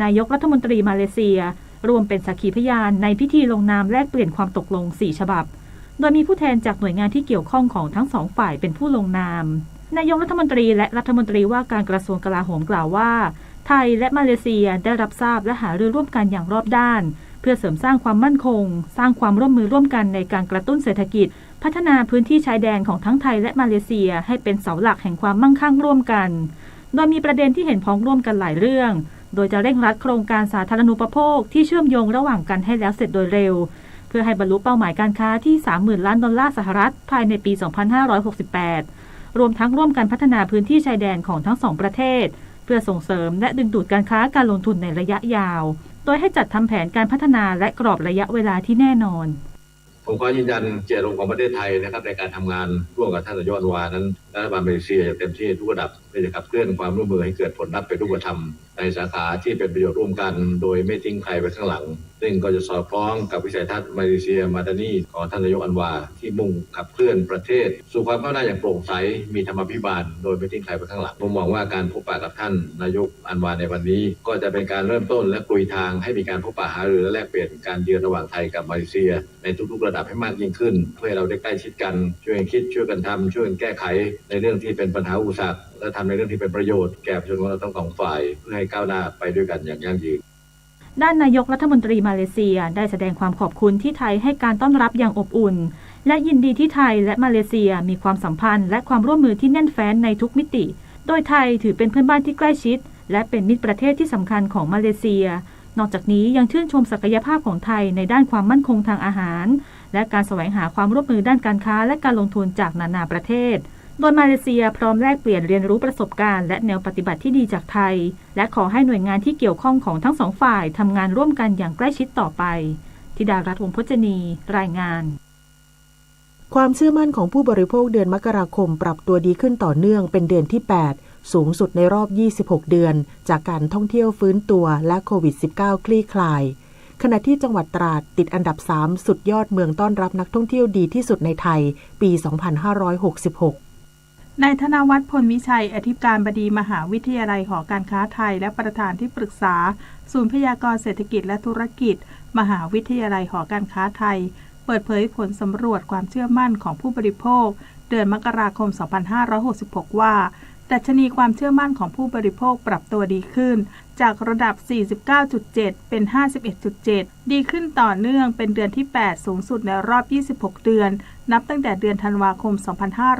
นายกรัฐมนตรีมาเลเซียรวมเป็นสักขีพยานในพิธีลงนามแลกเปลี่ยนความตกลง4ฉบับโดยมีผู้แทนจากหน่วยงานที่เกี่ยวข้องของทั้ง2ฝ่ายเป็นผู้ลงนามนายกรัฐมนตรีและรัฐมนตรีว่าการกระทรวงกลาโหมกล่าวว่าไทยและมาเลเซียได้รับทราบและหารือร่วมกันอย่างรอบด้านเพื่อเสริมสร้างความมั่นคงสร้างความร่วมมือร่วมกันในการกระตุ้นเศรษฐกิจพัฒนาพื้นที่ชายแดนของทั้งไทยและมาเลเซียให้เป็นเสาหลักแห่งความมั่งคั่งร่วมกันโดยมีประเด็นที่เห็นพ้องร่วมกันหลายเรื่องโดยจะเร่งรัดโครงการสาธารณูปโภคที่เชื่อมโยงระหว่างกันให้แล้วเสร็จโดยเร็วเพื่อให้บรรลุเป้าหมายการค้าที่ 30,000 ล้านดอลลาร์สหรัฐภายในปี 2568 รวมทั้งร่วมกันพัฒนาพื้นที่ชายแดนของทั้ง2ประเทศเพื่อส่งเสริมและดึงดูดการค้าการลงทุนในระยะยาวโดยให้จัดทำแผนการพัฒนาและกรอบระยะเวลาที่แน่นอนผมขอยืนยันเจตจำนงของประเทศไทยนะครับในการทำงานร่วมกับท่านนายกอันวานั้นรัฐบาลมาเลเซียอย่างเต็มที่ทุกระดับเพื่อจะขับเคลื่อนความร่วมมือให้เกิดผลลัพธ์เป็นรูปธรรมในสาขาที่เป็นประโยชน์ร่วมกันโดยไม่ทิ้งใครไว้ข้างหลังซึ่งก็จะสอดคล้องกับวิสัยทัศน์มาเลเซียมาดานีของท่านนายกอันวาที่มุ่งขับเคลื่อนประเทศสู่ความก้าวหน้าอย่างโปร่งใสมีธรรมาภิบาลโดยไม่ทิ้งใครไว้ข้างหลังผมมองว่าการพบปะกับท่านนายกอันวาในวันนี้ก็จะเป็นการเริ่มต้นและกลุยทางให้มีการพบปะหารือและแลกเปลี่ยนการเยือนระหว่างไทยกับมาเลเซียในทุกๆระดับให้มากยิ่งขึ้นเพื่อให้เราได้ใกล้ชิดกันช่วยกันคิดช่วยกันทำช่วยกันแก้ไขในเรื่องที่เป็นปัญหาอุปสรรคและทำในเรื่องที่เป็นประโยชน์แก่ประชาชนของเราทั้งสองฝ่ายเพื่อให้ก้าวหน้าไปด้วยกันอย่างยั่งยืนด้านนายกรัฐมนตรีมาเลเซียได้แสดงความขอบคุณที่ไทยให้การต้อนรับอย่างอบอุ่นและยินดีที่ไทยและมาเลเซียมีความสัมพันธ์และความร่วมมือที่แน่นแฟ้นในทุกมิติโดยไทยถือเป็นเพื่อนบ้านที่ใกล้ชิดและเป็นมิตรประเทศที่สำคัญของมาเลเซียนอกจากนี้ยังชื่นชมศักยภาพของไทยในด้านความมั่นคงทางอาหารและการแสวงหาความร่วมมือด้านการค้าและการลงทุนจากนานาประเทศโดยมาเลเซียพร้อมแลกเปลี่ยนเรียนรู้ประสบการณ์และแนวปฏิบัติที่ดีจากไทยและขอให้หน่วยงานที่เกี่ยวข้องของทั้งสองฝ่ายทำงานร่วมกันอย่างใกล้ชิดต่อไปธิดารัตน์ วงศ์พจนีรายงานความเชื่อมั่นของผู้บริโภคเดือนมกราคมปรับตัวดีขึ้นต่อเนื่องเป็นเดือนที่8สูงสุดในรอบ26เดือนจากการท่องเที่ยวฟื้นตัวและโควิด -19 คลี่คลายขณะที่จังหวัดตราดติดอันดับ3สุดยอดเมืองต้อนรับนักท่องเที่ยวดีที่สุดในไทยปี 2566นายธนวัฒน์ พลวิชัยอธิการบดีมหาวิทยาลัยหอการค้าไทยและประธานที่ปรึกษาศูนย์พยากรณ์เศรษฐกิจและธุรกิจมหาวิทยาลัยหอการค้าไทยเปิดเผยผลสำรวจความเชื่อมั่นของผู้บริโภคเดือนมกราคม 2566 ว่าดัชนีความเชื่อมั่นของผู้บริโภคปรับตัวดีขึ้นจากระดับ 49.7 เป็น 51.7 ดีขึ้นต่อเนื่องเป็นเดือนที่8สูงสุดในรอบ26เดือนนับตั้งแต่เดือนธันวาคม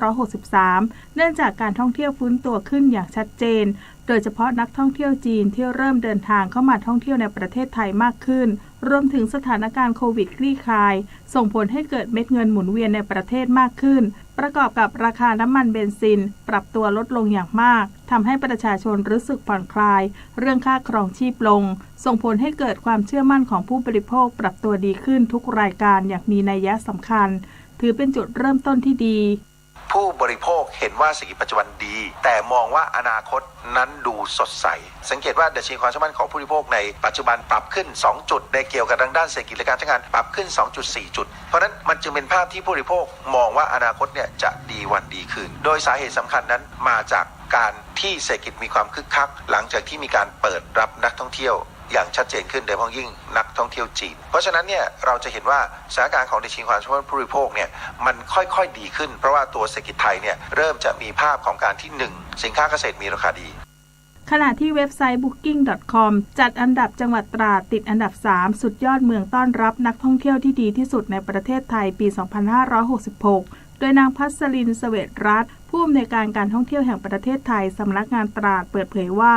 2563 เนื่องจากการท่องเที่ยวฟื้นตัวขึ้นอย่างชัดเจนโดยเฉพาะนักท่องเที่ยวจีนที่เริ่มเดินทางเข้ามาท่องเที่ยวในประเทศไทยมากขึ้นรวมถึงสถานการณ์โควิดคลี่คลายส่งผลให้เกิดเม็ดเงินหมุนเวียนในประเทศมากขึ้นประกอบกับราคาน้ำมันเบนซินปรับตัวลดลงอย่างมากทำให้ประชาชนรู้สึกผ่อนคลายเรื่องค่าครองชีพลงส่งผลให้เกิดความเชื่อมั่นของผู้บริโภคปรับตัวดีขึ้นทุกรายการอย่างมีนัยสำคัญถือเป็นจุดเริ่มต้นที่ดีผู้บริโภคเห็นว่าเศรษฐกิจปัจจุบันดีแต่มองว่าอนาคตนั้นดูสดใสสังเกตว่าดัชนีความเชื่อมั่นของผู้บริโภคในปัจจุบันปรับขึ้น2จุดในเกี่ยวกับทางด้านเศรษฐกิจและการใช้งานปรับขึ้น 2.4 จุดเพราะนั้นมันจึงเป็นภาพที่ผู้บริโภคมองว่าอนาคตเนี่ยจะดีวันดีขึ้นโดยสาเหตุสำคัญนั้นมาจากการที่เศรษฐกิจมีความคึกคักหลังจากที่มีการเปิดรับนักท่องเที่ยวอย่างชัดเจนขึ้นโดยเฉพาะยิ่งนักท่องเที่ยวจีนเพราะฉะนั้นเนี่ยเราจะเห็นว่าสถานการณ์ของดัชนีความเชื่อมั่นผู้บริโภคเนี่ยมันค่อยๆดีขึ้นเพราะว่าตัวเศรษฐกิจไทยเนี่ยเริ่มจะมีภาพของการที่1สินค้าเกษตรมีราคาดีขณะที่เว็บไซต์ booking.com จัดอันดับจังหวัดตราดติดอันดับ3สุดยอดเมืองต้อนรับนักท่องเที่ยวที่ดีที่สุดในประเทศไทยปี 2566 โดยนางพัสริน เสวตรัตน์ผู้อำนวยการท่องเที่ยวแห่งประเทศไทยสำนักงานตราดเปิดเผยว่า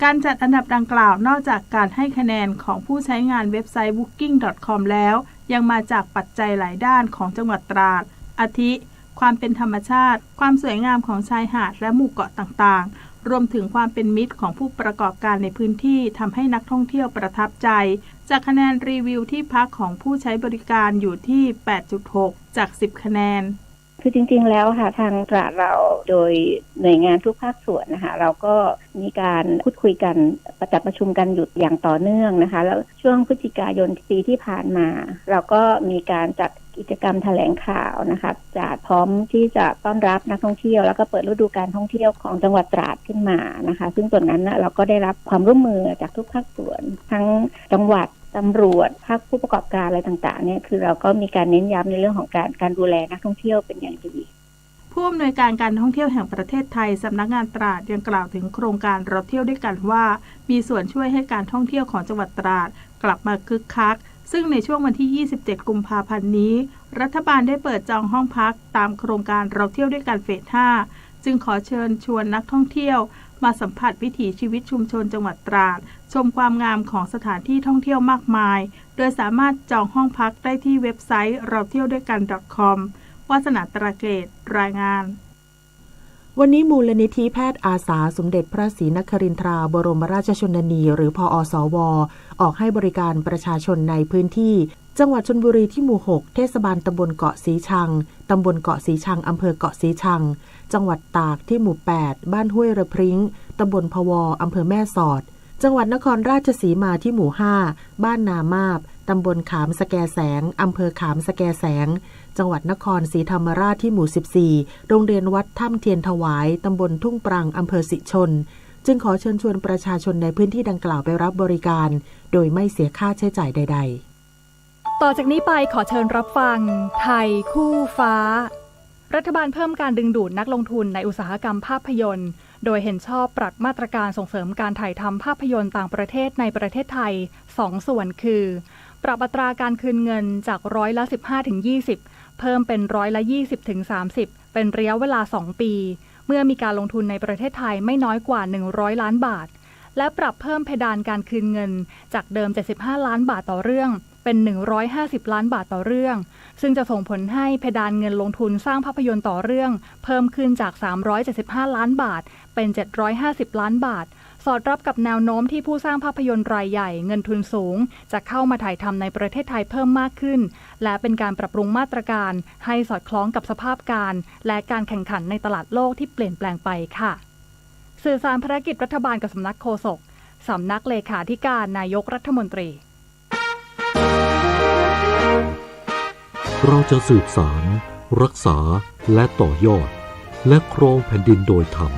การจัดอันดับดังกล่าวนอกจากการให้คะแนนของผู้ใช้งานเว็บไซต์ booking.com แล้วยังมาจากปัจจัยหลายด้านของจังหวัดตราดอาทิความเป็นธรรมชาติความสวยงามของชายหาดและหมู่เกาะต่างๆรวมถึงความเป็นมิตรของผู้ประกอบการในพื้นที่ทำให้นักท่องเที่ยวประทับใจจากคะแนนรีวิวที่พักของผู้ใช้บริการอยู่ที่ 8.6 จาก 10 คะแนนคือจริงๆแล้วค่ะทางตราดเราโดยหน่วยงานทุกภาคส่วนนะคะเราก็มีการพูดคุยกันจัดประชุมกันอยู่อย่างต่อเนื่องนะคะแล้วช่วงพฤศจิกายนปีที่ผ่านมาเราก็มีการจัด กิจกรรมแถลงข่าวนะคะจัดพร้อมที่จะต้อนรับนักท่องเที่ยวแล้วก็เปิดฤดูการท่องเที่ยวของจังหวัดตราดขึ้นมานะคะซึ่งส่วนนั้นเราก็ได้รับความร่วมมือจากทุกภาคส่วนทั้งจังหวัดตำรวจภาคผู้ประกอบการอะไรต่างๆเนี่ยคือเราก็มีการเน้นย้ำในเรื่องของการดูแลนักท่องเที่ยวเป็นอย่างดีผู้อำนวยการการท่องเที่ยวแห่งประเทศไทยสำนักงานตราดยังกล่าวถึงโครงการเราเที่ยวด้วยกันว่ามีส่วนช่วยให้การท่องเที่ยวของจังหวัดตราดกลับมาคึกคักซึ่งในช่วงวันที่27กุมภาพันธ์นี้รัฐบาลได้เปิดจองห้องพักตามโครงการเราเที่ยวด้วยกันเฟส 5จึงขอเชิญชวนนักท่องเที่ยวมาสัมผัสวิถีชีวิตชุมชนจังหวัดตราดชมความงามของสถานที่ท่องเที่ยวมากมายโดยสามารถจองห้องพักได้ที่เว็บไซต์เราเที่ยวด้วยกัน .com วาสนาตราเกตรายงานวันนี้มูลนิธิแพทย์อาสาสมเด็จพระศรีนครินทราบรมราชชนนีหรือพอสวออกให้บริการประชาชนในพื้นที่จังหวัดชลบุรีที่หมู่ 6เทศบาลตำบลเกาะสีชังตำบลเกาะสีชังอำเภอเกาะสีชังจังหวัดตากที่หมู่ 8บ้านห้วยระพริ้งตำบลพวอำเภอแม่สอดจังหวัดนครราชสีมาที่หมู่ 5บ้านนามาบตำบลขามสแกแสงอำเภอขามสแกแสงจังหวัดนครศรีธรรมราชที่หมู่14โรงเรียนวัดถ้ำเทียนถวายตำบลทุ่งปรังอำเภอสิชนจึงขอเชิญชวนประชาชนในพื้นที่ดังกล่าวไปรับบริการโดยไม่เสียค่าใช้จ่ายใดๆต่อจากนี้ไปขอเชิญรับฟังไทยคู่ฟ้ารัฐบาลเพิ่มการดึงดูดนักลงทุนในอุตสาหกรรมภาพยนตร์โดยเห็นชอบปรับมาตรการส่งเสริมการถ่ายทำภาพยนตร์ต่างประเทศในประเทศไทย2ส่วนคือปรับอัตราการคืนเงินจาก15-20%เพิ่มเป็น20-30%เป็นระยะเวลา2ปีเมื่อมีการลงทุนในประเทศไทยไม่น้อยกว่า100ล้านบาทและปรับเพิ่มเพดานการคืนเงินจากเดิม75ล้านบาทต่อเรื่องเป็น150ล้านบาทต่อเรื่องซึ่งจะส่งผลให้เพดานเงินลงทุนสร้างภาพยนตร์ต่อเรื่องเพิ่มขึ้นจาก375ล้านบาทเป็น750ล้านบาทสอดรับกับแนวโน้มที่ผู้สร้างภาพยนตร์รายใหญ่เงินทุนสูงจะเข้ามาถ่ายทำในประเทศไทยเพิ่มมากขึ้นและเป็นการปรับปรุงมาตรการให้สอดคล้องกับสภาพการและการแข่งขันในตลาดโลกที่เปลี่ยนแปลงไปค่ะสื่อสารภารกิจรัฐบาลกับสำนักโฆษกสำนักเลขาธิการนายกรัฐมนตรีเราจะสืบสารรักษาและต่อยอดและครองแผ่นดินโดยธรรม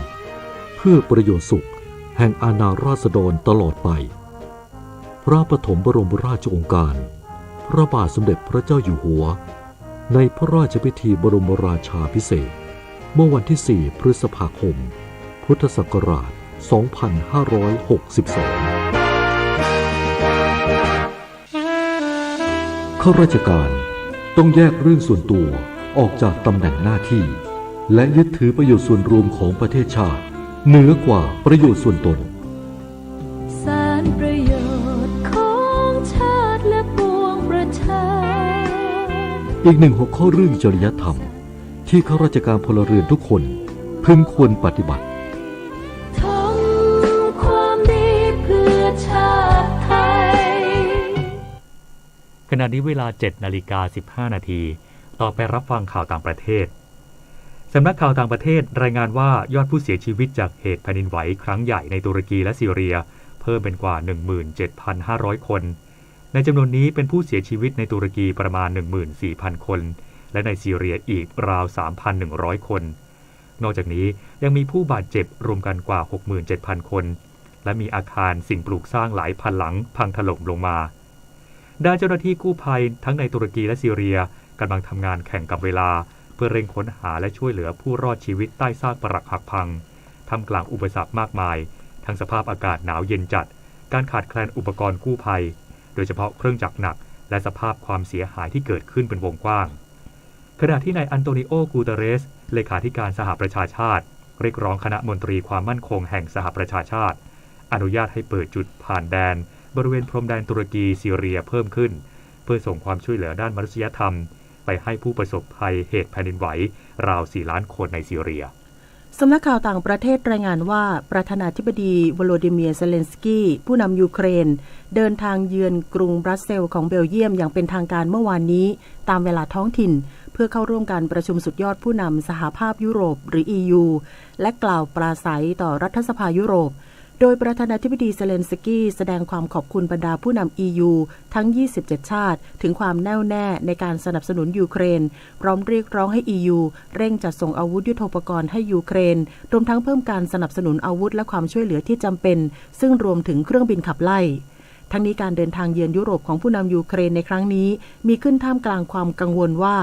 เพื่อประโยชน์สุขแห่งอาณาราษฎรตลอดไปพระปฐมบรมราชโองการพระบาทสมเด็จพระเจ้าอยู่หัวในพระราชพิธีบรมราชาภิเษกเมื่อวันที่4พฤษภาคมพุทธศักราช2562ข้าราชการต้องแยกเรื่องส่วนตัวออกจากตำแหน่งหน้าที่และยึดถือประโยชน์ส่วนรวมของประเทศชาติเหนือกว่าประโยชน์ส่วนตนสารประโยชน์ของชาติและปวงประชาอีกหนึ่งหัวข้อเรื่องจริยธรรมที่ข้าราชการพลเรือนทุกคนพึงควรปฏิบัติทำความดีเพื่อชาติไทยขณะนี้เวลา 7:15 นาทีต่อไปรับฟังข่าวต่างประเทศสำนักข่าวต่างประเทศรายงานว่ายอดผู้เสียชีวิตจากเหตุแผ่นดินไหวครั้งใหญ่ในตุรกีและซีเรียเพิ่มเป็นกว่า 17,500 คนในจำนวนนี้เป็นผู้เสียชีวิตในตุรกีประมาณ 14,000 คนและในซีเรียอีกราว 3,100 คนนอกจากนี้ยังมีผู้บาดเจ็บรวมกันกว่า 67,000 คนและมีอาคารสิ่งปลูกสร้างหลายพันหลังพังถล่มลงมาด้านเจ้าหน้าที่กู้ภัยทั้งในตุรกีและซีเรียกำลังทำงานแข่งกับเวลาเพื่อเร่งค้นหาและช่วยเหลือผู้รอดชีวิตใต้ซากปรักหักพังท่ามกลางอุปสรรคมากมายทั้งสภาพอากาศหนาวเย็นจัดการขาดแคลนอุปกรณ์กู้ภัยโดยเฉพาะเครื่องจักรหนักและสภาพความเสียหายที่เกิดขึ้นเป็นวงกว้างขณะที่นายอันโตนิโอ กูเตเรสเลขาธิการสหประชาชาติเรียกร้องคณะมนตรีความมั่นคงแห่งสหประชาชาติอนุญาตให้เปิดจุดผ่านแดนบริเวณพรมแดนตุรกีซีเรียเพิ่มขึ้นเพื่อส่งความช่วยเหลือด้านมนุษยธรรมไปให้ผู้ประสบภัยเหตุแผ่นดินไหวราว 4 ล้านคนในซีเรียสำนักข่าวต่างประเทศรายงานว่าประธานาธิบดีวโลดิเมียร์ เซเลนสกี้ผู้นำยูเครนเดินทางเยือนกรุงบรัสเซลส์ของเบลเยียมอย่างเป็นทางการเมื่อวานนี้ตามเวลาท้องถิ่นเพื่อเข้าร่วมการประชุมสุดยอดผู้นำสหภาพยุโรปหรือ EU และกล่าวปราศัยต่อรัฐสภายุโรป โดยประธานาธิบดีเซเลนสกี้แสดงความขอบคุณบรรดาผู้นำ EU ทั้ง 27 ชาติถึงความแน่วแน่ในการสนับสนุนยูเครนพร้อมเรียกร้องให้ EU เร่งจัดส่งอาวุธยุทโธปกรณ์ให้ยูเครนรวมทั้งเพิ่มการสนับสนุนอาวุธและความช่วยเหลือที่จำเป็นซึ่งรวมถึงเครื่องบินขับไล่ทั้งนี้การเดินทางเยือนยุโรปของผู้นำยูเครนในครั้งนี้มีขึ้นท่ามกลางความกังวลว่า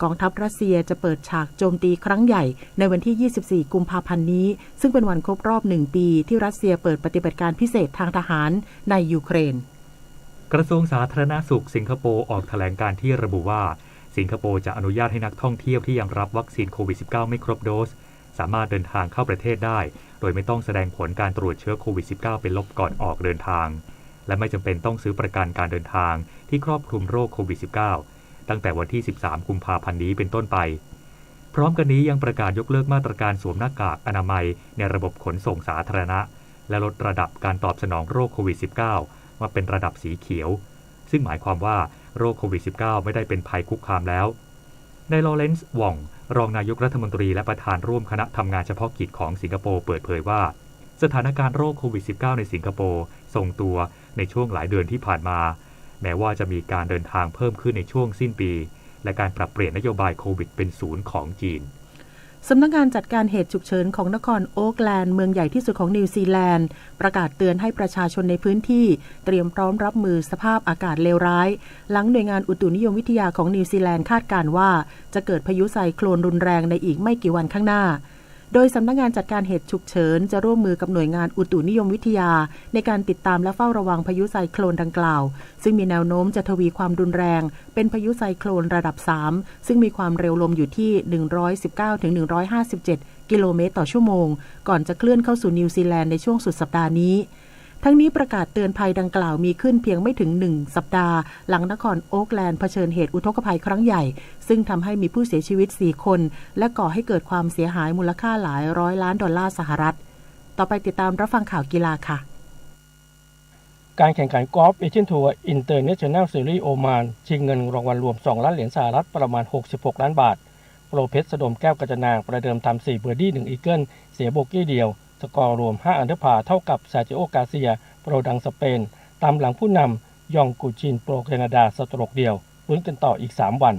กองทัพรัสเซียจะเปิดฉากโจมตีครั้งใหญ่ในวันที่ 24 กุมภาพันธ์นี้ซึ่งเป็นวันครบรอบ1 ปีที่รัสเซียเปิดปฏิบัติการพิเศษทางทหารในยูเครนกระทรวงสาธารณสุขสิงคโปร์ออกแถลงการที่ระบุว่าสิงคโปร์จะอนุญาตให้นักท่องเที่ยวที่ยังรับวัคซีนโควิด -19 ไม่ครบโดสสามารถเดินทางเข้าประเทศได้โดยไม่ต้องแสดงผลการตรวจเชื้อโควิด -19 เป็นลบก่อนออกเดินทางและไม่จำเป็นต้องซื้อประกันการเดินทางที่ครอบคลุมโรคโควิด -19 ตั้งแต่วันที่ 13 กุมภาพันธ์นี้เป็นต้นไปพร้อมกันนี้ยังประกาศยกเลิกมาตรการสวมหน้ากากอนามัยในระบบขนส่งสาธารณะและลดระดับการตอบสนองโรคโควิด -19 มาเป็นระดับสีเขียวซึ่งหมายความว่าโรคโควิด -19 ไม่ได้เป็นภัยคุกคามแล้วนายลอเรนซ์ว่องรองนายกรัฐมนตรีและประธานร่วมคณะทำงานเฉพาะกิจของสิงคโปร์เปิดเผยว่าสถานการณ์โรคโควิด -19 ในสิงคโปร์ทรงตัวในช่วงหลายเดือนที่ผ่านมาแม้ว่าจะมีการเดินทางเพิ่มขึ้นในช่วงสิ้นปีและการปรับเปลี่ยนนโยบายโควิดเป็นศูนย์ของจีนสำนักงานจัดการเหตุฉุกเฉินของนครโอ๊กแลนด์เมืองใหญ่ที่สุดของนิวซีแลนด์ประกาศเตือนให้ประชาชนในพื้นที่เตรียมพร้อมรับมือสภาพอากาศเลวร้ายหลังหน่วยงานอุตุนิยมวิทยาของนิวซีแลนด์คาดการณ์ว่าจะเกิดพายุไซโคลนรุนแรงในอีกไม่กี่วันข้างหน้าโดยสำนักงานจัดการเหตุฉุกเฉินจะร่วมมือกับหน่วยงานอุตุนิยมวิทยาในการติดตามและเฝ้าระวังพายุไซโคลนดังกล่าวซึ่งมีแนวโน้มจะทวีความรุนแรงเป็นพายุไซโคลนระดับ3ซึ่งมีความเร็วลมอยู่ที่119-157กิโลเมตรต่อชั่วโมงก่อนจะเคลื่อนเข้าสู่นิวซีแลนด์ในช่วงสุดสัปดาห์นี้ทั้งนี้ประกาศเตือนภัยดังกล่าวมีขึ้นเพียงไม่ถึง1สัปดาห์หลังนครโอ๊กแลนด์เผชิญเหตุอุทกภัยครั้งใหญ่ซึ่งทำให้มีผู้เสียชีวิต4คนและก่อให้เกิดความเสียหายมูลค่าหลาย100 ล้านดอลลาร์สหรัฐต่อไปติดตามรับฟังข่าวกีฬาค่ะการแข่งขันกอล์ฟเอเชียนทัวร์อินเตอร์เนชั่นแนลซีรีส์โอมานชิงเงินรางวัลรวม2 ล้านเหรียญสหรัฐประมาณ66 ล้านบาทโปรเพชรสะดมแก้วกัจนางประเดิมทำ4เบอร์ดี้1อีเกิลเสียโบกี้เดียวสกอร์รวม5อันเดอร์พาร์เท่ากับซาจิโอกาเซียโปรดังสเปนตามหลังผู้นำยองกูชินโปรแคนาดาสโตรกเดียวลุ้นกันต่ออีก3วัน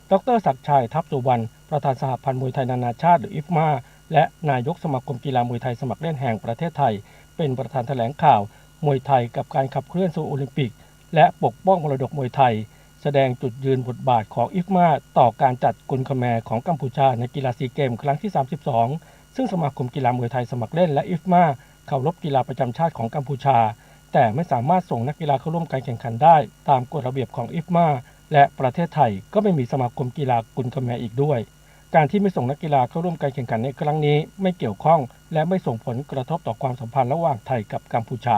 ดร.ศักดิ์ชัยทัพสุวรรณประธานสหพันธ์มวยไทยนานาชาติหรืออิฟมาและนายกสมาคมกีฬามวยไทยสมัครเล่นแห่งประเทศไทยเป็นประธานแถลงข่าวมวยไทยกับการขับเคลื่อนสู่โอลิมปิกและปกป้องมรดกมวยไทยแสดงจุดยืนบทบาทของอิฟมาต่อการจัดกุนคแมร์ของกัมพูชาในกีฬาซีเกมส์ครั้งที่32ซึ่งสมาคมกีฬามวยไทยสมัครเล่นและอิฟมาเคารพกีฬาประจำชาติของกัมพูชาแต่ไม่สามารถส่งนักกีฬาเข้าร่วมการแข่งขันได้ตามกฎระเบียบของอิฟมาและประเทศไทยก็ไม่มีสมาคมกีฬากุนคแมร์อีกด้วยการที่ไม่ส่งนักกีฬาเข้าร่วมการแข่งขันในครั้งนี้ไม่เกี่ยวข้องและไม่ส่งผลกระทบต่อความสัมพันธ์ระหว่างไทยกับกัมพูชา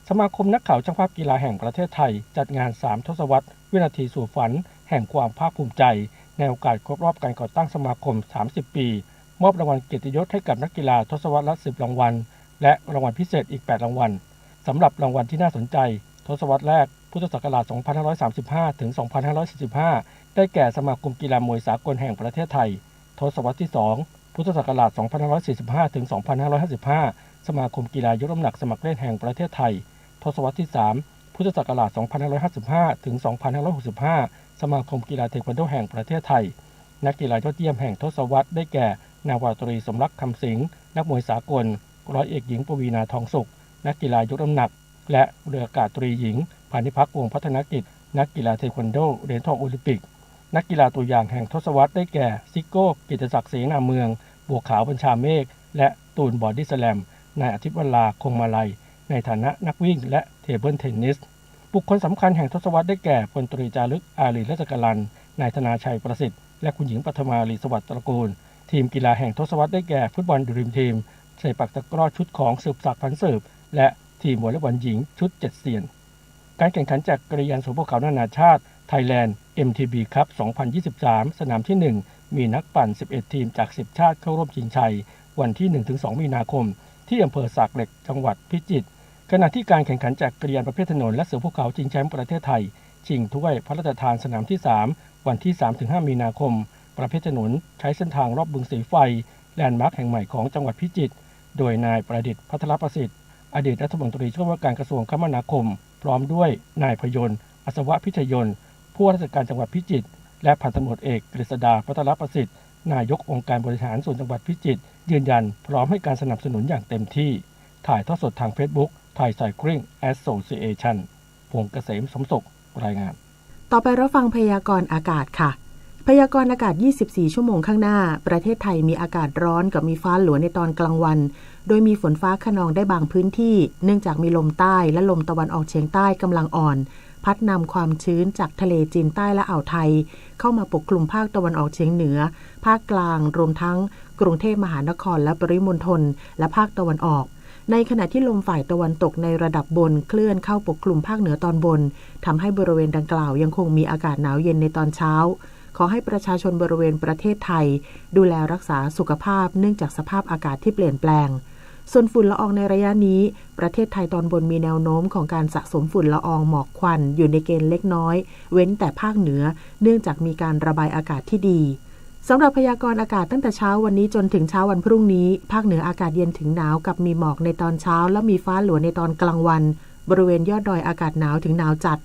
สมาคมนักข่าวช่างภาพกีฬาแห่งประเทศไทยจัดงาน3ทศวรรษวินาทีสู่ฝันแห่งความภาคภูมิใจในโอกาสครบรอบการก่อตั้งสมาคม30ปีมอบรางวัลเกียรติยศให้กับนักกีฬาทศวรรษละ10รางวัลและรางวัลพิเศษอีก8รางวัลสำหรับรางวัลที่น่าสนใจทศวรรษแรกพุทธศักราช2535ถึง2545ได้แก่สมาคมกีฬามวยสากลแห่งประเทศไทยทศวรรษที่2พุทธศักราช2545ถึง2555สมาคมกีฬายกน้ำหนักสมัครเล่นแห่งประเทศไทยทศวรรษที่3พุทธศักราช2555ถึง2565สมาคมกีฬาเทควันโดแห่งประเทศไทยนักกีฬายอดเยี่ยมแห่งทศวรรษได้แก่นาวาตรีสมรักคำสิงห์นักมวยสากลร้อยเอกหญิงปวีณาทองสุขนักกีฬายกน้ำหนักและเรืออากาศตรีหญิงพานิพักษ์วงศ์พัฒนกิจนักกีฬาเทควันโดเหรียญทองโอลิมปิกนักกีฬาตัวอย่างแห่งทศวรรษได้แก่ซิโก้กิตติศักดิ์เสนาเมืองบัวขาวบัญชาเมฆและตูนบอดี้สแลมนายอาทิตย์วราคงมาลัยในฐานะนักวิ่งและเทเบิลเทนนิสบุคคลสำคัญแห่งทศวรรษได้แก่พลตรีจารึกอารีรัชกลันนายธนาชัยประสิทธิ์และคุณหญิงปฐมาลีสวัสดิ์ตระกูลทีมกีฬาแห่งทศวรรษได้แก่ฟุตบอลดรีมทีมใส่ปักตะกร้อชุดของสืบศักดิ์พันสืบและทีมวอลเลย์บอลหญิงชุด7เซียนการแข่งขันจากกระยานสู่ภูเขานานาชาติไทยแลนด์ MTB Cup 2023 สนามที่ 1มีนักปั่น11ทีมจาก10ชาติเข้าร่วมชิงชัยวันที่ 1-2 มีนาคมที่อำเภอสากเหล็กจังหวัดพิจิตรขณะที่การแข่งขันจากกระยานประเภทถนนและเสือภูเขาชิงแชมป์ประเทศไทยชิงถ้วยพระราชทานสนามที่3วันที่ 3-5 มีนาคมประเภทถนนใช้เส้นทางรอบบึงสีไฟแลนด์มาร์คแห่งใหม่ของจังหวัดพิจิตรโดยนายประดิษฐ์พัทรประสิทธิ์ อดีตรัฐมนตรีช่วยว่าการกระทรวงคมนาคมพร้อมด้วยนายพยนต์อัศวะพิทยนต์ผู้ว่าราชการจังหวัดพิจิตรและพันตำรวจเอกกฤษดาพัทรประสิทธิ์นายกองค์การบริหารส่วนจังหวัดพิจิตรยืนยันพร้อมให้การสนับสนุนอย่างเต็มที่ถ่ายทอดสดทาง Facebook Thai Cycling Association พงษ์เกษมสมศุกร์รายงานต่อไปรับฟังพยากรณ์อากาศค่ะพยากรณ์อากาศ24ชั่วโมงข้างหน้าประเทศไทยมีอากาศร้อนกับมีฟ้าหลัวในตอนกลางวันโดยมีฝนฟ้าคะนองได้บางพื้นที่เนื่องจากมีลมใต้และลมตะวันออกเฉียงใต้กำลังอ่อนพัดนำความชื้นจากทะเลจีนใต้และอ่าวไทยเข้ามาปกคลุมภาคตะวันออกเฉียงเหนือภาคกลางรวมทั้งกรุงเทพมหานครและปริมณฑลและภาคตะวันออกในขณะที่ลมฝ่ายตะวันตกในระดับบนเคลื่อนเข้าปกคลุมภาคเหนือตอนบนทำให้บริเวณดังกล่าวยังคงมีอากาศหนาวเย็นในตอนเช้าขอให้ประชาชนบริเวณประเทศไทยดูแลรักษาสุขภาพเนื่องจากสภาพอากาศที่เปลี่ยนแปลงส่วนฝุ่นละอองในระยะนี้ประเทศไทยตอนบนมีแนวโน้มของการสะสมฝุ่นละอองหมอกควันอยู่ในเกณฑ์เล็กน้อยเว้นแต่ภาคเหนือเนื่องจากมีการระบายอากาศที่ดีสำหรับพยากรณ์อากาศตั้งแต่เช้าวันนี้จนถึงเช้าวันพรุ่งนี้ภาคเหนืออากาศเย็นถึงหนาวกับมีหมอกในตอนเช้าและมีฟ้าหลัวในตอนกลางวันบริเวณยอดดอยอากาศหนาวถึงหนาวจัด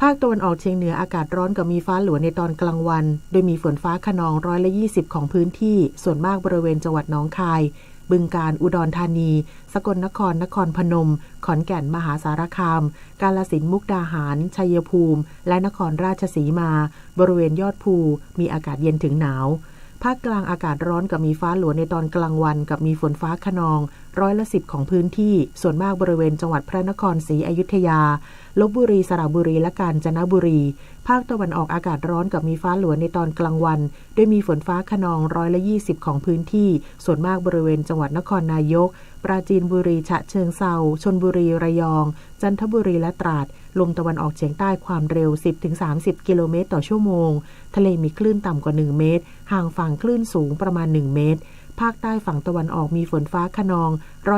ภาคตะวันออกเฉียงเหนืออากาศร้อนกับมีฟ้าหลัวในตอนกลางวันโดยมีฝนฟ้าคะนอง120ของพื้นที่ส่วนมากบริเวณจังหวัดหนองคายบึงกาฬอุดรธานีสกลนครนครพนมขอนแก่นมหาสารคามกาฬสินธุ์มุกดาหารชัยภูมิและนครราชสีมาบริเวณยอดภูมีอากาศเย็นถึงหนาวภาคกลางอากาศร้อนกับมีฟ้าหลัวในตอนกลางวันกับมีฝนฟ้าคะนอง10%ของพื้นที่ส่วนมากบริเวณจังหวัดพระนครศรีอยุธยาลพบุรีสระบุรีและกาญจนบุรีภาคตะวันออกอากาศร้อนกับมีฟ้าหลัวในตอนกลางวันโดยมีฝนฟ้าคะนอง20%ของพื้นที่ส่วนมากบริเวณจังหวัดนครนายกปราจีนบุรีฉะเชิงเทราชลบุรีระยองจันทบุรีและตราดลมตะวันออกเฉียงใต้ความเร็ว 10-30 กิโลเมตรต่อชั่วโมงทะเลมีคลื่นต่ำกว่า1เมตรห่างฝั่งคลื่นสูงประมาณ1เมตรภาคใต้ฝั่งตะวันออกมีฝนฟ้าคะนอง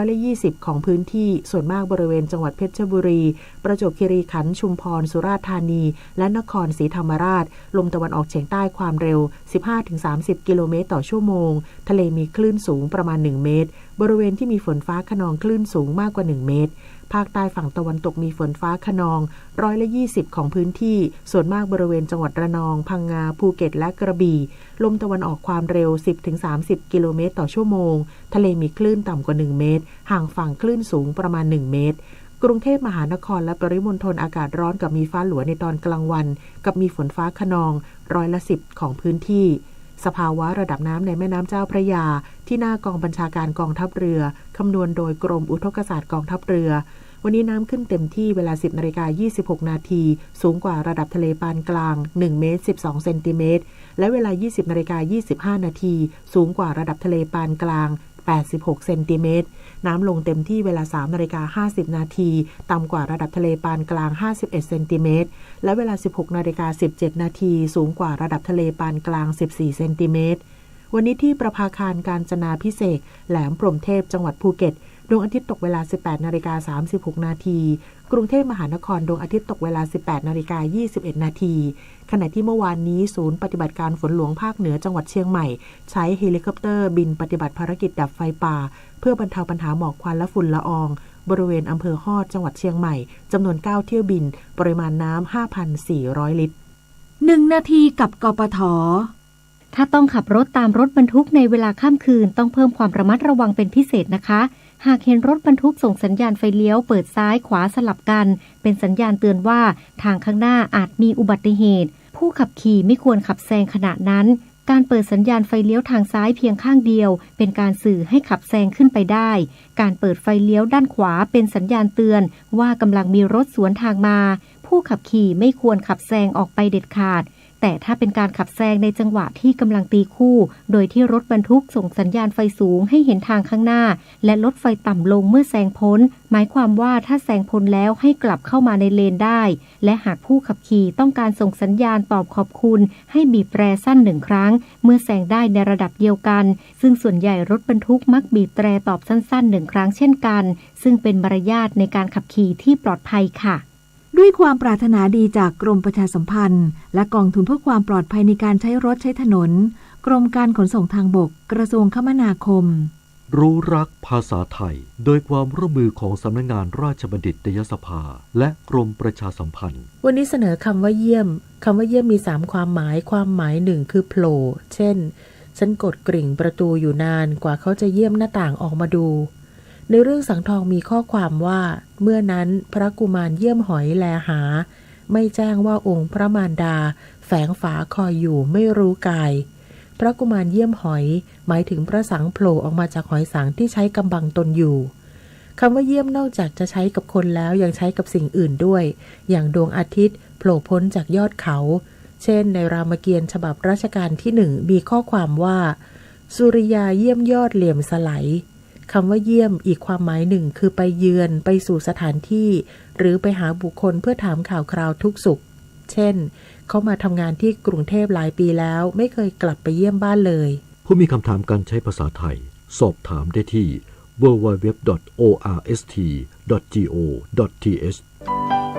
20%ของพื้นที่ส่วนมากบริเวณจังหวัดเพชรบุรีประจวบคีรีขันธ์ชุมพรสุราษฎร์ธานีและนครศรีธรรมราชลมตะวันออกเฉียงใต้ความเร็ว 15-30 กิโลเมตรต่อชั่วโมงทะเลมีคลื่นสูงประมาณ1เมตรบริเวณที่มีฝนฟ้าคะนองคลื่นสูงมากกว่า1เมตรภาคใต้ฝั่งตะวันตกมีฝนฟ้าคะนอง20%ของพื้นที่ส่วนมากบริเวณจังหวัดระนองพังงาภูเก็ตและกระบี่ลมตะวันออกความเร็ว 10-30 กิโลเมตรต่อชั่วโมงทะเลมีคลื่นต่ำกว่า1เมตรห่างฝั่งคลื่นสูงประมาณ1เมตรกรุงเทพมหานครและปริมณฑลอากาศร้อนกับมีฟ้าหลัวในตอนกลางวันกับมีฝนฟ้าคะนอง10%ของพื้นที่สภาวะระดับน้ำในแม่น้ำเจ้าพระยาที่หน้ากองบัญชาการกองทัพเรือคำนวณโดยกรมอุทกศาสตร์กองทัพเรือวันนี้น้ำขึ้นเต็มที่เวลา 10:26 นาทีสูงกว่าระดับทะเลปานกลาง1เมตร12เซนติเมตรและเวลา 20:25 นาทีสูงกว่าระดับทะเลปานกลาง86เซนติเมตรน้ำลงเต็มที่เวลา 3:50 นาทีต่ำกว่าระดับทะเลปานกลาง51เซนติเมตรและเวลา 16:17 นาทีสูงกว่าระดับทะเลปานกลาง14เซนติเมตรวันนี้ที่ประภาคารกาญจนาภิเษกแหลมพรหมเทพจังหวัดภูเก็ตดวงอาทิตย์ตกเวลา 18:36 นาทีกรุงเทพมหานครดวงอาทิตย์ตกเวลา 18:21 นาทีขณะที่เมื่อวานนี้ศูนย์ปฏิบัติการฝนหลวงภาคเหนือจังหวัดเชียงใหม่ใช้เฮลิคอปเตอร์บินปฏิบัติภารกิจดับไฟป่าเพื่อบรรเทาปัญหาหมอกควันและฝุ่นละอองบริเวณอำเภอฮอดจังหวัดเชียงใหม่จำนวน9เที่ยวบินปริมาณน้ำ 5,400 ลิตร1นาทีกับกปท.ถ้าต้องขับรถตามรถบรรทุกในเวลาค่ำคืนต้องเพิ่มความระมัดระวังเป็นพิเศษนะคะหากเห็นรถบรรทุกส่งสัญญาณไฟเลี้ยวเปิดซ้ายขวาสลับกันเป็นสัญญาณเตือนว่าทางข้างหน้าอาจมีอุบัติเหตุผู้ขับขี่ไม่ควรขับแซงขณะนั้นการเปิดสัญญาณไฟเลี้ยวทางซ้ายเพียงข้างเดียวเป็นการสื่อให้ขับแซงขึ้นไปได้การเปิดไฟเลี้ยวด้านขวาเป็นสัญญาณเตือนว่ากำลังมีรถสวนทางมาผู้ขับขี่ไม่ควรขับแซงออกไปเด็ดขาดแต่ถ้าเป็นการขับแซงในจังหวะที่กำลังตีคู่โดยที่รถบรรทุกส่งสัญญาณไฟสูงให้เห็นทางข้างหน้าและลดไฟต่ำลงเมื่อแซงพ้นหมายความว่าถ้าแซงพ้นแล้วให้กลับเข้ามาในเลนได้และหากผู้ขับขี่ต้องการส่งสัญญาณตอบขอบคุณให้บีบแตรสั้น1ครั้งเมื่อแซงได้ในระดับเดียวกันซึ่งส่วนใหญ่รถบรรทุกมักบีบแตรตอบสั้นๆ1ครั้งเช่นกันซึ่งเป็นมารยาทในการขับขี่ที่ปลอดภัยค่ะด้วยความปรารถนาดีจากกรมประชาสัมพันธ์และกองทุนเพื่อความปลอดภัยในการใช้รถใช้ถนนกรมการขนส่งทางบกกระทรวงคมนาคม รู้รักภาษาไทยโดยความร่วมมือของสำนักงานราชบัณฑิตยสภาและกรมประชาสัมพันธ์วันนี้เสนอคำว่าเยี่ยมคำว่าเยี่ยมมี3ความหมายความหมายหนึ่งคือโผล่เช่นฉันกดกริ่งประตูอยู่นานกว่าเขาจะเยี่ยมหน้าต่างออกมาดูในเรื่องสังทองมีข้อความว่าเมื่อนั้นพระกุมารเยี่ยมหอยแลหาไม่แจ้งว่าองค์พระมารดาแฝงฝาคอยอยู่ไม่รู้กายพระกุมารเยี่ยมหอยหมายถึงพระสังโผล่ออกมาจากหอยสังที่ใช้กำบังตนอยู่คำว่าเยี่ยมนอกจากจะใช้กับคนแล้วยังใช้กับสิ่งอื่นด้วยอย่างดวงอาทิตย์โผล่พ้นจากยอดเขาเช่นในรามเกียรติ์ฉบับรัชกาลที่1มีข้อความว่าสุริยาเยี่ยมยอดเหลี่ยมสไลคำว่าเยี่ยมอีกความหมายหนึ่งคือไปเยือนไปสู่สถานที่หรือไปหาบุคคลเพื่อถามข่าวคราวทุกสุขเช่นเขามาทำงานที่กรุงเทพหลายปีแล้วไม่เคยกลับไปเยี่ยมบ้านเลยผู้มีคำถามการใช้ภาษาไทยสอบถามได้ที่ www.orst.go.th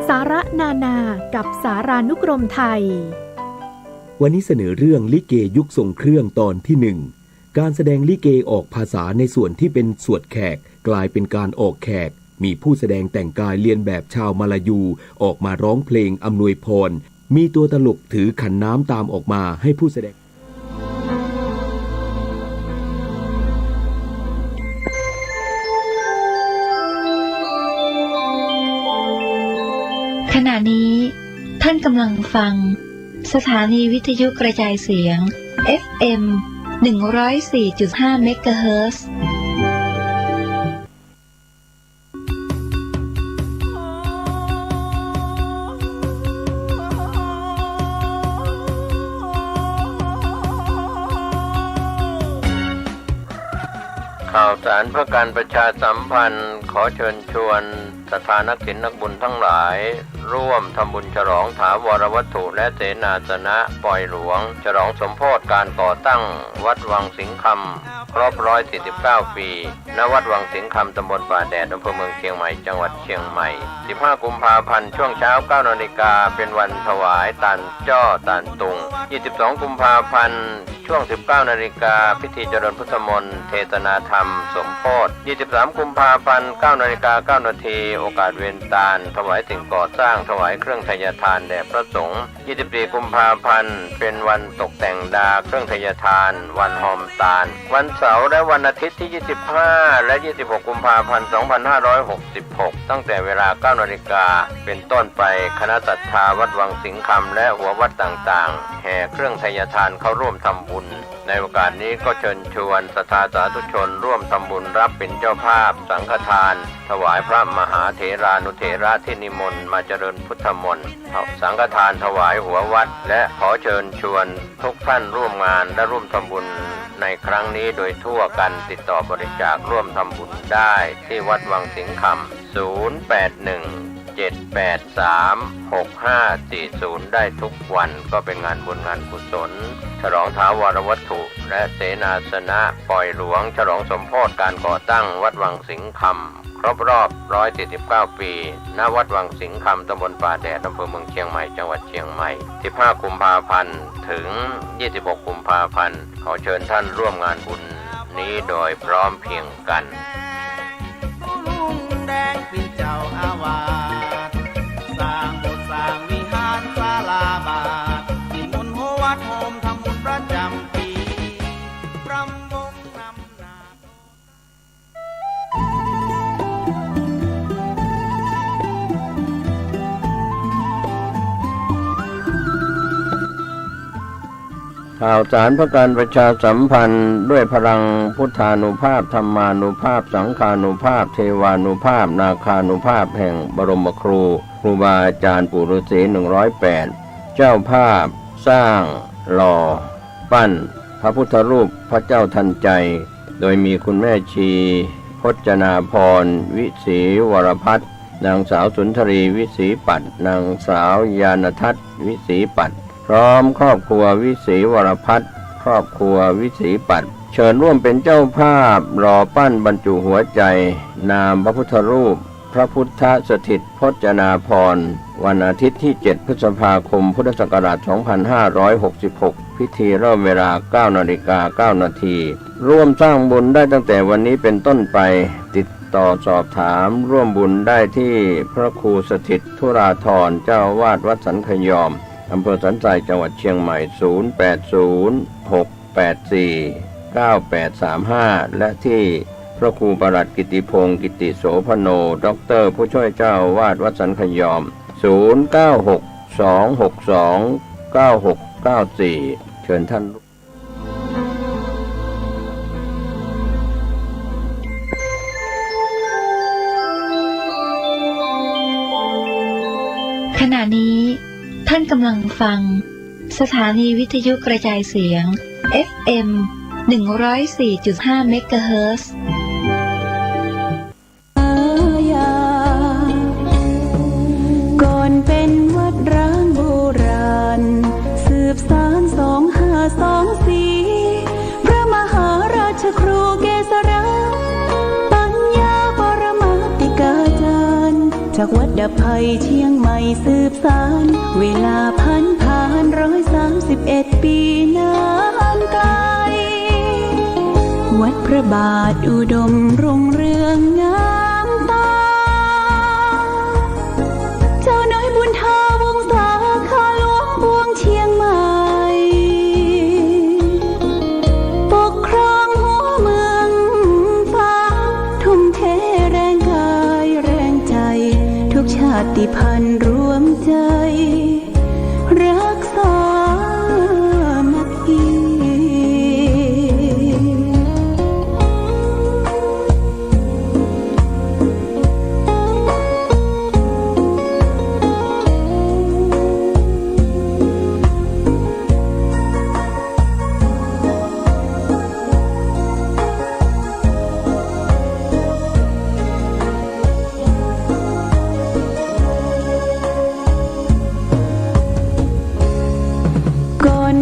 สาระนานากับสารานุกรมไทยวันนี้เสนอเรื่องลิเกยุคทรงเครื่องตอนที่1การแสดงลิเกออกภาษาในส่วนที่เป็นสวดแขกกลายเป็นการออกแขกมีผู้แสดงแต่งกายเลียนแบบชาวมาลายูออกมาร้องเพลงอำนวยพรมีตัวตลกถือขันน้ำตามออกมาให้ผู้แสดงขณะนี้ท่านกำลังฟังสถานีวิทยุกระจายเสียง FM 104.5 เมกะเฮิรตซ์ข่าวสารเพื่อการประชาสัมพันธ์ขอเชิญชวนศรัทธานักศิลป์นักบุญทั้งหลายร่วมทำบุญฉลองถาวรวัตถุและเสนาสนะปล่อยหลวงฉลองสมโภชการก่อตั้งวัดวังสิงห์คำครบ149 ปีณวัดวังสิงห์คำตำบลป่าแดดอำเภอเมืองเชียงใหม่จังหวัดเชียงใหม่15 กุมภาพันธ์ช่วงเช้า 9 นาฬิกาเป็นวันถวายตาลจ้อตาลตุง22 กุมภาพันธ์ช่วง 19 นาฬิกาพิธีเจริญพุทธมนต์เทศนาธรรมสมโภช23 กุมภาพันธ์ 9 นาฬิกา 9 นาทีโอกาสเวียนตาลถวายสิ่งก่อสร้างถวายเครื่องทยทานแด่พระสงฆ์24 กุมภาพันธ์เป็นวันตกแต่งดาเครื่องทยทานวันหอมตาลวันเสาร์และวันอาทิตย์ที่25และ26 กุมภาพันธ์ 2566ตั้งแต่เวลา 9 นาฬิกาเป็นต้นไปคณะศรัทธาวัดวังสิงห์คำและหัววัดต่างๆแห่เครื่องทยทานเข้าร่วมทำบุญในโอกาสนี้ก็เชิญชวนศรัทธาสาธุชนร่วมทำบุญรับเป็นเจ้าภาพสังฆทานถวายพระมหาเถรานุเถระที่นิมนต์มาเจริญพุทธมนต์สังฆทานถวายหัววัดและขอเชิญชวนทุกท่านร่วมงานและร่วมทำบุญในครั้งนี้โดยทั่วกันติดต่อบริจาคร่วมทำบุญได้ที่วัดวังสิงห์คำ081-783-6540ได้ทุกวันก็เป็นงานบุญงานกุศลฉลองถาวรวัตถุและเสนาสนะปล่อยหลวงฉลองสมโภชการก่อตั้งวัดวังสิงห์คำครบรอบ149 ปีณวัดวังสิงห์คำตำบลป่าแดดอำเภอเมืองเชียงใหม่จังหวัดเชียงใหม่15 กุมภาพันธ์ถึง26 กุมภาพันธ์ขอเชิญท่านร่วมงานบุญนี้โดยพร้อมเพรียงกันแดงเป็นเจ้าอาวาสสร้างโบสถ์สร้างวิหารศาลาบาทนิมนต์หัววัดโฮมทำบุญประจำปีรำวงนำนาข่าวสารเพื่อการประชาสัมพันธ์ด้วยพลังพุทธานุภาพธรรมานุภาพสังฆานุภาพเทวานุภาพนาคานุภาพแห่งบรมครูบาอาจารย์ปู่ฤาษี108เจ้าภาพสร้างหล่อปั้นพระพุทธรูปพระเจ้าทันใจโดยมีคุณแม่ชีพจนาพรวิศรีวรพัฒน์นางสาวสุนทรีวิศรีปัตย์นางสาวยานทัศน์วิศรีปัตย์พร้อมครอบครัววิศรีวรพัฒน์ครอบครัววิศรีปัตย์เชิญร่วมเป็นเจ้าภาพหล่อปั้นบรรจุหัวใจนามพระพุทธรูปพระพุทธสถิตพจนาพร วันอาทิตย์ที่ 7 พฤษภาคม พุทธศักราช 2566 พิธีเริ่มเวลา 9:09 น.ร่วมสร้างบุญได้ตั้งแต่วันนี้เป็นต้นไปติดต่อสอบถามร่วมบุญได้ที่พระครูสถิตธุราธรเจ้าอาวาสวัดสันขยอมอำเภอสันทรายจังหวัดเชียงใหม่ 0806849835 และที่พระครูประหลัดกิติพงศ์กิติโสพโนด็อกเตอร์ผู้ช่วยเจ้าอาวาสวัดสันขยอม 0962629694 เชิญท่าน ขณะนี้ท่านกำลังฟังสถานีวิทยุกระจายเสียง FM 104.5 เมกะเฮิรตซ์ก่อนเป็นวัดร้างโบราณสืบสาน2524พระมหาราชครูเกษราปัญญาปรมาติกาจารย์จากวัดดับภัยเชียงใหม่สืบสานเวลาผ่าน131 ปีนานไกลวัดพระบาทอุดมรุ่งเรืองงามตาเจ้าน้อยบุญทาวงศาข้าหลวงปวงเชียงใหม่ปกครองหัวเมืองฟ้าทุ่มเทแรงกายแรงใจทุกชาติพันธุ์รวมใจรักษามัคคี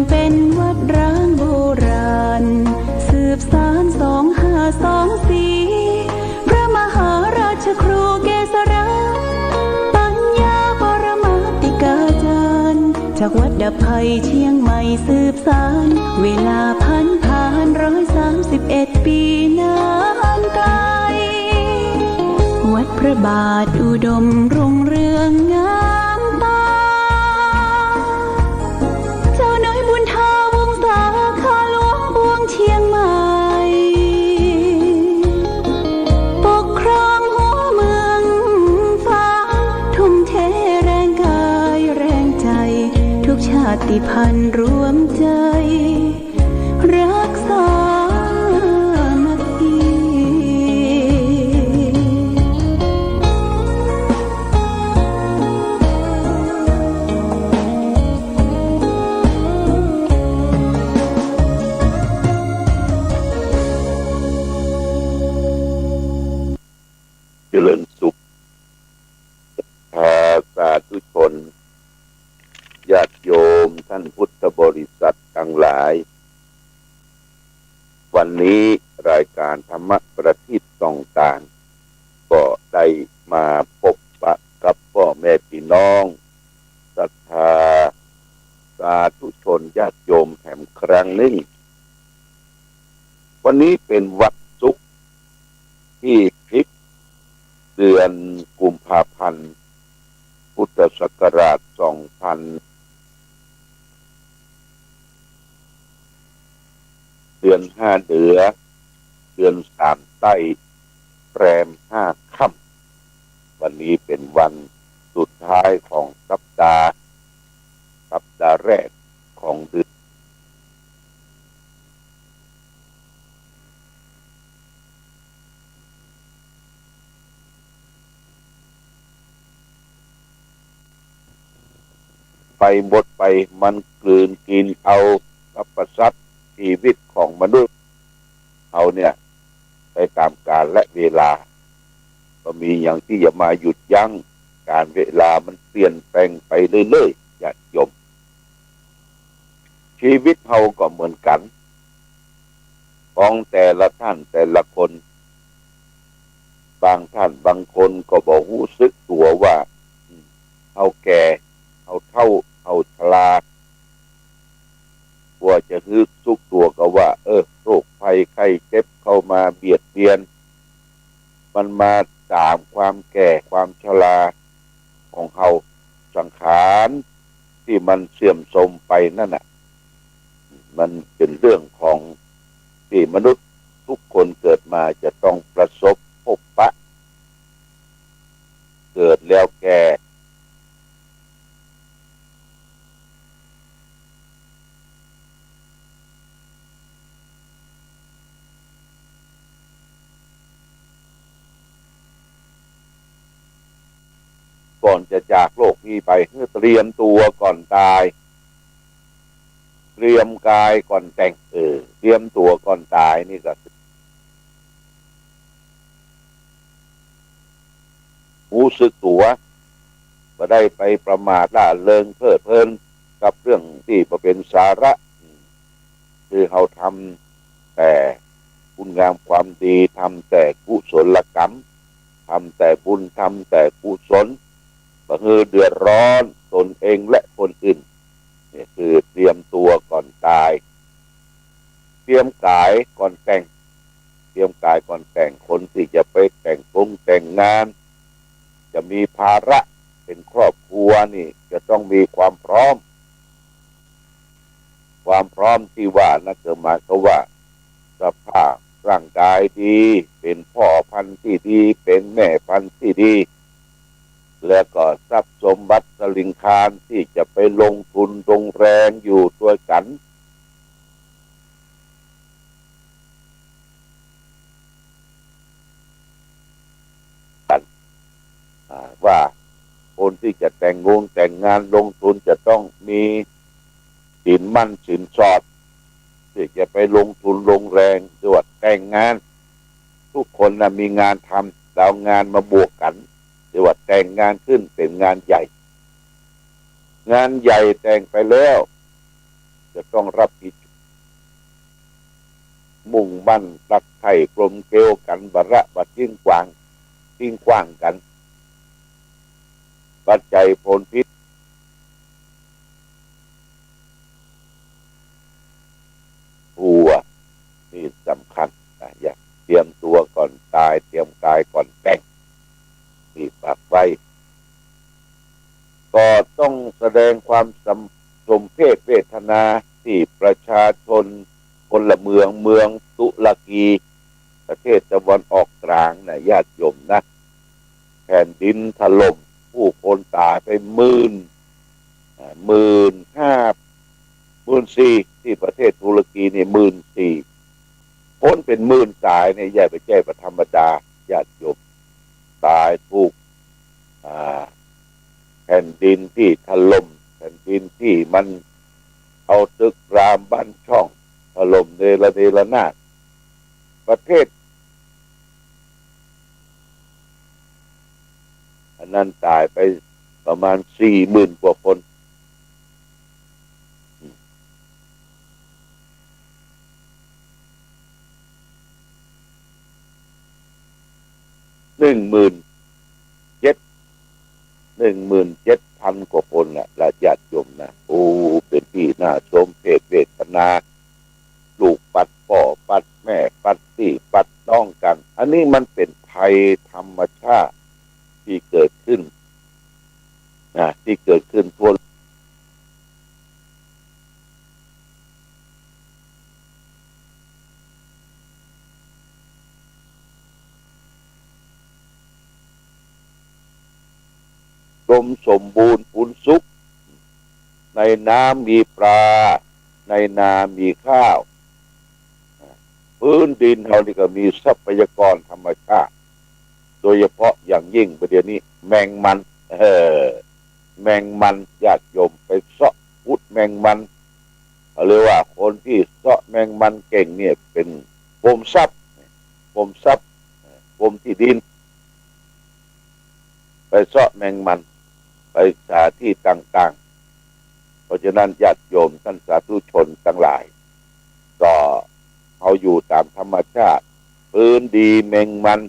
เป็นวัดร้างโบราณสืบสาน2524พระมหาราชครูเกษราปัญญาปรมาติกาจารย์จากวัดดับภัยเชียงใหม่สืบสานเวลาผ่าน131 ปีนานไกลวัดพระบาทอุดมรุ่งเรืองงามตาเชียงใหม่ปกครองหัวเมืองฟ้าทุ่มเทแรงกายแรงใจทุกชาติพันธุ์รวมใจรักษามัคคีเจริญสุขสาธุชนญาติโยมท่านพุทธบริษัททั้งหลายวันนี้รายการธรรมประทีปส่องต่างก็ได้มาพบปะกับพ่อแม่พี่น้องศรัทธาสาธุชนญาติโยมแห่งครั้งหนึ่งวันนี้เป็นวันศุกร์ที่10 เดือนกุมภาพันธ์พุทธศักราช เดือน5 เดือน3 ใต้แรม5 ค่ำวันนี้เป็นวันสุดท้ายของสัปดาห์แรกของเดือนไปหมดไปมันกลืนกินเอาสรรพสัตว์ชีวิตของมนุษย์เอาเนี่ยไปตามกาลและเวลาก็มีอย่างที่จะมาหยุดยั้งการเวลามันเปลี่ยนแปลงไปเรื่อยๆญาติโยมชีวิตเราก็เหมือนกันของแต่ละท่านแต่ละคนบางท่านบางคนก็บอกรู้สึกตัวว่า เอาแก่เอาเฒ่าเอาชรากลัวจะฮึกซุกตัวก็ว่าโรคภัยไข้เจ็บเข้ามาเบียดเบียนมันมาตามความแก่ความชราของเขาสังขารที่มันเสื่อมโทรมไปนั่นน่ะมันเป็นเรื่องของที่มนุษย์ทุกคนเกิดมาจะต้องประสบพบปะเกิดแล้วแก่ก่อนจะจากโลกนี้ไปเพื่อเตรียมตัวก่อนตายเตรียมกายก่อนแต่งเตรียมตัวก่อนตายนี่ก็รู้สึกตัวก็ได้ไปประมาทล่าเริงเพลิดเพลินกับเรื่องที่บ่เป็นสาระคือเราทำแต่คุณงามความดีทำแต่กุศลกรรมทำแต่บุญทำแต่กุศลบ่ให้เดือดร้อนตนเองและคนอื่นนี่คือเตรียมตัวก่อนตายเตรียมกายก่อนแต่งเตรียมกายก่อนแต่งคนที่จะไปแต่งงานจะมีภาระเป็นครอบครัวนี่จะต้องมีความพร้อมที่ว่านะเกิดมาก็ว่าสภาพร่างกายดีเป็นพ่อพันธุ์ที่ดีเป็นแม่พันธุ์ที่ดีแล้วก็ทรัพย์สมบัติสลิงคารที่จะไปลงทุนลงแรงอยู่ด้วยกันว่าคนที่จะแต่งงานลงทุนจะต้องมีสินมั่นสินสอดที่จะไปลงทุนลงแรงด้วยแต่งงานทุกคนนะมีงานทำแล้วงานมาบวกกันด้วยแต่งงานขึ้นเป็นงานใหญ่แต่งไปแล้วจะต้องรับผิดมุ่งมั่นรักใคร่กลมเกลียวกันบระบัดยิ่งกว้างกันปัจจัยผลพิษตัวนี่สำคัญอย่าเตรียมตัวก่อนตายเตรียมกายก่อนแต่งนี่ฝากไว้ก็ต้องแสดงความสมเพชเวทนาที่ประชาชนพลเมืองตุรกีประเทศตะวันออกกลางนะญาติโยมนะแผ่นดินถล่มผู้คนตายไป14,000ที่ประเทศตุรกีนี่14,000คนเป็น10,000ตายเนี่ยใหญ่ไปแจ้ประธรรมดาญาติโยมตายถูกแผ่นดินที่ถล่มแผ่นดินที่มันเอาตึกรามบ้านช่องถล่มเนรนาศประเทศอันนั้นตายไปประมาณ 40,000 กว่าคน17,000 กว่าคนน่ะละญาติโยมนะโอ้เป็นที่น่าชมเพศเวทนาลูกปัดพ่อปัดแม่ปัดพี่ปัดน้องกันอันนี้มันเป็นภัยธรรมชาติที่เกิดขึ้นทั่วลมสมบูรณ์ปุนสุขในน้ำมีปลาในนามีข้าวพื้นดินเรานี่ก็มีทรัพยากรธรรมชาติโดยเฉพาะอย่างยิ่งประเดี๋ยวนี้แมงมันญาติโยมไปเสาะอุดแมงมันเรียกว่าคนที่เสาะแมงมันเก่งเนี่ยเป็นกรมทรัพย์กรมที่ดินไปเสาะแมงมันไปสถานที่ต่างๆเพราะฉะนั้นญาติโยมท่านสาธุชนทั้งหลายก็เขาอยู่ตามธรรมชาติพื้นดีแมงมัน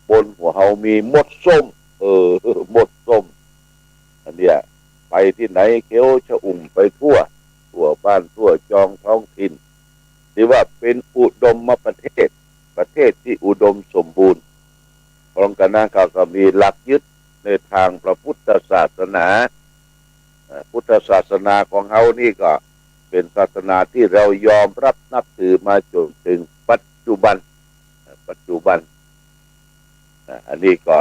บนหัวเขามีมดส้มมดส้ม อันเนี้ยไปที่ไหนเขียวชะอุ่มไปทั่วบ้านทั่วจองท้องถิ่นหรือว่าเป็นอุดมประเทศที่อุดมสมบูรณ์พร้อมกันนั้นเขาก็มีหลักยึดในทางพระพุทธศาสนาพุทธศาสนาของเขานี่ก็เป็นศาสนาที่เรายอมรับนับถือมาจนถึงปัจจุบันอันนี้ก็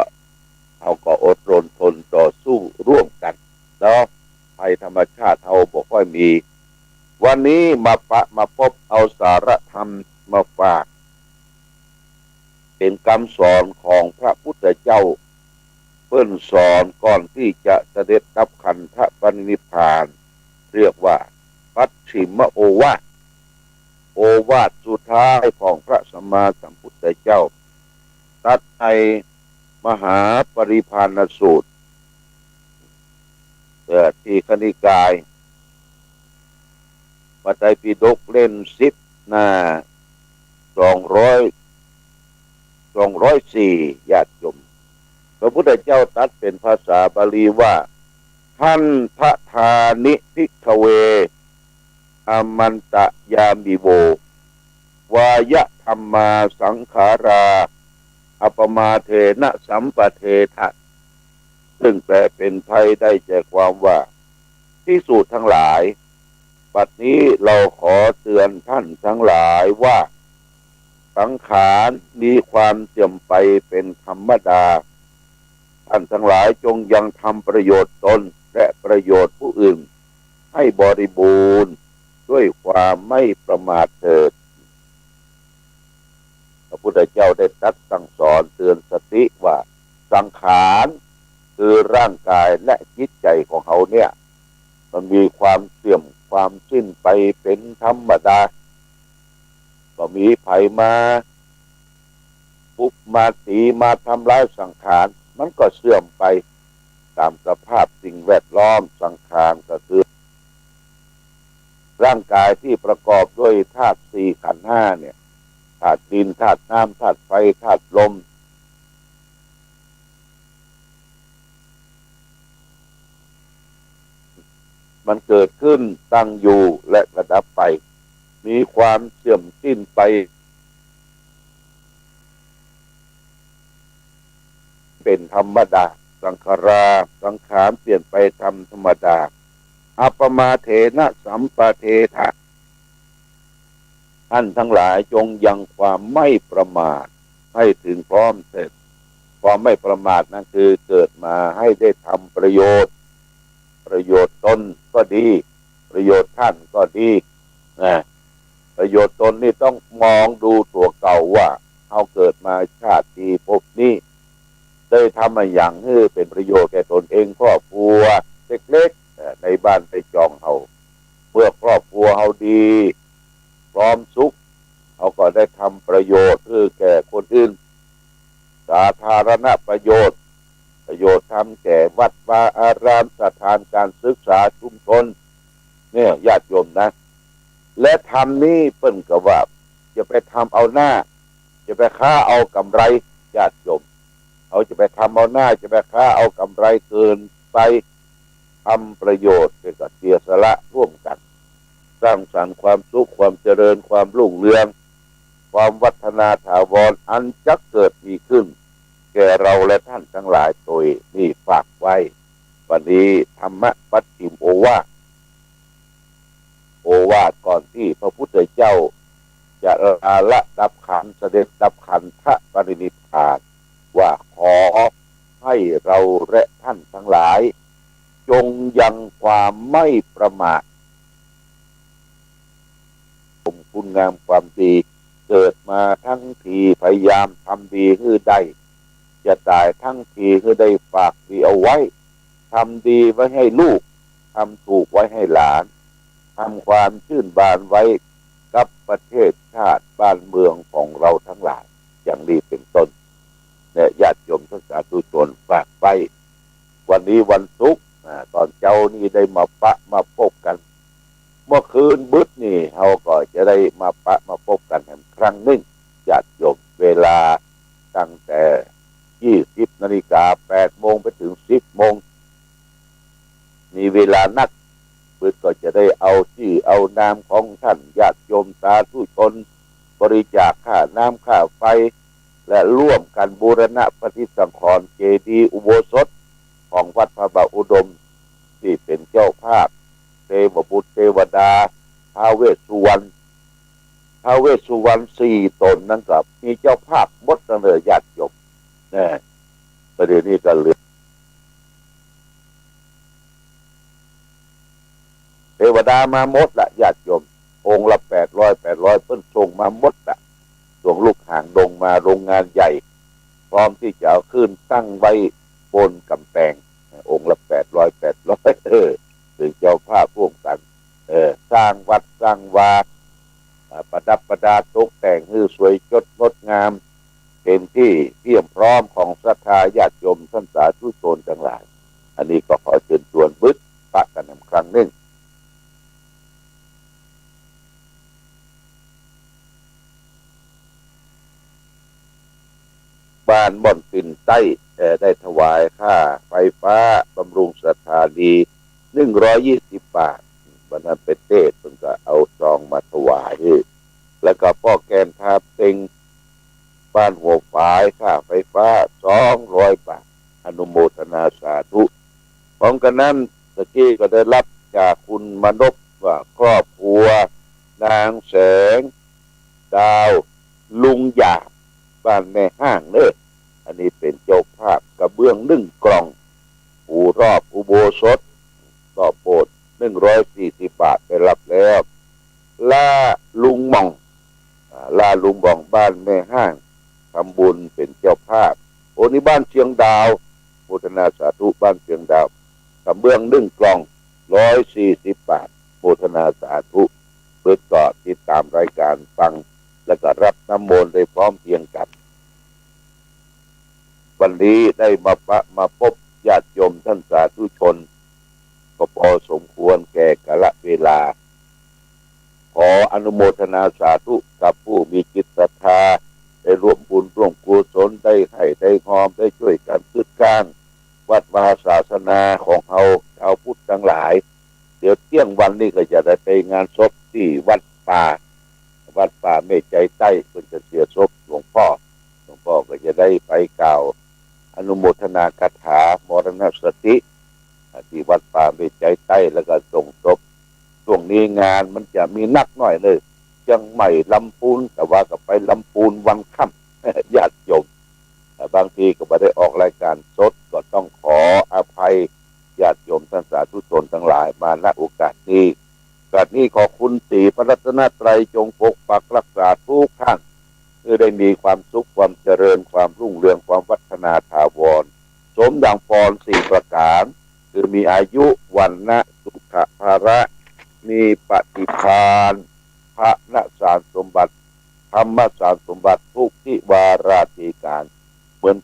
เขาก็อดรนทนต่อสู้ร่วมกันแล้วภัยธรรมชาติเขาบอกว่ามีวันนี้มาพบเอาสารธรรมมาฝากเป็นคำสอนของพระพุทธเจ้าเพิ่นสอนก่อนที่จะเสด็จดับขันธปรินิพพานเรียกว่าปัจฉิมโอวาทสุดท้ายของพระสัมมาสัมพุทธเจ้าตัดในมหาปริภานสูตรที่คณิกายพระไตรปิฎกเล่ม10 หน้า204ญาติโยมพระพุทธเจ้าตรัสเป็นภาษาบาลีว่าทันทธานิภิกขเวอมันตยามิโววายะธรรมาสังขาราอัปมาเทนะสัมปเททะซึ่งแปลเป็นไทยได้ใจความว่าภิกษุทั้งหลายบัดนี้เราขอเตือนท่านทั้งหลายว่าสังขารมีความเสื่อมไปเป็นธรรมดาท่านทั้งหลายจงยังทำประโยชน์ตนและประโยชน์ผู้อื่นให้บริบูรณ์ด้วยความไม่ประมาทเถิดพระพุทธเจ้าได้ตรัสสั่งสอนเตือนสติว่าสังขารคือร่างกายและจิตใจของเขาเนี่ยมันมีความเสื่อมความสิ้นไปเป็นธรรมดาก็มีภัยมาปุ๊บมาตีมาทำร้ายสังขารมันก็เสื่อมไปตามสภาพสิ่งแวดล้อมสังขารก็คือร่างกายที่ประกอบด้วยธาตุ4ขันธ์5เนี่ยธาตุดินธาตุน้ำธาตุไฟธาตุลมมันเกิดขึ้นตั้งอยู่และกระดับไปมีความเสื่อมสิ้นไปเป็นธรรมดาสังขารเปลี่ยนไปธรรมดาอัปมาเทนะสัมปเททะท่านทั้งหลายจงยังความไม่ประมาทให้ถึงพร้อมเสร็จความไม่ประมาทนั่นคือเกิดมาให้ได้ทำประโยชน์ตนก็ดีประโยชน์ท่านก็ดีนะประโยชน์ตนนี่ต้องมองดูตัวเก่าว่าเขาเกิดมาชาติที่พบนี้ได้ทำมาอย่างนี้เป็นประโยชน์แก่ตนเองครอบครัวเล็กๆในบ้านในจองเขาเมื่อครอบครัวเขาดีพร้อมสุขเขาก็ได้ทำประโยชน์เพื่อแก่คนอื่นสาธารณประโยชน์ทำแก่วัดวาอารามสถานการศึกษาชุมชนเนี่ยญาติโยมนะและทำนี้เปิ้นก็ว่าจะไปทำเอาหน้าจะไปค้าเอากำไรญาติโยมเขาจะไปทำเอาหน้าจะไปค้าเอากำไรเกินไปทำประโยชน์เกี่ยวกับเสียสละร่วมกันสร้างสรรค์ความสุขความเจริญความรุ่งเรืองความวัฒนาถาวรอันจะเกิดมีขึ้นแก่เราและท่านทั้งหลายโดยนี่ฝากไว้วันนี้ธรรมะปัจฉิมโอวาทก่อนที่พระพุทธเจ้าจะละดับขันเสด็จดับขันธปรินิพพานว่าขอให้เราและท่านทั้งหลายจงยังความไม่ประมาทคุณงามความดีเกิดมาทั้งทีพยายามทำดีให้ได้จะตายทั้งทีให้ได้ฝากดีเอาไว้ทำดีไว้ให้ลูกทำถูกไว้ให้หลานทำความชื่นบานไว้กับประเทศชาติบ้านเมืองของเราทั้งหลายอย่างนี้เป็นต้นเนี่ยญาติโยมทั้งสาธุชนฝากไว้วันนี้วันศุกร์ตอนเช้านี้ได้มาพบกันเมื่อคืนบึดนี่เราก็จะได้มาพบกันอีกครั้งหนึ่งญาติโยมเวลาตั้งแต่ 20 นาฬิกา 8 โมงไปถึง 10 โมง มีเวลานักเพื่อก็จะได้เอาชื่อเอานามของท่านญาติโยมสาธุชนบริจาคค่าน้ำค่าไฟและร่วมกันบูรณะปฏิสังขรณ์เจดีย์อุโบสถของวัดพระบาทอุดมที่เป็นเจ้าภาพเทพบุตรเทวดาท้าวเวสสุวรรณ4 ตนนั้นกับมีเจ้าภาพหมดเลยญาติโยมประเดี๋ยวนี้ก็เหลือเทวดามาหมดละญาติโยมองค์ละ800เพิ่นส่งมาหมดละส่งลูกหางดงมาโรงงานใหญ่พร้อมที่จะเอาขึ้นตั้งไว้บนกำแพงองค์ละ800ถึงเจ้าภาพร่วมกันสร้างวัดสร้างวาประดับประดาตกแต่งให้สวยงดงดงามเป็นที่เพียบพร้อมของศรัทธาญาติโยมท่านสาธุชนทั้งหลายอันนี้ก็ขอเชิญชวนบึกปะกันครั้งหนึ่งบ้านบ่อนปิ่นใต้ได้ถวายค่าไฟฟ้าบำรุงสถานี120 บาทวันนั้นเป็นเทศเพิ่งก็เอาซองมาถวายแล้วก็พ่อแกนทาเต็งบ้านหัวฝายค่าไฟฟ้า200 บาทอนุโมทนาสาธุพร้อมกันนั้นตะกี้ก็ได้รับจากคุณมนพว่าครอบครัวนางแสงดาวลุงหยาบบ้านแม่ห้างอันนี้เป็นเจ้าภาพกระเบื้อง1 กล่องปูรอบอุโบสถรอบโบสถ์140 บาทได้รับแล้วล่าลุงหม่องบ้านแม่ห้างทำบุญเป็นเจ้าภาพโอ้นี่บ้านเชียงดาวโมทนาสาธุบ้านเชียงดาวกระเบื้อง1 กล่อง140 บาทโมทนาสาธุเพื่อต่อติดตามรายการฟังแล้วก็รับน้ำมนต์ได้พร้อมเพียงกันวันนี้ได้มาพบญาติโยมท่านสาธุชนก็พอสมควรแก่กาลเวลาขออนุโมทนาสาธุกับผู้มีจิตศรัทธาได้ร่วมบุญร่วมกุศลได้ให้ได้หอมได้ช่วยกันคืสร้างวัดวาศาสนาของเราชาวพุทธทั้งหลายเดี๋ยวเที่ยงวันนี้ก็จะได้ไปงานศพที่วัดป่าเมฆใจใต้เพื่อจะเสียศพหลวงพ่อก็จะได้ไปกล่าวอนุโมทนาคาถามรณสติที่วัดป่าเมฆใจใต้แล้วก็ส่งศพช่วงนี้งานมันจะมีนักหน่อยเลยจังใหม่ลำพูนแต่ว่าก็ไปลำพูนวันค่ำญาติโยมบางทีก็ไม่ได้ออกรายการสดก็ต้องขออภัยญาติโยมท่านสาธุชนทั้งหลายมาณโอกาสนี้ขอคุณสี่พระรัตนตรัยจงปกปักรักษาทุกท่านเพื่อได้มีความสุขความเจริญความรุ่งเรืองความวัฒนาถาวรสมดังพร4 ประการคือมีอายุวันนะสุขภาระมีปฏิภาณพระนสารสมบัติธรรมสารสมบัติทุกที่วาราธิการเหมือน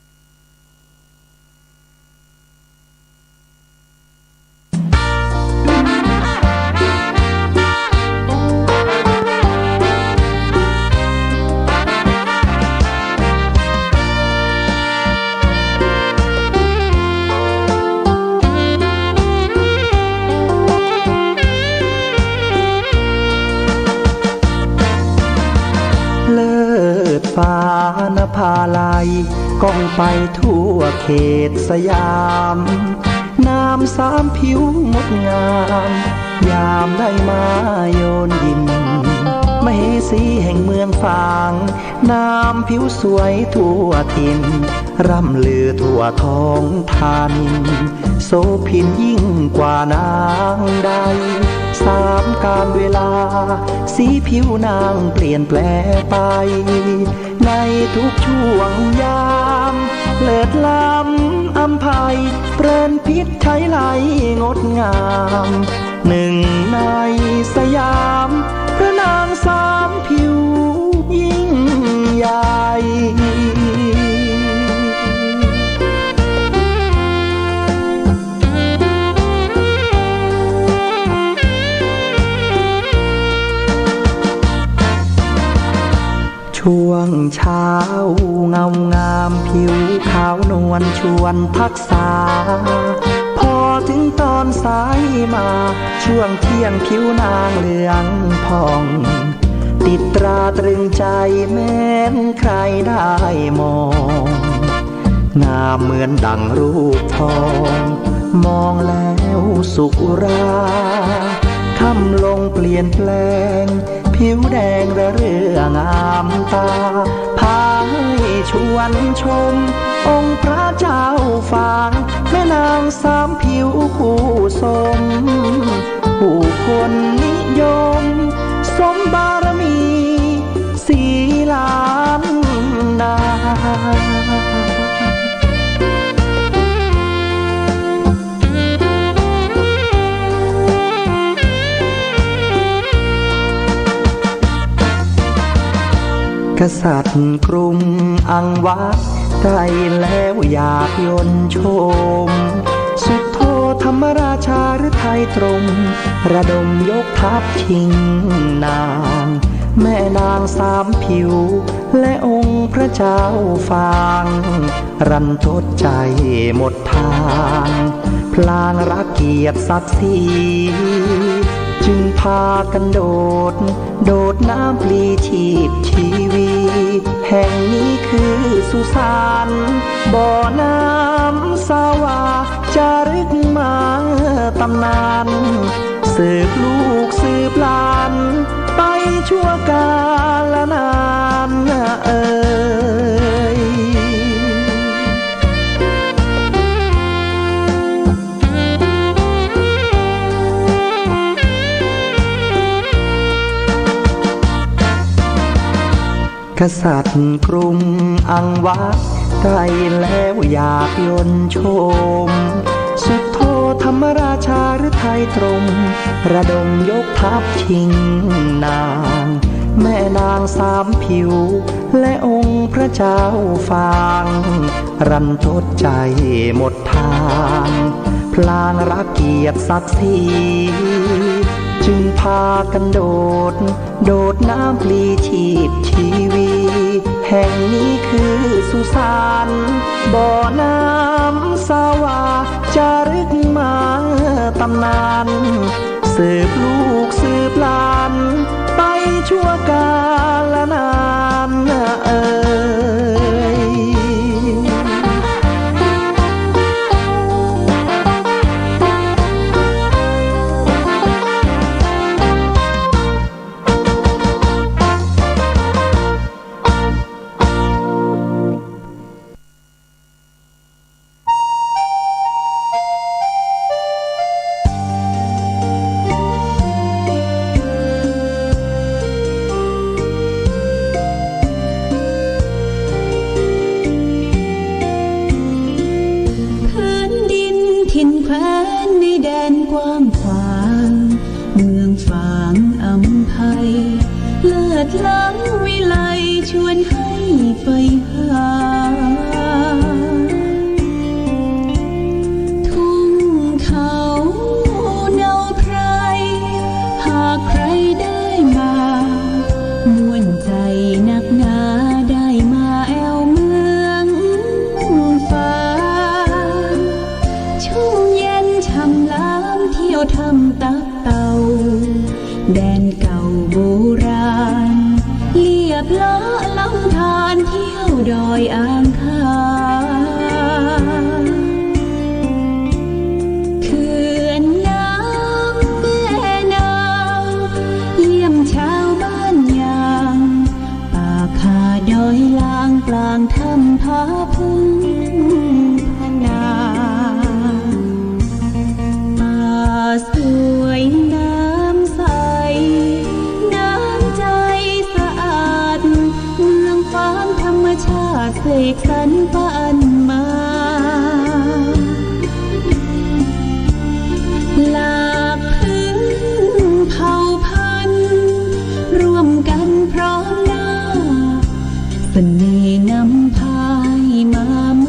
ฟ้านภาลัยก้องไปทั่วเขตสยามน้ำ3 ผิวงดงามยามได้มาโยนยินมเหสีแห่งเมืองฝางน้ำผิวสวยทั่วถิ่นร่ำลือทั่วท้องธานินโสภินยิ่งกว่านางใด3 การเวลาสีผิวนางเปลี่ยนแปลไปในทุกช่วงยามเลิศล้ำอำไพเปริญพิษใช้ไหลงดงาม1 ในสยามพระนาง3 ผิวยิ่งใหญ่ช่วงเช้าเงางามผิวขาวนวลชวนทักษาพร ถึงตอนสายมาช่วงเที่ยงผิวนางเหลืองผ่องติดตราตรึงใจแม้นใครได้มองงามเหมือนดังรูปทองมองแล้วสุราค่ำลงเปลี่ยนแปลงผิวแดงระเรื่องงามตาพาให้ชวนชมองค์พระเจ้าฝางแม่นางสามผิวผู้สมผู้คนนิยมสมบารมีสีล้านนากษัตริย์กรุงอังวะได้แล้วอยากยนต์ชมสุดโทธรรมราชาหรือไทยตรงระดมยกทัพชิงนางแม่นางสามผิวและองค์พระเจ้าฟางรันทดใจหมดทางพลางรักเกียรติศักดิ์ศรีจึงพากันโดดน้ำปลีชีพชีวีแห่งนี้คือสุสานบ่อน้ำสาวาจารึกมาตำนานสืบลูกสืบหลานไปชั่วกาลนานกษัตริย์กรุงอังวะได้แล้วอยากยนต์ชมสุดโทธรรมราชาหรือไทยตรงระดมยกทัพชิงนางแม่นางสามผิวและองค์พระเจ้าฟางรันทดใจหมดทางพลางรักเกียรติศักดิ์ศรีจึงพากันโดดน้ำปลีชีพชีวีแห่งนี้คือสุสานบ่อน้ำสาวาจารึกมาตำนานสืบลูกสืบหลานไปชั่วกาลนานล้ำวิไลชวนให้ไปหาทุ่งเขาเนาไพรหากใครได้มาม่วนใจนักหนาได้มาแอวเมืองฟ้าชุ่มเย็นช่ำล้ำเที่ยวทำตักเต่าแดนเก่าโบราณเรียบล้อลำธารเที่ยวดอยอ่างขางเขื่อนน้ำแม่นางเยี่ยมชาวบ้านยางป่าคาดอยลางกลางถ้ำผาพึ่งพนาป่าสวยน้ำใสน้ำใจสะอาดเมืองฟ้างธรรมชาติเสกสรรปันมาหลากพื้นเผ่าพันธุ์ร่วมกันพร้อมหน้าเสน่ห์นำพายมาเมื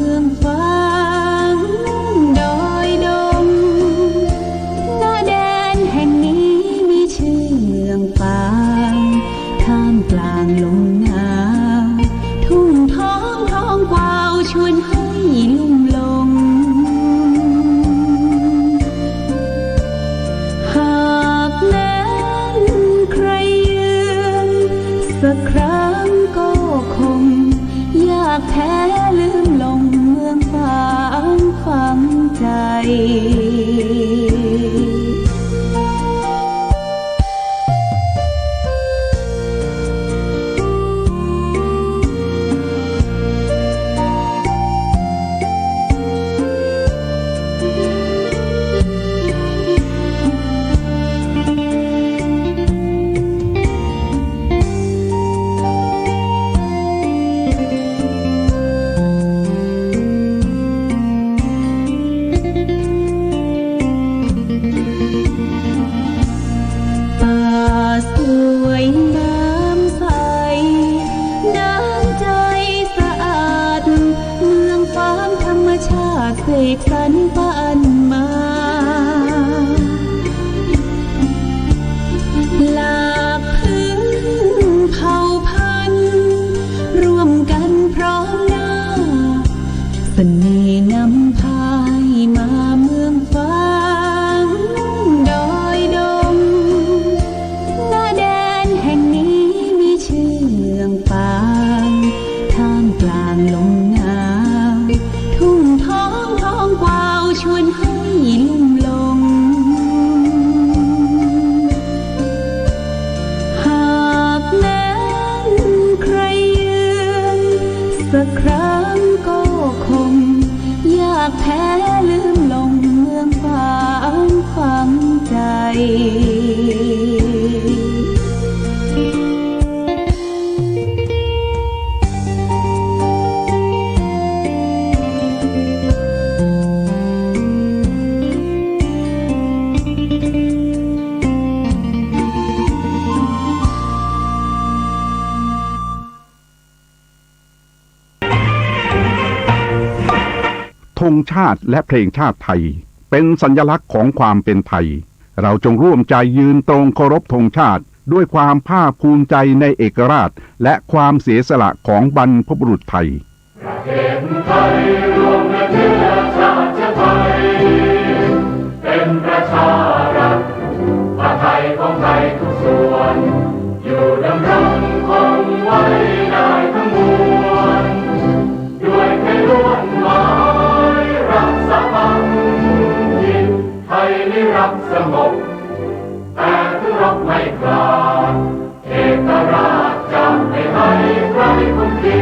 สักครั้งก็คงอยากแท้ลืมลงเมืองฟ้างฝังใจเสกสรรปันมาหลากพื้นเผ่าพันธุ์ร่วมกันพร้อมหน้าเสน่ห์นำพายมาเมืองฟ้างดอยดงหน้าแดนแห่งนี้มีชื่อเมืองปางท่ามกลางลมหนาวทุ่งท้องกวาวชวนให้ลุ่มลงหากแม้นใครยืนสักครั้งก็คงอยากแท้ลืมลงเมืองฟ้างฝังใจธงชาติและเพลงชาติไทยเป็นสัญลักษณ์ของความเป็นไทยเราจงร่วมใจยืนตรงเคารพธงชาติด้วยความภาคภูมิใจในเอกราชและความเสียสละของบรรพบุรุษไทยประเทศไทยรวมเชื้อชาติไทยเป็นประชารัฐผ้าไทยของไทยทุกส่วนอยู่ดำรงคงไว้ได้ทั้งมวลด้วยแค่ล้วนหมายรักษาพันยินไทยนิรักสงบแต่ถึงรบไม่กล้าเอกราชจะไม่ให้ใครคุมขี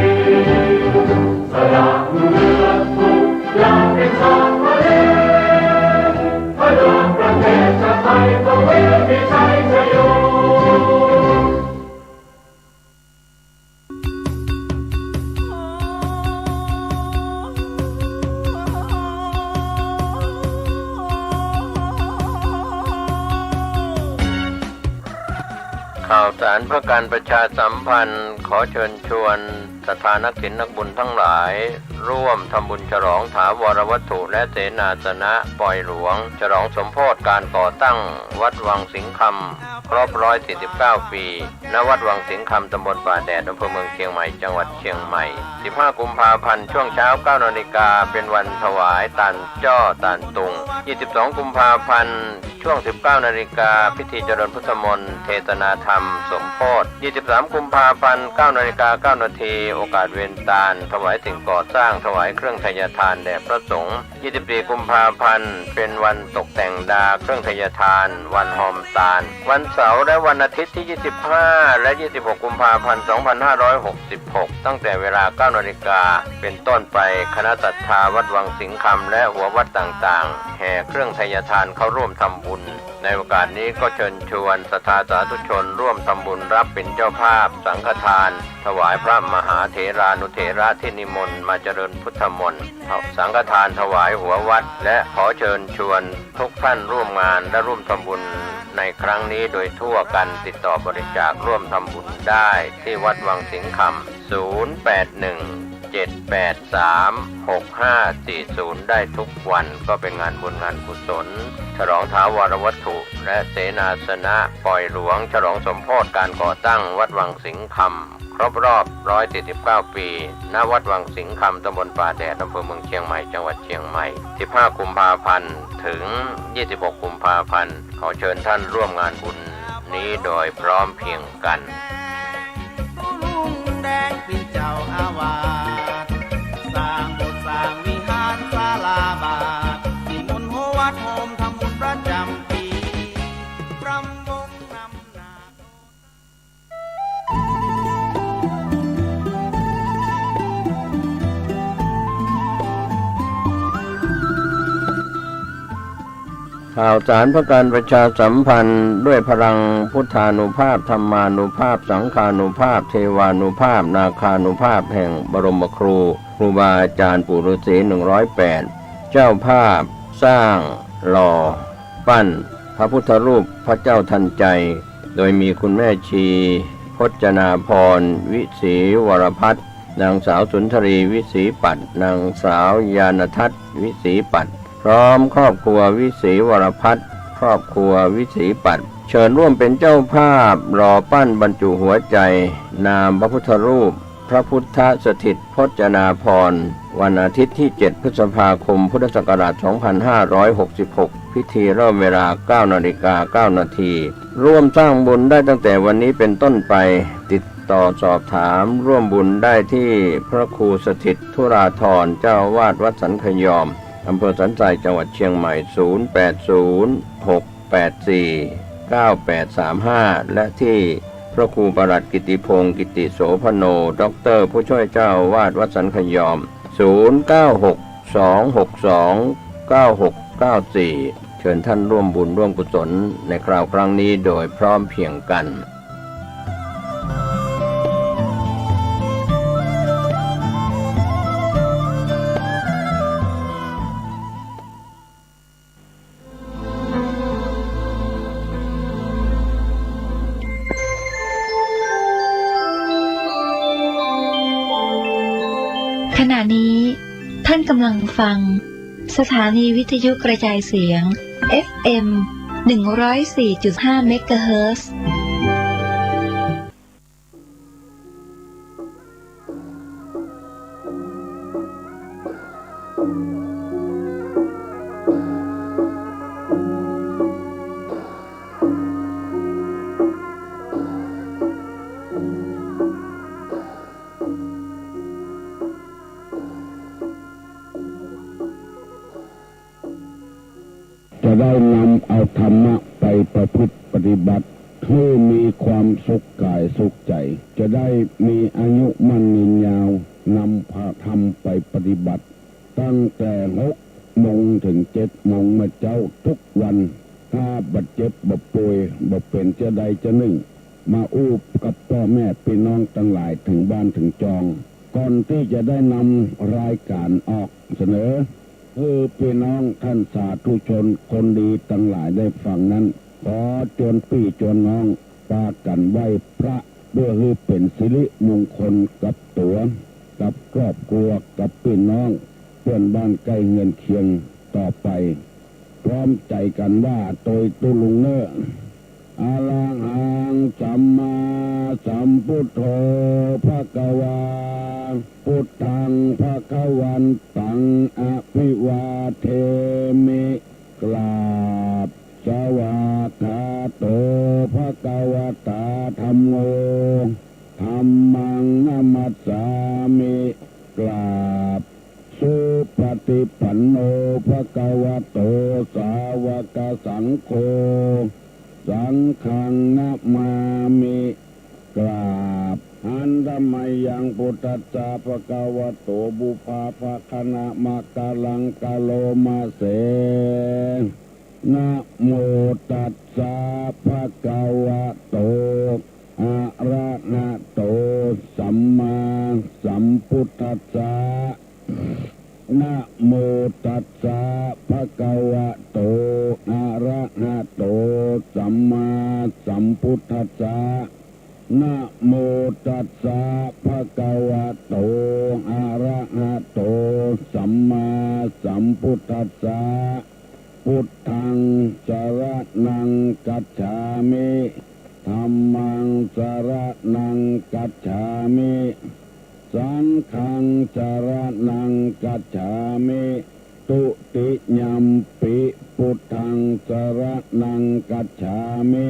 สละเลือดทุกอย่างเป็นชาติทะเลพระดวงประเทศชาติไทยก็มีชัยชโยข่าวสารเพื่อการประชาสัมพันธ์ขอเชิญชวนศรัทธานักศิลป์นักบุญทั้งหลายร่วมทำบุญฉลองถาวรวัตถุและเสนาสนะปล่อยหลวงฉลองสมโภชการก่อตั้งวัดวังสิงห์คำครบ149 ปีณวัดวังสิงห์คำตำบลป่าแดดอำเภอเมืองเชียงใหม่จังหวัดเชียงใหม่15 กุมภาพันธ์ช่วงเช้า 9 นาฬิกาเป็นวันถวายตาลจ้อตาลตุง22 กุมภาพันธ์ช่วง 19 นาฬิกาพิธีเจริญพุทธมนต์เทศนาธรรมสมโภช23 กุมภาพันธ์ 9 นาฬิกา 9 นาทีโอกาสเวียนตาลถวายสิ่งก่อสร้างถวายเครื่องทยทานแด่พระสงฆ์24 กุมภาพันธ์เป็นวันตกแต่งดาเครื่องทยทานวันหอมตาลวันเสาร์และวันอาทิตย์ที่25 และ 26 กุมภาพันธ์ 2566 ตั้งแต่เวลา 9 นาฬิกาเป็นต้นไปคณะศรัทธาวัดวังสิงห์คำและหัววัดต่างๆแห่เครื่องทยทานเข้าร่วมทำบุญในโอกาสนี้ก็เชิญชวนศรัทธาสาธุชนร่วมทำบุญรับเป็นเจ้าภาพสังฆทานถวายพระมหาเถรานุเถระที่นิมนต์มาเจริญพุทธมนต์สังฆทานถวายหัววัดและขอเชิญชวนทุกท่านร่วมงานและร่วมทำบุญในครั้งนี้โดยทั่วกันติดต่อบริจาคร่วมทำบุญได้ที่วัดวังสิงห์คำ081-783-6540 ได้ทุกวันก็เป็นงานบุญงานกุศลฉลองถาวรวัตถุและเสนาสนะปล่อยหลวงฉลองสมโภชการก่อตั้งวัดวังสิงห์คำครบรอบ149 ปีณวัดวังสิงห์คำตำบลป่าแดดอำเภอเมืองเชียงใหม่จังหวัดเชียงใหม่15 กุมภาพันธ์ถึง26 กุมภาพันธ์ขอเชิญท่านร่วมงานบุญนี้โดยพร้อมเพรียงกัน ข่าวสารเพื่อการประชาสัมพันธ์ด้วยพลังพุทธานุภาพธรรมานุภาพสังฆานุภาพเทวานุภาพนาคานุภาพแห่งบรมครูบาอาจารย์ปู่ฤาษี108เจ้าภาพสร้างหล่อปั้นพระพุทธรูปพระเจ้าทันใจโดยมีคุณแม่ชีพจนาพรวิศรีวรพัฒน์นางสาวสุนทรีวิศรีปัตย์นางสาวยานทัศน์วิศรีปัตย์พร้อมครอบครัววิศรีวรพัฒน์ครอบครัววิศรีปัตย์เชิญร่วมเป็นเจ้าภาพหล่อปั้นบรรจุหัวใจนามพระพุทธรูปพระพุทธสถิตพจนาพรวันอาทิตย์ที่7พฤษภาคมพุทธศักราช2566พิธีเริ่มเวลา 9:09 น.ร่วมสร้างบุญได้ตั้งแต่วันนี้เป็นต้นไปติดต่อสอบถามร่วมบุญได้ที่พระครูสถิตธุราธรเจ้าอาวาสวัดสันขยอมอำเภอสันทรายจังหวัดเชียงใหม่0806849835และที่พระครูประหลัดกิติพงศ์กิติโสพโนด็อกเตอร์ผู้ช่วยเจ้าอาวาสวัดสันขยอม0962629694เชิญท่านร่วมบุญร่วมกุศลในคราวครั้งนี้โดยพร้อมเพรียงกันขณะนี้ท่านกำลังฟังสถานีวิทยุกระจายเสียง FM 104.5 เมกะเฮิรตซ์จะได้นำเอาธรรมะไปประพฤติปฏิบัติให้มีความสุขกายสุขใจจะได้มีอายุมั่นยืนยาวนำพาธรรมไปปฏิบัติตั้งแต่6 โมงถึง7 โมงมาเจ้าทุกวันถ้าบัดเจ็บบ่ป่วยบ่เป็นจะใดจะหนึ่งมาอู้กับพ่อแม่พี่น้องทั้งหลายถึงบ้านถึงจองก่อนที่จะได้นำรายการออกเสนอพี่น้องท่านสาธุชนคนดีทั้งหลายได้ฟังนั้นขอจวนพี่จวนน้องปากันไหว้พระเพื่อให้เป็นสิริมงคลกับตัวกับครอบครัวกับพี่น้องเพื่อนบ้านใกล้เงินเคียงต่อไปพร้อมใจกันว่าโดยตุลุงเนออะระหังสัมมาสัมพุทโธภควาพุทธังภควันตังอภิวาเทมิกราบสวากขาโตภควตาธัมโมธัมมังนัมมัสสามิกราบสุปฏิปันโนภควโตสาวกสังโฆสังฆังนะมามิกราบอันธรรมยังพุทธัสสะภะคะวะโตบุพาภคณะมะกะลังกะโลมาเสนะโมตัสสะภะคะวะโตอะระหะโตสัมมาสัมพุทธัสสะนะโมตัสสะภะคะวะโตอะระหะโตสัมมาสัมพุทธัสสะนะโมตัสสะภะคะวะโตอะระหะโตสัมมาสัมพุทธัสสะพุทธังสรณังกัจฉามิธัมมังสรณังกัจฉามิสังฆังสรณังกัจฉามิตุติยัมปิพุทธังสรณังกัจฉามิ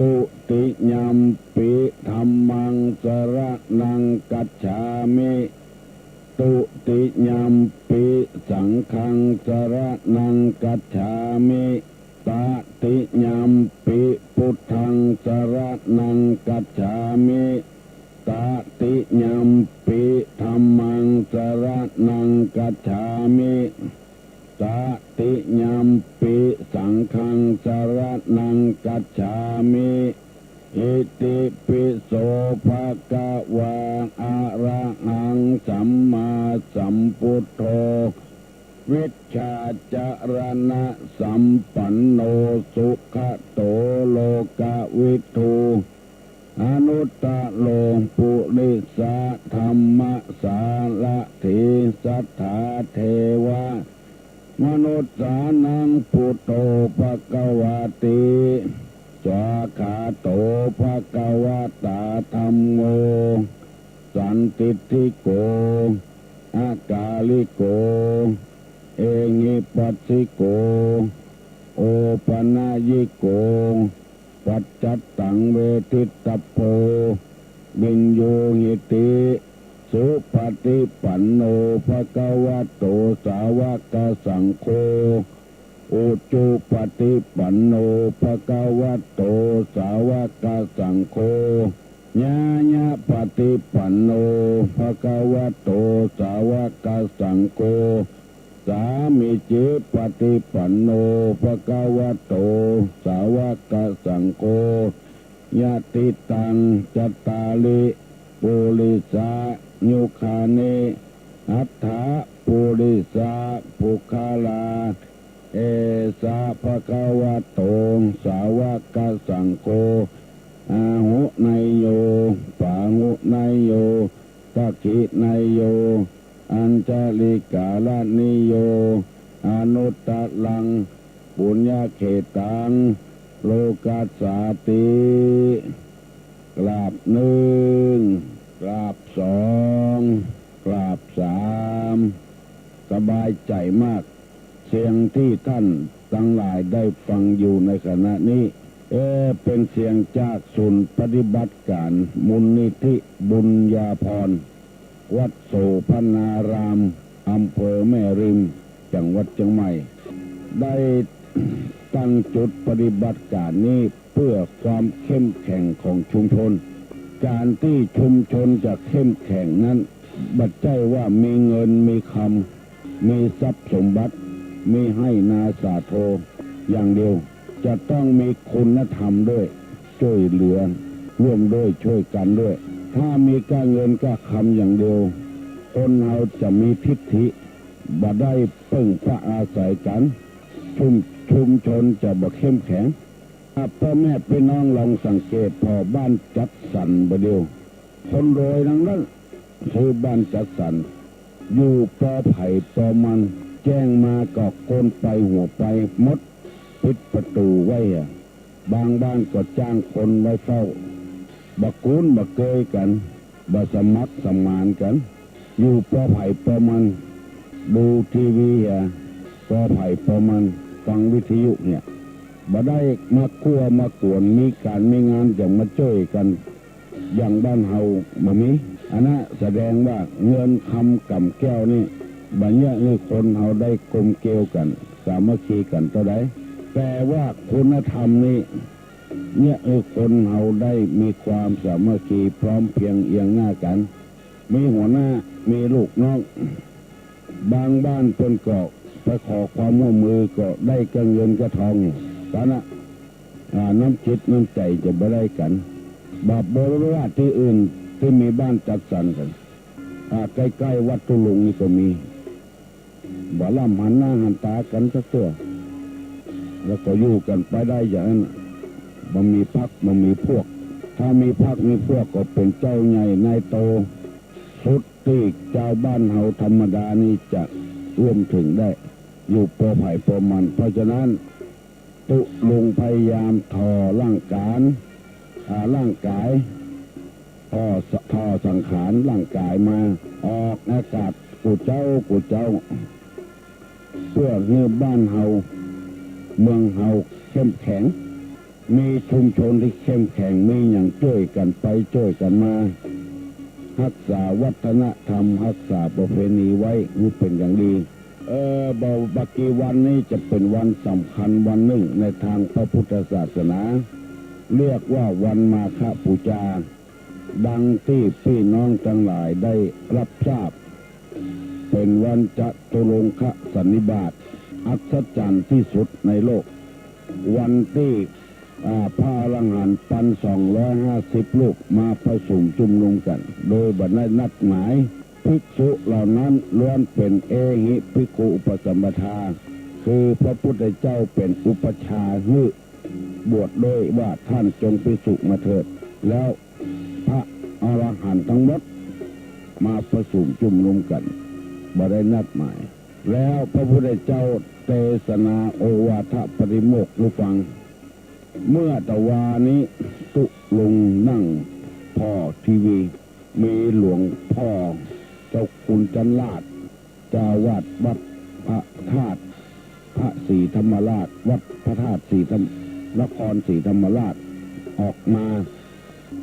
ตุติยัมปิธัมมังสรณังกัจฉามิตุติยัมปิสังฆังสรณังกัจฉามิตติยัมปิพุทธังสรณังกัจฉามิตติยัมปิธัมมังสรณังกัจฉามิตติยัมปิสังฆัง กัจฉามิอิติปิโสภะคะวะอะระหังสัมมาสัมพุทโธวิชชาจารณะสัมปันโนสุขโตโลกวิทูอนุตตโลปุริสะธรรมสาระถิสัทธาเทวมนุษย์สานังพุทโธภควาติสวากขาโตภควตาธัมโมสันติทิโกอากาลิโกเองิปัสสิโกโอปนายิโกปัจจัตตังเวทิตตโพบิญโยหิติสุปฏิปันโนภควโตสาวกสังโฆอุจุปฏิปันโนภควโตสาวกสังโฆญาญาปฏิปันโนภควโตสาวกสังโฆสามิจิปฏิปันโนภควโตสาวกสังโฆญาติตังจัตตาลิปุริสายุคานิอัฏฐาปุริสาภุคาลาเอสาภควโตสาวกสังโฆอาหุไนโยปาหุไนโยตักขิไนโยอัญจลิกาลนิโยอนุตตลังปุญญเขตังโลกัสสาติกราบหนึ่งกราบสองกราบสามสบายใจมากเสียงที่ท่านทั้งหลายได้ฟังอยู่ในขณะนี้เป็นเสียงจากศูนย์ปฏิบัติการมูลนิธิบุญญาภรณ์วัดโสภณารามอำเภอแม่ริมจังหวัดเชียงใหม่ได้ตั้งจุดปฏิบัติการนี้เพื่อความเข้มแข็งของชุมชนการที่ชุมชนจะเข้มแข็งนั้นบัดใจว่ามีเงินมีคำมีทรัพย์สมบัติมีให้นาสาโทอย่างเดียวจะต้องมีคุณธรรมด้วยช่วยเหลือร่วมด้วยช่วยกันด้วยถ้ามีการเงินก็คำอย่างเดียวคนเราจะมีทิฏฐิบ่ได้ปึ้งพระอาศัยกันชุมชนจะบ่เข้มแข็งพ่อแม่พี่น้องลองสังเกตพอบ้านจัดสรรบ่เดียวคนรวยทั้งนั้นคือบ้านจัดสรรอยู่ปอไผ่ปอมันแจ้งมาก็โกนไปหัวไปมดปิดประตูไว้บางบ้านก็จ้างคนไว้เฝ้าบักกูนบักเกยกันบัสมัครสมานกันอยู่ปอไผ่ปอมันดูทีวีปอไผ่ปอมันฟังวิทยุเนี่ยบ่ได้มาคั่วมากวนมีการมีงานอย่างมาช่วยกันอย่างบ้านเฮาบ่มีอันนั้นแสดงว่าเงินคำกำแก้วนี่บัดเนี้ยคือคนเฮาได้กลมเกลียวกันสามัคคีกันเท่าใดแต่ว่าคุณธรรมนี่เนี่ยคนเฮาได้มีความสามัคคีพร้อมเพรียงเอียงหน้ากันมีหัวหน้ามีลูกน้องบางบ้านเพิ่นก็ไปขอความร่วมมือก็ได้กันเงินกระทองตอนนั้นน้ำจิตน้ำใจจะบ่ได้กันบาปบริวารที่อื่นที่มีบ้านจัดสรรกันใกล้ๆวัดตุลุงนี่ก็มีบ่ล่ำหันหน้าหันตากันสักตัวแล้วก็อยู่กันไปได้อย่างนั้นบ่มีพรรคบ่มีพวกถ้ามีพรรคมีพวกก็เป็นเจ้าใหญ่นายโตสุดที่เจ้าบ้านเฮาธรรมดานี่จะร่วมถึงได้อยู่ปอไผ่ปอมันเพราะฉะนั้นตุลุงพยายามทอร่างกายทอสังขารร่างกายมาออกอากาศกูเจ้าเพื่อให้บ้านเฮาเมืองเฮาเข้มแข็งมีชุมชนที่เข้มแข็งมีอย่างช่วยกันไปช่วยกันมารักษาวัฒนธรรมรักษาประเพณีไว้นี่เป็นอย่างดีบักกีวันนี้จะเป็นวันสำคัญวันหนึ่งในทางพระพุทธศาสนาเรียกว่าวันมาฆบูชาดังที่พี่น้องทั้งหลายได้รับทราบเป็นวันจตุรงคสันนิบาตอัศจรรย์ที่สุดในโลกวันที่ พระอรหันต์ปัน250ลูกมาประชุมชุมนุมกันโดยบัดได้นัดหมายภิกษุเหล่านั้นล้วนเป็นเอหิภิกขุอุปสัมปทาคือพระพุทธเจ้าเป็นอุปชาหรือบวชโดยว่าท่านจงภิกษุมาเถิดแล้วพระอรหันต์ทั้งหมดมาประชุมชุมนุมกันบัดได้นัดหมายแล้วพระพุทธเจ้าเทศนาโอวาทปริโมกข์ให้ฟังเมื่อตะวานี้ตุลุงนั่งพ่อทีวีมีหลวงพ่อเจ้าคุณจันลาดเจ้าวาดวัดพระธาตุพระศรีธรรมราชวัดพระธาตุศรีธรรมนครศรีธรรมราชออกมา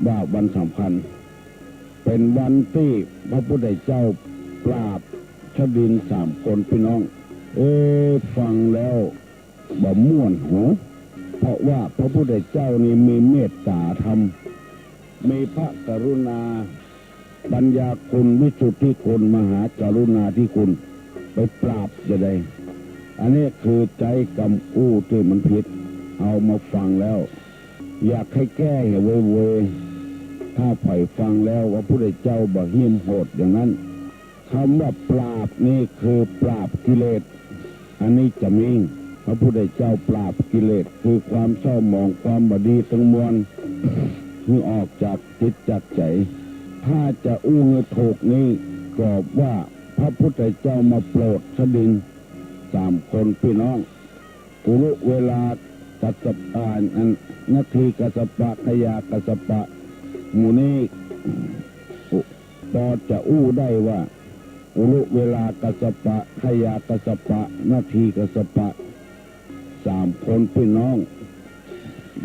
ว่าวันสำคัญเป็นวันที่พระพุทธเจ้าปราบชดิน3 คนพี่น้องฟังแล้วบ่ม่วนหูเพราะว่าพระพุทธเจ้านี่มีเมตตาธรรมมีพระกรุณาปัญญาคุณวิสุทธิคุณมหากรุณาธิคุณไปปราบจะได้อันนี้คือใจกำกู้ที่มันผิดเอามาฟังแล้วอยากให้แก้เว้ยถ้าปล่อยฟังแล้วว่าพระพุทธเจ้าบ่หิมโหดอย่างนั้นคำว่าปราบนี่คือปราบกิเลสอันนี้จะมีพระพุทธเจ้าปราบกิเลสคือความเศร้าหมองความบดีทั้งมวล ที่ออกจากจิตจากใจถ้าจะอู้เงถูกนี้กรอบว่าพระพุทธเจ้ามาโปรดชดิน3 คนพี่น้องอุรุเวลากัสสปะนาทีกัสสปะขยากัสสปะหมู่นี้พอจะอู้ได้ว่าอุรุเวลากัสสปะขยากัสสปะนาทีกัสสปะ3 คนพี่น้อง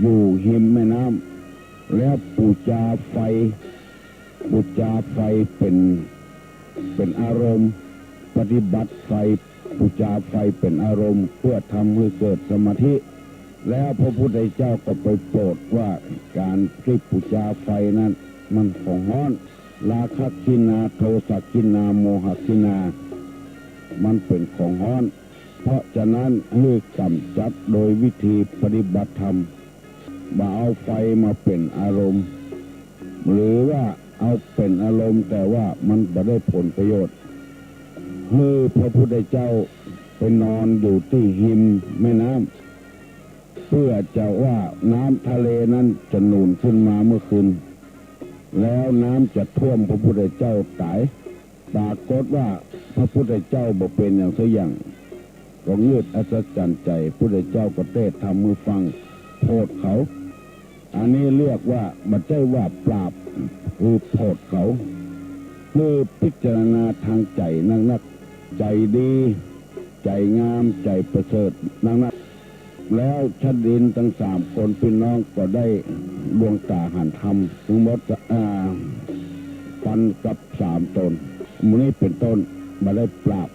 อยู่หิมแม่น้ำแล้วปูจาไฟเป็นอารมณ์ปฏิบัติไฟปูจาไฟเป็นอารมณ์เพื่อทำให้เกิดสมาธิแล้วพระพุทธเจ้าก็ไปโปรดว่าการที่ปูจาไฟนั้นมันของฮ้อนราคะกินาโทสะกินาโมหกินามันเป็นของฮ้อนเพราะฉะนั้นให้กำจัดโดยวิธีปฏิบัติธรรมมาเอาไฟมาเป็นอารมณ์หรือว่าเอาเป็นอารมณ์แต่ว่ามันไม่ได้ผลประโยชน์พระพุทธเจ้าไปนอนอยู่ที่หิมแม่น้ำเพื่อจะว่าน้ำทะเลนั้นจะหนุนขึ้นมาเมื่อคืนแล้วน้ำจะท่วมพระพุทธเจ้าตายปรากฏว่าพระพุทธเจ้าบ่เป็นอย่างสักอย่างก็เงืดอัศจรรย์ใจพระพุทธเจ้าก็เทศทำมือฟังโทษเขาอันนี้เรียกว่ามันใช่ว่าปราบคือโทษเขาคือพิจารณาทางใจนักใจดีใจงามใจประเสริฐนักแล้วชดินทั้ง3 คนพี่น้องก็ได้ดวงตาหันธรรมทั้งหมดฟันกับ3 ตนมูนี้เป็นต้นมาได้ปราบ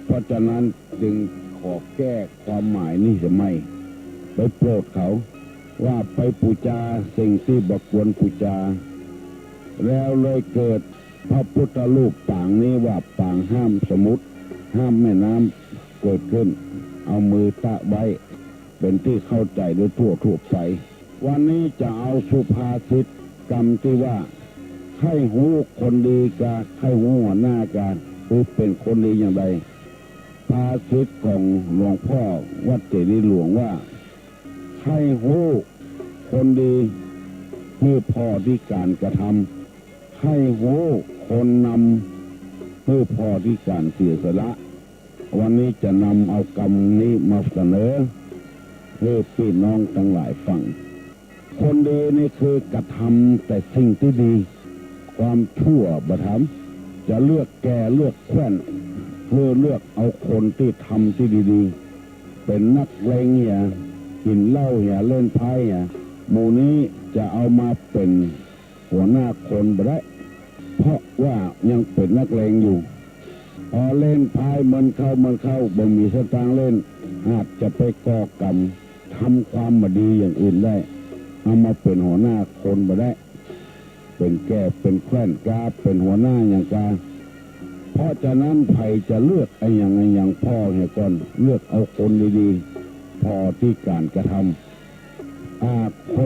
เพราะฉะนั้นจึงขอแก้ความหมายนี้จะไม่ไปโปรดเขาว่าไปปูจาสิ่งที่บ่ควรปูจาแล้วเลยเกิดพระพุทธรูปปางนี้ว่าปางห้ามสมุทรห้ามแม่น้ำเกิดขึ้นเอามือตะไว้เป็นที่เข้าใจโดยทั่วไปวันนี้จะเอาสุภาษิตกรรมที่ว่าให้หูคนดีกาให้หูหัวหน้ากาคือเป็นคนดีอย่างไรภาษิตของหลวงพ่อวัดเจดีย์หลวงว่าให้หูคนดีคือพอที่การกระทำให้หูคนนำคือพอที่การเสียสละวันนี้จะนำเอากรรมนี้มาเสนอให้พี่น้องทั้งหลายฟังคนดีนี่คือกระทำแต่สิ่งที่ดีความชั่วบ่ทำจะเลือกแก่เลือกแคว้นเพื่อเลือกเอาคนที่ทำที่ดีๆเป็นนักเลงอย่ากินเหล้าอย่าเล่นไพ่อย่าหมู่นี้จะเอามาเป็นหัวหน้าคนบ่ได้เพราะว่ายังเป็นนักเลงอยู่พอเล่นไพ่มันเข้าบ่มีสตางค์เล่นอาจจะไปก่อกรรมทำความไม่ดีอย่างอื่นได้เอามาเป็นหัวหน้าคนบ่ได้เป็นแก่เป็นแคว้นกาเป็นหัวหน้าอย่างกาเพราะฉะนั้นไผ่จะเลือกไอ้อย่างพ่อเนี่ยก่อนเลือกเอาคนดีๆพอที่การกระทำ ค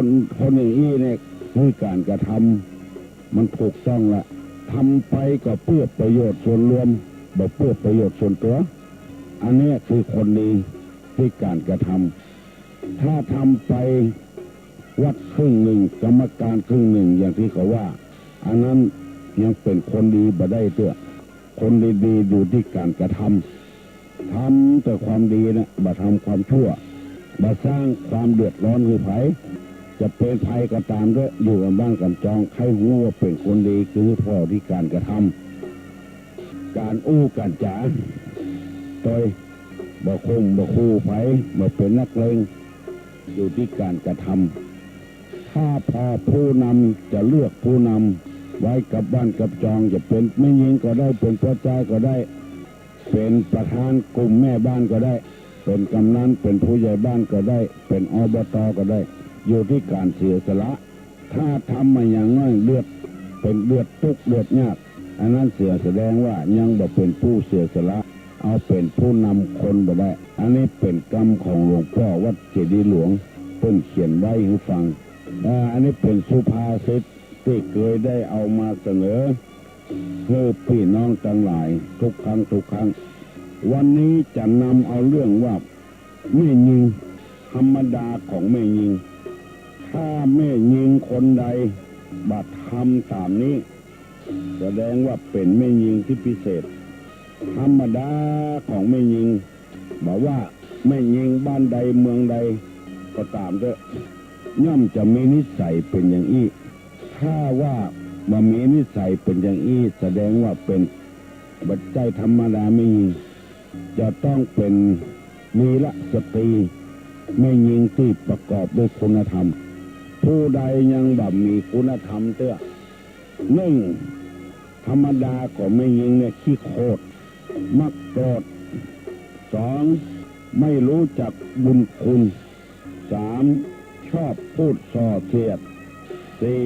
นอย่างนี้เนี่ยคือการกระทำมันถูกต้องละทำไปก็เพื่อประโยชน์ส่วนรวมบ่เพื่อประโยชน์ส่วนตัวอันนี้คือคนดีที่การกระทำถ้าทำไปวัดครึ่งหนึ่งกรรมการครึ่งหนึ่งอย่างที่เขาว่าอันนั้นยังเป็นคนดีบ่ได้เตื้อคนดีๆอยู่ที่การกระทำแต่ความดีนะบ่ทำความชั่วบ่สร้างความเดือดร้อนให้ไผจะเป็นภัยก็ตามด้วยอยู่กับบ้านกับจองใครรู้ว่าเป็นคนดีคือพ่อที่การกระทำการการจ๋าโดยบ่คงบ่คู่ไผบ่เป็นนักเลงอยู่ที่การกระทำถ้าพอผู้นำจะเลือกผู้นำไว้กับบ้านกับจองจะเป็นแม่หญิงก็ได้เป็นพ่อจ้าก็ได้เป็นประธานกลุ่มแม่บ้านก็ได้เป็นกำนันเป็นผู้ใหญ่บ้านก็ได้เป็นอบต.ก็ได้อยู่ที่การเสียสละถ้าทำมาอย่างน้อยเลือดเป็นเลือดทุกข์เลือดยากอันนั้นเสียแสดงว่ายังบ่เป็นผู้เสียสละเอาเป็นผู้นำคนบ่ได้อันนี้เป็นกรรมของหลวงพ่อวัดเจดีย์หลวงเพิ่นเขียนไว้ให้ฟังอันนี้เป็นสุภาษิตที่เคยได้เอามาเสนอเพื่อพี่น้องทั้งหลายทุกครั้งวันนี้จะนำเอาเรื่องว่าแม่หญิงธรรมดาของแม่หญิงถ้าแม่หญิงคนใดบัดทำตามนี้แสดงว่าเป็นแม่หญิงที่พิเศษธรรมดาของแม่หญิงบอกว่าแม่หญิงบ้านใดเมืองใดก็ตามเถอะย่อมจะมีนิสัยเป็นอย่างอี้ถ้าว่ามีนิสัยเป็นอย่างอี้แสดงว่าเป็นบัดใจธรรมดาแม่หญิงจะต้องเป็นวีรสตรีแม่หญิงที่ประกอบด้วยคุณธรรมผู้ใดยังแบบมีคุณธรรมเตื้อหนึ่งธรรมดาของแม่หญิงเนี่ยขี้โคตรมักโกรธสองไม่รู้จักบุญคุณสามชอบพูดส่อเสียดสี่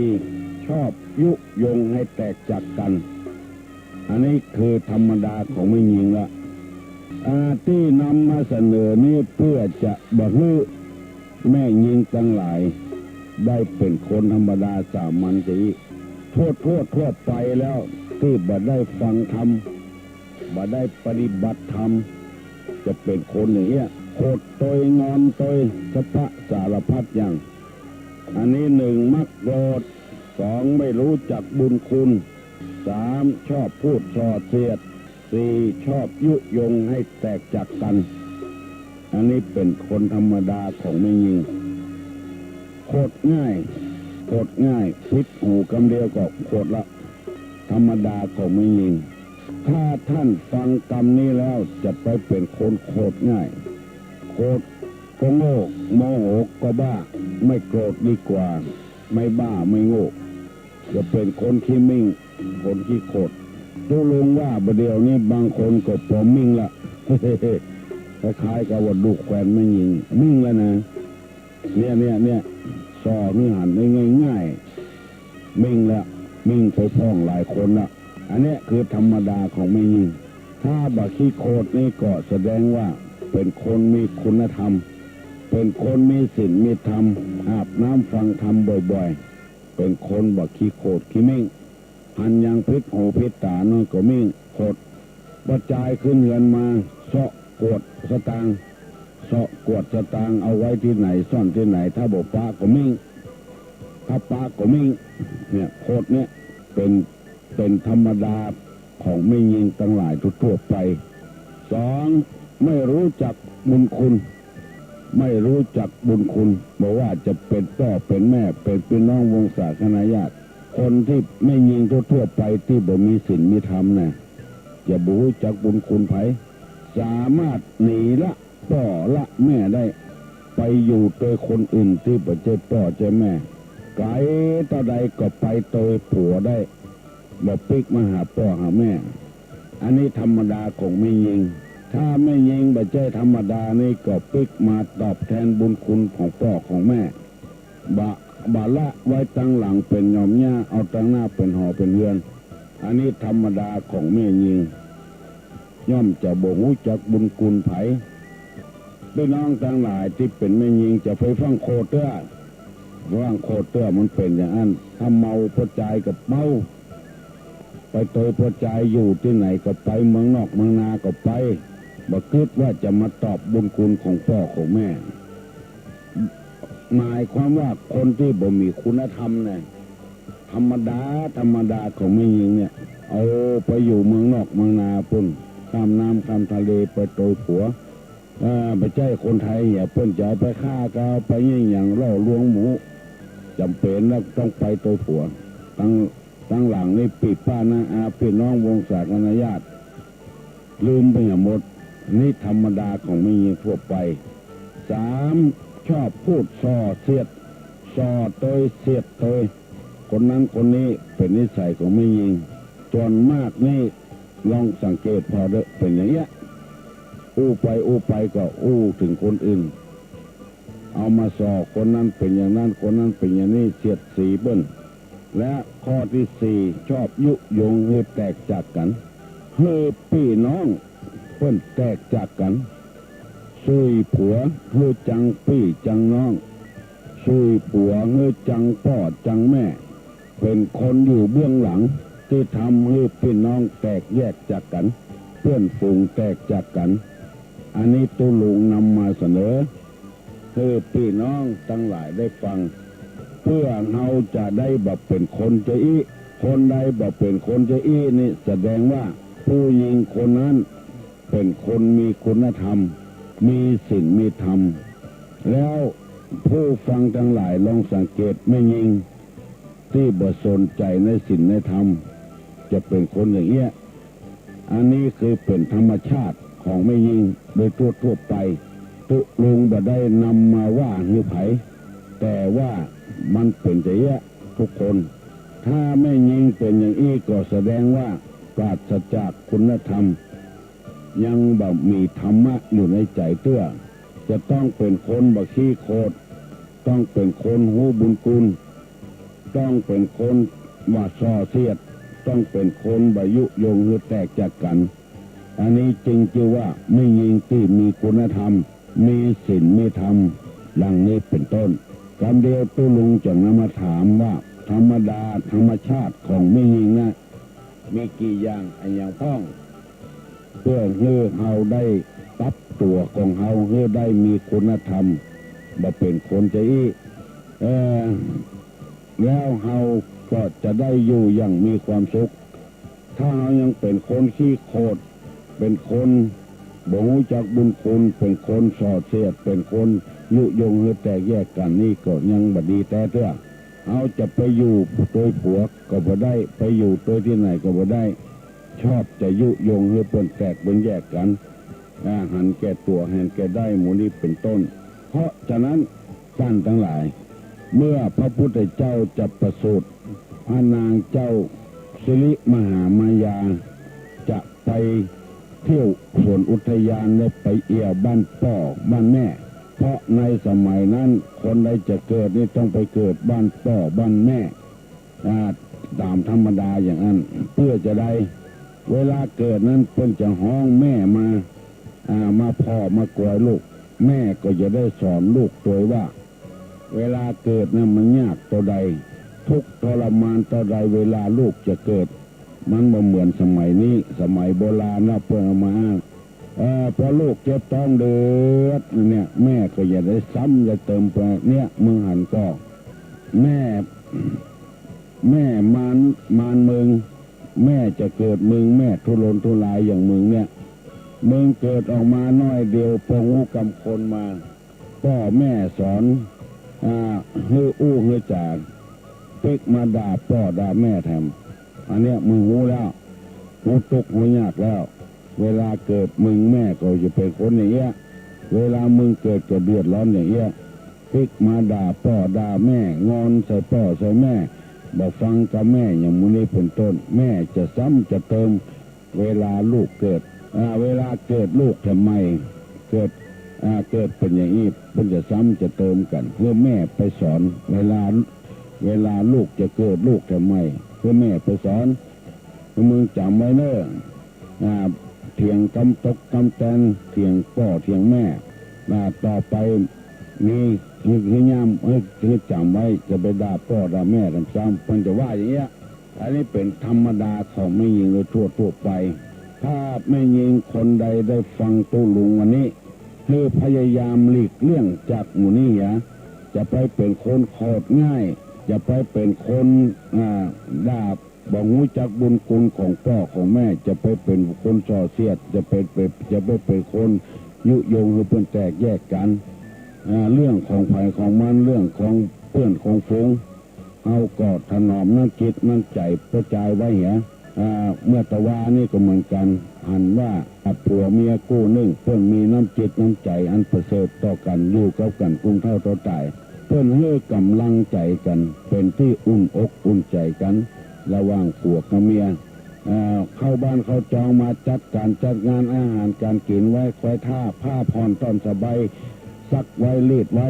ชอบยุยงให้แตกจากกันอันนี้คือธรรมดาของแม่หญิงละที่นำมาเสนอนี้เพื่อจะบอกให้แม่หญิงทั้งหลายได้เป็นคนธรรมดาสามัญจีทั่วไปแล้วที่บ่ได้ฟังธรรมบ่ได้ปฏิบัติธรรมจะเป็นคนอย่างเงี้ยโคตรโตยงอนโตยสะพะสารพัดอย่างอันนี้หนึ่งมักโกรธสองไม่รู้จักบุญคุณสามชอบพูดส่อเสียดสี่ชอบยุยงให้แตกจากกันอันนี้เป็นคนธรรมดาของแม่หญิงโคตรง่ายพิษหูคำเดียวก็โคตรละธรรมดาของแม่หญิงถ้าท่านฟังกรรมนี้แล้วจะไปเป็นคนโคตรง่ายโคตรก็โง่โมโหก็บ้าไม่โกรธดีกว่าไม่บ้าไม่โง่จะเป็นคนขี้มิ่งคนขี้โคตรตู้ลุงว่าประเดี๋ยวนี้บางคนก็พอมิ่งละ คล้ายๆกับว่าดูแขวนไม่ยิงมิ่งแล้วนะเนี่ยซอเนื้อหันได้ง่ายๆมิ่งละมิ่งไปพ้องหลายคนละอันนี้คือธรรมดาของไม่ยิงถ้าบักขี้โคตรนี่ก็แสดงว่าเป็นคนมีคุณธรรมเป็นคนมีศีลมีธรรมอาบน้ำฟังธรรมบ่อยๆเป็นคนบักขี้โคตรขี้มิ่งหันยังพิษหูพิษตาน้อยก็มิ่งโคตรกระจายขึ้นเงินมาเสาะกวดสตางค์เสาะกวดสตางค์เอาไว้ที่ไหนซ่อนที่ไหนถ้าบอกป้าก็มิ่งถ้าป้าก็มิ่งเนี่ยโคตรเนี่ยเป็นธรรมดาของไม่ยิงทั้งหลายทั่วไปสองไม่รู้จักบุญคุณบอกว่าจะเป็นพ่อเป็นแม่เป็นพี่น้องวงศาคณาญาติคนที่ไม่ยิงทั่วไปที่บ่มีศีลมีธรรมนะจะบ่รู้จักบุญคุณไผสามารถหนีละพ่อละแม่ได้ไปอยู่โดยคนอื่นที่บ่ใช่พ่อใช่แม่ไกลต่อใดก็ไปโดยผัวได้บ่ปิกมาหาพ่อหาแม่อันนี้ธรรมดาของไม่ยิงถ้าไม่ยิงบ่ใช่ธรรมดานี่ก็ปิกมาตอบแทนบุญคุณของพ่อของแม่บาละไว้ตั้งหลังเป็นยอมหญ้าเอาตั้งหน้าเป็นหอเป็นเรือนอันนี้ธรรมดาของแม่ยิงย่อมจะบ่รู้จักบุญคุณไผพี่น้องทั้งหลายที่เป็นแม่ยิงจะไปฟังโคตร ร่างโคตรเตื้อมันเป็นอย่างนั้นถ้าเมาพอใจกับเมาไปโตยพอใจอยู่ที่ไหนก็ไปเมืองนอกเมืองนาก็ไปบ่คิดว่าจะมาตอบบุญคุณของพ่อของแม่หมายความว่าคนที่บ่มีคุณธรรมเนี่ยธรรมดาของแม่หญิงเนี่ยเอาไปอยู่เมืองนอกเมืองนาปุ่นข้ามน้ำข้ามทะเลไปโตยผัวไปใจคนไทยอย่าเพิ่นจะเอาไปฆ่าก็ไปอย่างล่อลวงหมูจำเป็นแล้วต้องไปโตยผัวตั้งหลังนี่ปีป้านาอาพี่น้องวงศาคณญาติลืมไปหมดนี่ธรรมดาของแม่หญิงทั่วไป3ชอบพูดส่อเสียดส่อโตยเสียดโตยคนนั้นคนนี้เป็นนิสัยของแม่หญิงส่วนมากนี่ลองสังเกตพอได้เป็นอย่างเงี้ยอู้ไปก็อู้ถึงคนอื่นเอามาส่อคนนั้นเป็นอย่างนั้นคนนั้นเป็นอย่างนี้เสียดสีเบิ้ลและข้อที่4ชอบยุยงให้แตกจากกันให้พี่น้องเพิ่นแตกจากกันซุยผัวให้จังพี่จังน้องซุยผัวให้จังพ่อจังแม่เป็นคนอยู่เบื้องหลังที่ทำให้พี่น้องแตกแยกจากกันเพื่อนฝูงแตกจากกันอันนี้ตุลุงนำมาเสนอให้พี่น้องทั้งหลายได้ฟังเพื่อเราจะได้แบบเป็นคนจะอี้คนใดแบบเป็นคนจะอี้นี่แสดงว่าผู้หญิงคนนั้นเป็นคนมีคุณธรรมมีศีลมีธรรมแล้วผู้ฟังทั้งหลายลองสังเกตแม่หญิงที่บ่สนใจในศีลในธรรมจะเป็นคนอย่างเงี้ยอันนี้คือเป็นธรรมชาติของแม่หญิงโดยทั่วไปตุลุงบ่ได้นำมาว่าให้ไผแต่ว่ามันเป็นอย่างเงี้ยทุกคนถ้าแม่หญิงเป็นอย่างนี้ก็แสดงว่าปราศจากคุณธรรมยังบ่มีธรรมะอยู่ในใจเตื้อจะต้องเป็นคนบ่ขี้โคตรต้องเป็นคนหูบุญคุณต้องเป็นคนว่าส่อเสียดต้องเป็นคนบ่ยุยงหรือแตกจากกันอันนี้จริงจือว่าไม่ยิงที่มีคุณธรรมมีศีลมีธรรมดังนี้เป็นต้นคำเดียวตุลุงจะนำมาถามว่าธรรมดาธรรมชาติของไม่ยิงนะมีกี่อย่างอย่างพ้องเพื่อให้เราได้ปรับตัวของเราให้ได้มีคุณธรรมบ่เป็นคนใจอี้แล้วเราก็จะได้อยู่อย่างมีความสุขถ้าเรายังเป็นคนขี้โคตรเป็นคนบ่รู้จักบุญคุณเป็นคนส่อเสียดเป็นคนยุยงให้แตกแยกกันนี่ก็ยังบ่ดีแต่เตื้อเอาจะไปอยู่ตัวผัวก็บ่ได้ไปอยู่ตัวที่ไหนก็บ่ได้ชอบจะยุยงให้เปิ้นแตกเป็นแยกกันหันแก่ตัวหันแก่ได้หมู่นี้เป็นต้นเพราะฉะนั้นท่านทั้งหลายเมื่อพระพุทธเจ้าจะประสูติพระนางเจ้าสิริมหามายาจะไปเที่ยวสวนอุทยานและไปเอี่ยวบ้านพ่อบ้านแม่เพราะในสมัยนั้นคนใดจะเกิดนี่ต้องไปเกิดบ้านพ่อบ้านแม่ตามธรรมดาอย่างนั้นเพื่อจะได้เวลาเกิดนั้นเพิ่นจะห้องแม่มาพ่อมากวยลูกแม่ก็จะได้สอนลูกตัวว่าเวลาเกิดนั้นมันยากตัวใดทุกทรมานตัวใดเวลาลูกจะเกิดมันบ่เหมือนสมัยนี้สมัยโบราณนะเพิ่นเอามาพอลูกเจ็บท้องเดือดเนี่ยแม่ก็อย่าได้ซ้ำอย่าเติมไปเนี่ยมึงหันก็แม่มานมึงแม่จะเกิดมึงแม่ทุรนทุรายอย่างมึงเนี่ยมึงเกิดออกมาน้อยเดียวพงหูกำคนมาพ่อแม่สอนฮืออู้ฮือจาดปิกมาด่าพ่อด่าแม่แถมอันเนี้ยมึงหูแล้วหูตุกหูยากแล้วเวลาเกิดมึงแม่ก็จะเป็นคนอย่างเงี้ยเวลามึงเกิดก็เดือดร้อนอย่างเงี้ยปิกมาด่าพ่อด่าแม่งอนใส่พ่อใส่แม่บ่ฟังกับแม่อย่างมูนี้เป็นต้นแม่จะซ้ำจะเติมเวลาลูกเกิดเวลาเกิดลูกทำไมเกิดเป็นอย่างนี้เพิ่นจะซ้ำจะเติมกันเพื่อแม่ไปสอนเวลาลูกจะเกิดลูกทำไมเพื่อแม่ไปสอนมึงจำไว้เนอะเถียงกำตกกำแตนเถียงพ่อเถียงแม่ต่อไปมี ให้ย่ำให้จำไว้จะไปด่าพ่อด่าแม่ทำซ้ำเพิ่นจะว่าอย่างเงี้ยอันนี้เป็นธรรมดาของแม่หญิงโดยทั่วไปถ้าแม่หญิงคนใดได้ฟังตู้ลุงวันนี้ให้พยายามหลีกเลี่ยงจากหมู่นี้จะไปเป็นคนโคตรง่ายจะไปเป็นคนด่าบอกรู้จักบุญคุณของพ่อของแม่จะไปเป็นคนส่อเสียดจะไปเป็นคนยุยงให้เพื่อนแตกแยกกันเรื่องของภัยของมันเรื่องของเพื่อนของฝูงเอากอดถนอมน้ำจิตน้ำใจกระจายไว้เมื่อตะวานี่ก็เหมือนกันหันว่าผัวเมียกู้นึ่งเพื่อนมีน้ำจิตน้ำใจอันประเสริฐต่อกันอยู่กับกันกุ้งเท่าต่อตายเพื่อนให้กำลังใจกันเป็นที่อุ่นอกอุ่นใจกันระหว่างผัวกับเมียเข้าบ้านเข้าจองมาจัดการจัดงานอาหารการกินไว้ควายท่าผ้าผ่อนตอนสบายซักไว้รีดไว้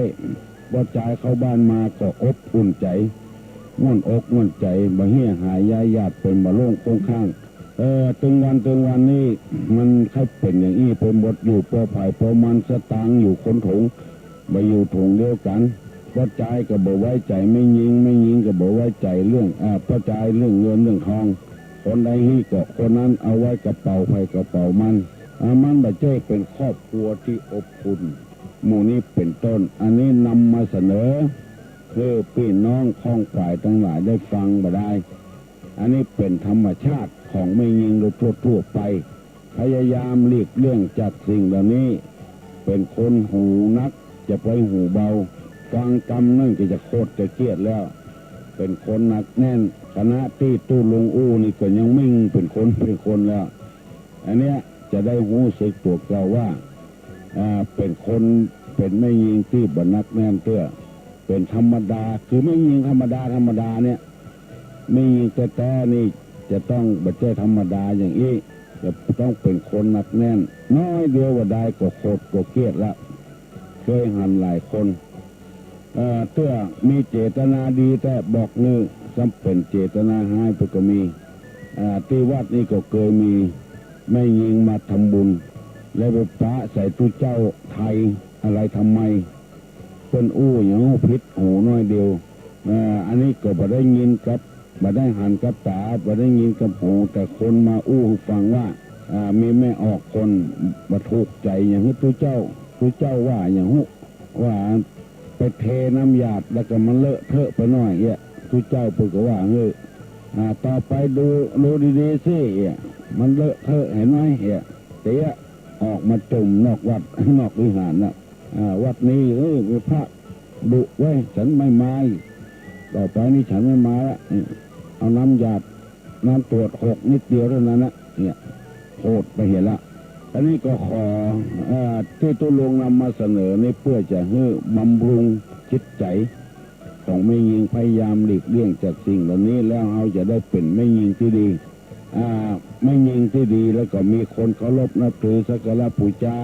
บ่จ่ายเข้าบ้านมาก็อบอุ่นใจง่วนอกง่วนใจบ่เหี้ยหายยายญาติเป็นบ่โล่งคงข้างตึงวันนี้มันค่อยเป็นอย่างนี้เป็นบทอยู่ปอไผ่ปอมันสตางอยู่คนถุงบ่อยู่ถุงเดียวกันบ่จ่ายก็บ่ไว้ใจไม่ยิงก็บ่ไว้ใจเรื่องบ่จ่ายเรื่องเงินเรื่องทองคนใดฮีก็คนนั้นเอาไว้กระเป๋าไผ่กระเป๋ามันบ่ใช่เป็นครอบครัวที่อบอุ่นหมู่นี้เป็นต้นอันนี้นำมาเสนอเพื่อพี่น้องข้องฝ่ายทั้งหลายได้ฟังบ่ได้อันนี้เป็นธรรมชาติของไม่ยิงโดยทั่วไปพยายามหลีกเลี่ยงจากสิ่งเหล่านี้เป็นคนหูนักจะไปหูเบาฟังกรรมนั่นก็จะโคตรจะเครียดแล้วเป็นคนหนักแน่นคณะที่ตู้ลงอู้นี่ก็ยังมิ่งเป็นคนแล้วอันเนี้ยจะได้หูสึกตัวเราว่าเป็นคนเป็นไม่ยิงที่บรรนักแน่นเตื้อเป็นธรรมดาคือไม่ยิงธรรมดาเนี่ยไม่ยิงแต่นี่จะต้องบัดเจ้ธรรมดาอย่างนี้จะต้องเป็นคนหนักแน่นน้อยเดียวว่าได้ก็โคตรก็เครียดแล้วเคยหันหลายคนเตื้อมีเจตนาดีแต่บอกนึกจำเป็นเจตนาหายไปก็มีที่วัดนี่ก็เคยมีไม่ยิงมาทำบุญแล้วไปพระใส่ตู้เจ้าไทยอะไรทำไมเพิ่นอู้อย่างพิษหูน้อยเดียวอันนี้ก็บ่ได้ยินกับบ่ได้หันกับตาบ่ได้ยินกับหูแต่คนมาอู้ฟังว่ามีแม่ออกคนบ่ถูกใจอย่างที่ตู้เจ้าว่าอย่างว่าไปเทน้ำหยาดแล้วก็มันเลอะเทอะไปหน่อยตู้เจ้าพูดก็ว่าต่อไปดูดีๆสิมันเลอะเทอะเห็นไหมเตี้ยออกมาจุ่มนอกวัดนอกวิหารนะวัดนี้มีพระดุไว้ฉันไม่มาต่อไปนี้ฉันไม่มาละเอาน้ำหยาดน้ำตรวจหกนิดเดียวเท่านั้นนะโคตรไปเห็นละอันนี้ก็ขอที่ตุลงนำมาเสนอในเพื่อจะให้บำรุงจิตใจของแม่ยิงพยายามหลีกเลี่ยงจากสิ่งเหล่านี้แล้วเราจะได้เป็นแม่ยิงที่ดีไม่ยิงที่ดีแล้วก็มีคนเคารพนับถือสักการะบูชา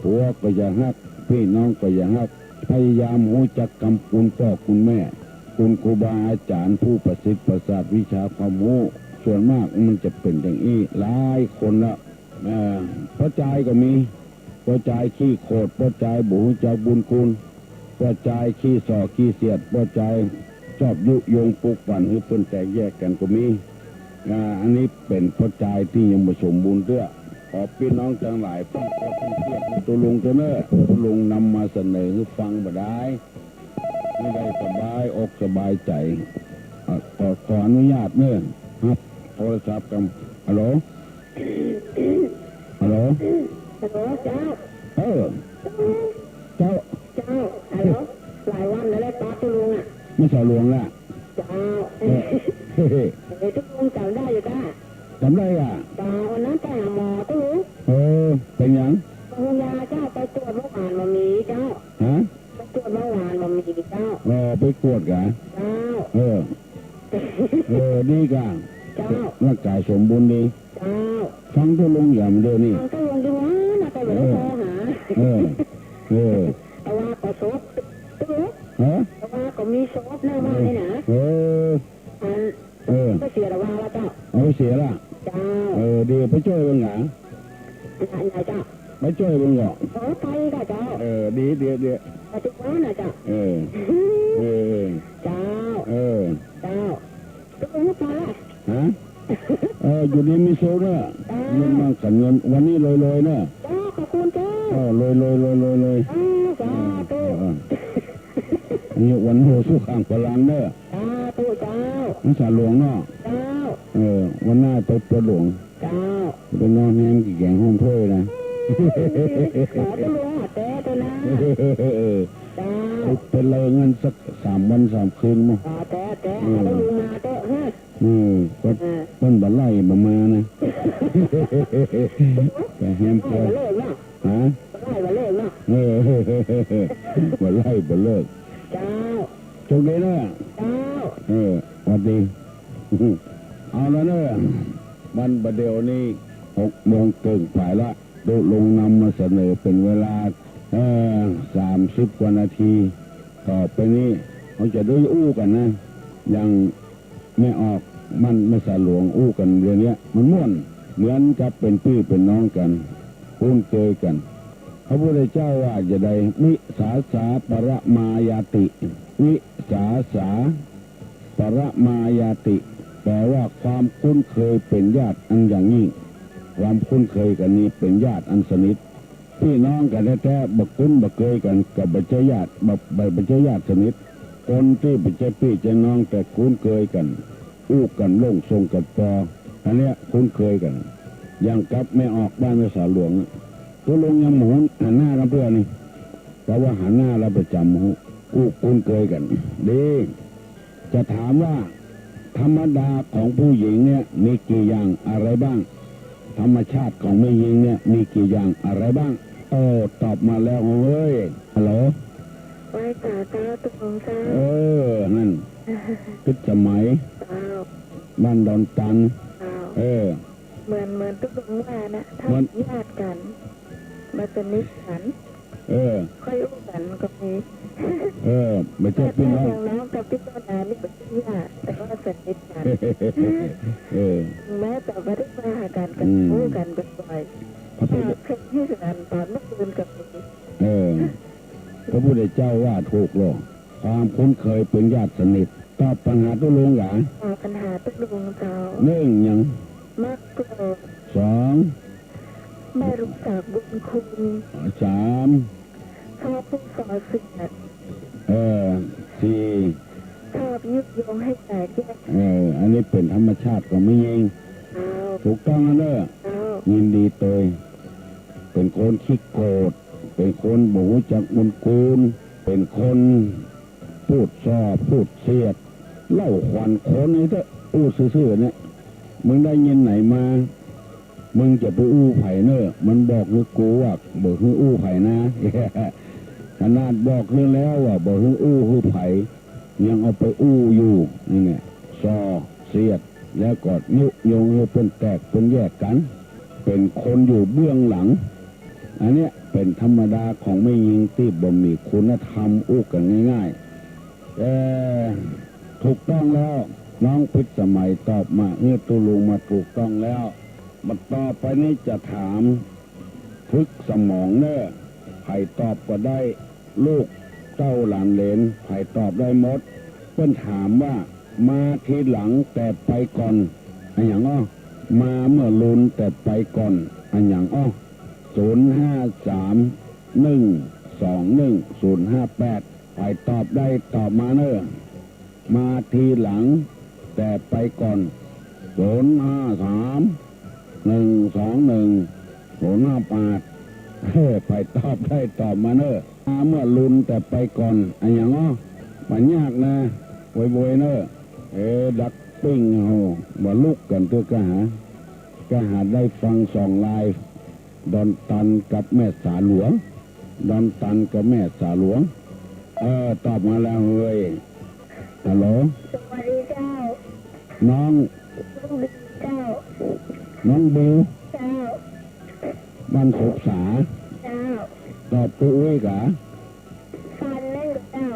ผัวก็อย่าฮักพี่น้องก็อย่าฮักพยายามรู้จักกำคุณพ่อคุณแม่คุณครูบาอาจารย์ผู้ประสิทธิ์ประสาทวิชาความรู้ส่วนมากมันจะเป็นอย่างนี้หลายคนละพระใจก็มีพระใจขี้โคตรพระใจบุญเจ้าบุญคุณพระใจขี้ส่อขี้เสียดพระใจชอบยุยงปลุกปั่นให้เพิ่นแตกแยกกันก็มีอันนี้เป็นพระใจที่ยังไม่สมบูรณ์เด้อขอพี่น้องทั้งหลายฟังก็ต้องเทียบตัวลุงตัวเน้อตัวลุงนำมาเสนอให้ฟังบ่ได้ไม่ได้สบายอกสบายใจขออนุญาตเน้อครับโทรศัพท์กันฮัลโหลฮัลโหลเจ้าเจ้าฮัลโหลหลายวันแล้วได้ป้าตัวลุงไม่ใช่ลุงละเจ้าทุกคนจำได้อยู่จ้าจำได้จ้าวันนั้นไปหาหมอตัวลุงเป็นยังคุณยาเจ้าไปตรวจเมื่อวานมามีเจ้าไปตรวจเมื่อวานมามีเจ้าไปตรวจกันเจ้าดีกันเจ้าร่างกายสมบูรณ์ดีเจ้าฟังตัวลุงอย่างเดียวนี่ฟังตัวลุงดีวะน่าจะไม่ได้โทรหาแต่ว่าก็ซบแต่ว่าก็มีซบแน่ว่าเลยนะก็เสียละว่าแล้วเจ้าเสียละเจ้าดีไปช่วยบ้างหรอไหนเจ้าไปช่วยบ้างหรอไปก็เจ้าดีปัจจุบัน ว้าน่ะจ้ะเจ้าเจ้าตุ๊กตาฮะอยู่ดีมีโซ่เนอะเงินมากันเงินวันนี้ลอยๆเนอะขอบคุณเจ้าลอยสาธุนี่วันโหสุขังพลังเนอะสาธุเจ้ามันสาหลวงเนาะเจ้าวันหน้าไปประหลวงเจ้าเป็นนอนแห้งกี่แกงห้องเพื่อนะขอตัวหลวงแต่ตัวนะเจ้าเป็นเลยเงินสัก3 วัน 3 คืนมั้งแต่ตัวหลวงมาเจ้าก็ต้นบะไล่มานะแต่แฮมเปิดฮะบะไล่บะเลิกเนาะบะไล่บะเลิกเจ้าโชคดีนะเจ้าสวัสดีเอาแล้วเนอะวันประเดี๋ยวนี้6 โมงเกินฝ่ายละดูลงนำมาเสนอเป็นเวลา30 กว่านาทีต่อไปนี้เราจะด้วยอู้กันนะยังไม่ออกมันไม่สาหลวงอู้กันเรื่องนี้มันม่วนเหมือนกับเป็นพี่เป็นน้องกันคุ้นเคยกันพระพุทธเจ้าว่าจะได้มิสาสาปรมายาติวิสาสาปรมายาติแปลว่าความคุ้นเคยเป็นญาติอันอย่างยิ่งความคุ้นเคยกันนี้เป็นญาติอันสนิทพี่น้องกันแท้ๆบักคุ้นบักเคยกันกับบัจเจญาติบัจเจญาติสนิทคนที่บัจเจพี่เจน้องแต่คุ้นเคยกันอู้กันลงทรงกันปออันเนี้ยคุ้นเคยกันยังกับไม่ออกบ้านไม่สาหลวงตัวลงยังหมุนหันหน้ากันเพื่อนนี่เพราะว่าหันหน้าเราประจำอู้คุ้นเคยกันดีจะถามว่าธรรมดาของผู้หญิงเนี่ยมีกี่อย่างอะไรบ้างธรรมชาติของแม่หญิงเนี่ยมีกี่อย่างอะไรบ้างตอบมาแล้วเฮ้ยฮัลโหลไว้ตาตุกงจ้านั่นพิษสมัยบ้านดอนตันเหมือนตุกงว่านะถ้าญาติกันมาเป็นนิสันค่อยอู้กันก็มีไม่ใช่พี่น้องน้องกับพี่ต้นนานี่เป็นญาติแต่ว่าสนิทกันแม้แต่ไม่ได้มาหากันกันอู้กันบ่อยๆเคยที่งานตอนเมื่อคืนกับพระพุทธเจ้าว่าถูกหรอกความคุ้นเคยเป็นญาติสนิทตอบปัญหาตัวลุงหรอปัญหาตัวลุงเจ้า1ยังมักโกรธ2ไม่รู้จักบุญคุณ3ชอบพูดส่อเสียด4ชอบยุยงให้แตกแยกอันนี้เป็นธรรมชาติของไม่ยิงถูกต้องนะเด้อยินดีตัวเป็นคนขี้โกรธเป็นคนบูจักบุญคุณเป็นคนพูดซ้อพูดเสียดเล่าขวัญคนนี่เถอะอู้ซื่อๆเนี่ยมึงได้ยินไหนมามึงจะไปอู้ไผ่เนอะมันบอกคือกูว่าบอกคืออู้ไผ่นะขนาดบอกคือแล้วว่าบอกคืออู้คือไผ่ยังเอาไปอู้อยู่นี่เนี่ยซ้อเสียดแล้วก็ยุยงให้เป็นแตกเป็นแยกกันเป็นคนอยู่เบื้องหลังอันเนี้ยเป็นธรรมดาของไม่ยิงที่บ่มีคุณธรรมอู้กันง่ายๆถูกต้องแล้วน้องพิษสมัยตอบมาตุลุงมาถูกต้องแล้วมาต่อไปนี้จะถามพึกสมองเนอะไผ่ตอบก็ได้ลูกเต้าหลานเหลนไผ่ตอบได้หมดเพื่อนถามว่ามาทีหลังแต่ไปก่อนอันอย่างมาเมื่อลุนแต่ไปก่อนอันอย่าง0531210058ไปตอบได้ตอบมาเนอะมาทีหลังแต่ไปก่อน0531210058ไปตอบได้ตอบมาเนอะมาเมื่อลุนแต่ไปก่อนอันอย่างมันยากนะโวยๆเนอะดักปิ้งว่าลุกกันตัวกะหาได้ฟัง2 ไลฟ์ดอนตันกับแม่สาหลวงดอนตันกับแม่สาหลวงตอบมาแล้วเฮ้ยฮัลโหลสวัสดีเจ้าน้องเจ้าน้องบิวเจ้าบ้านสุขษาเจ้าตอบตัวอุ้ยกะฟันเล่นกับเจ้า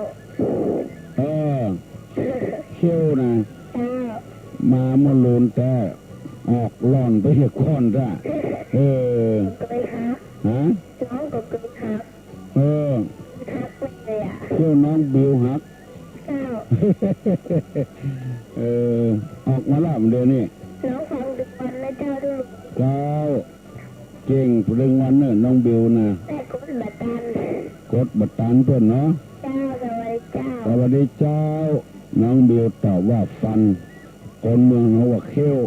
เชี่ยวนะเจ้ามาเมื่อลุนแต่ออกล่อนไปเห็ดค้อนจ้ะเคยครับฮะน้องก็เคยครับครับไปเลย เที่ยวน้องบิวหักออกมาล่ามเดือนนี้น้องฟังดึกวันและเจ้าด้วย เจ้าเก่งเรื่องวันเนอะน้องบิวนะแต่กดบัตรตันกดบัตรตันเพื่อนเนาะเจ้าสวัสดีเจ้าสวัสดีเจ้าน้องบิวตอบว่าฟันคนเมืองเขาว่าเขี้ยว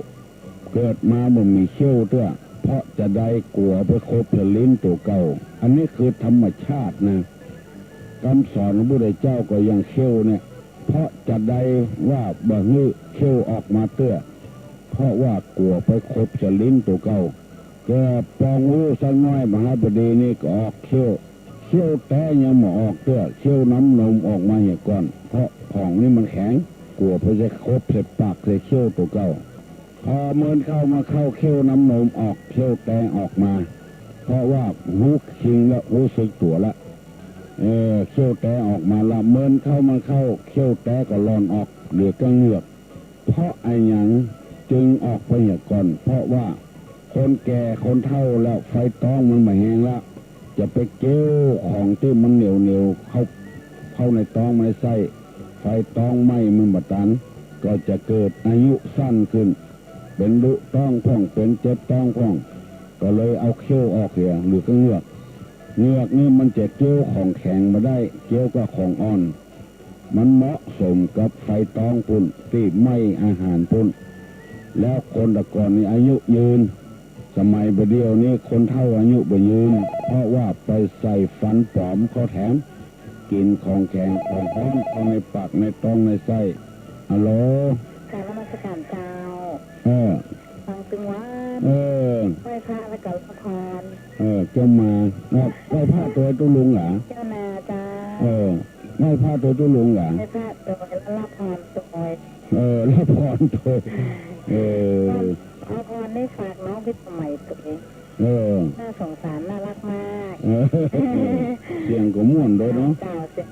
เกิดมาบ่มีเขี้ยวเต้อเพราะจะได้กลัวไปคบจะลิ้นตัวเก่าอันนี้คือธรรมชาตินะคำสอนของพระพุทธเจ้าก็ยังเขี้ยวเนี่ยเพราะจะได้ว่าบ่ฮื้อเขี้ยวออกมาเต้อเพราะว่ากลัวไปคบจะลิ้นตัวเก่าก็ปองอู้สักน้อยมหาบดีนี่ก็ออกเขี้ยวแต่ยังไม่ออกเต้อเขี้ยวน้ำนมออกมาเหี้ยก่อนเพราะของนี่มันแข็งกลัวไปจะคบใส่ปากใส่เขี้ยวตัวเก่าพอเมินเข้ามาเข้าเขี้ยวน้ำนมออกเขี้ยวแต่ออกมาเพราะว่าหูคิงแล้วรู้สึกตัวละเขี้ยวแต่ออกมาละเมินเข้ามาเข้าเขี้ยวแต่ก็ร้อนออกเหลือก็เหงือกเพราะไอ้หยังจึงออกไปเหี้ยก่อนเพราะว่าคนแก่คนเฒ่าแล้วไฟต้องมันไม่แห้งละจะไปเกี้ยวของที่มันเหนียวเข้าในต้องในไส้ไฟต้องไหม้มันบัดตันก็จะเกิดอายุสั้นขึ้นเป็นดุต้องพ่องเป็นเจ็บต้องพ่องก็เลยเอาเขี้ยวออกเสียหรือก็เหงือกนี่มันจะเกี้ยวของแข็งมาได้เกี้ยวกับของอ่อนมันเหมาะสมกับไฟต้องปุ่นที่ไม่อาหารปุ่นแล้วคนตะก่อนนี่อายุยืนสมัยประเดี๋ยวนี้คนเฒ่าอายุบ่ยืนเพราะว่าไปใส่ฟันปลอมเขาแถมกินของแข็งของร้อนเข้าในปากในท้องในไส้ฮัลโหลการนมัสการเจ้าฟังตึงว่าไหว้พระและกับละครเจ้ามาไหว้พระตัวตุ้ลุงเหรอเจ้านาเจ้าไหว้พระตัวตุ้ลุงเหรอไหว้พระตัวแล้วรับพรตัวรับพรตัวเอาพรได้ฝากน้องพิสมัยตัวเองน่าสงสารน่ารักมากเสียงก็ม่วนด้วยเนาะเจ้าเสียง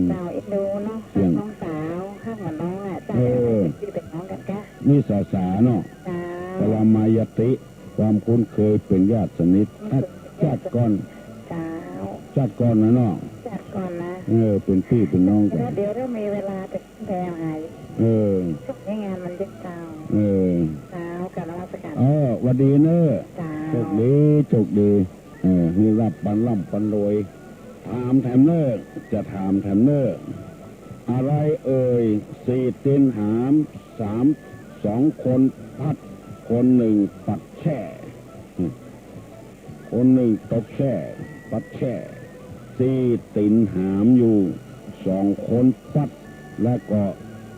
เจ้าเอ็นดูเนาะน้องสาวข้างกับน้องอ่ะเจ้าที่เป็นน้องกันกะนี่สาเนาะปรามายติความคุ้นเคยเป็นญาติสนิทชาติก่อนชาติก่อนนะเนาะชาติก่อนนะเป็นพี่เป็นน้องกันเดี๋ยวเรามีเวลาจะแปลหายช่วงนี้งานมันยึดเจ้ากับนมัสการวันดีเนอะจกดีนี่รับปันล่ำปันรวยถามแถมเนอจะถามแถมเนออะไร4 ตีนหาม2 คนพัดคน1ปัดแช่คน1ตกแช่ปัดแช่4 ตีนหามอยู่2 คนปัดและก็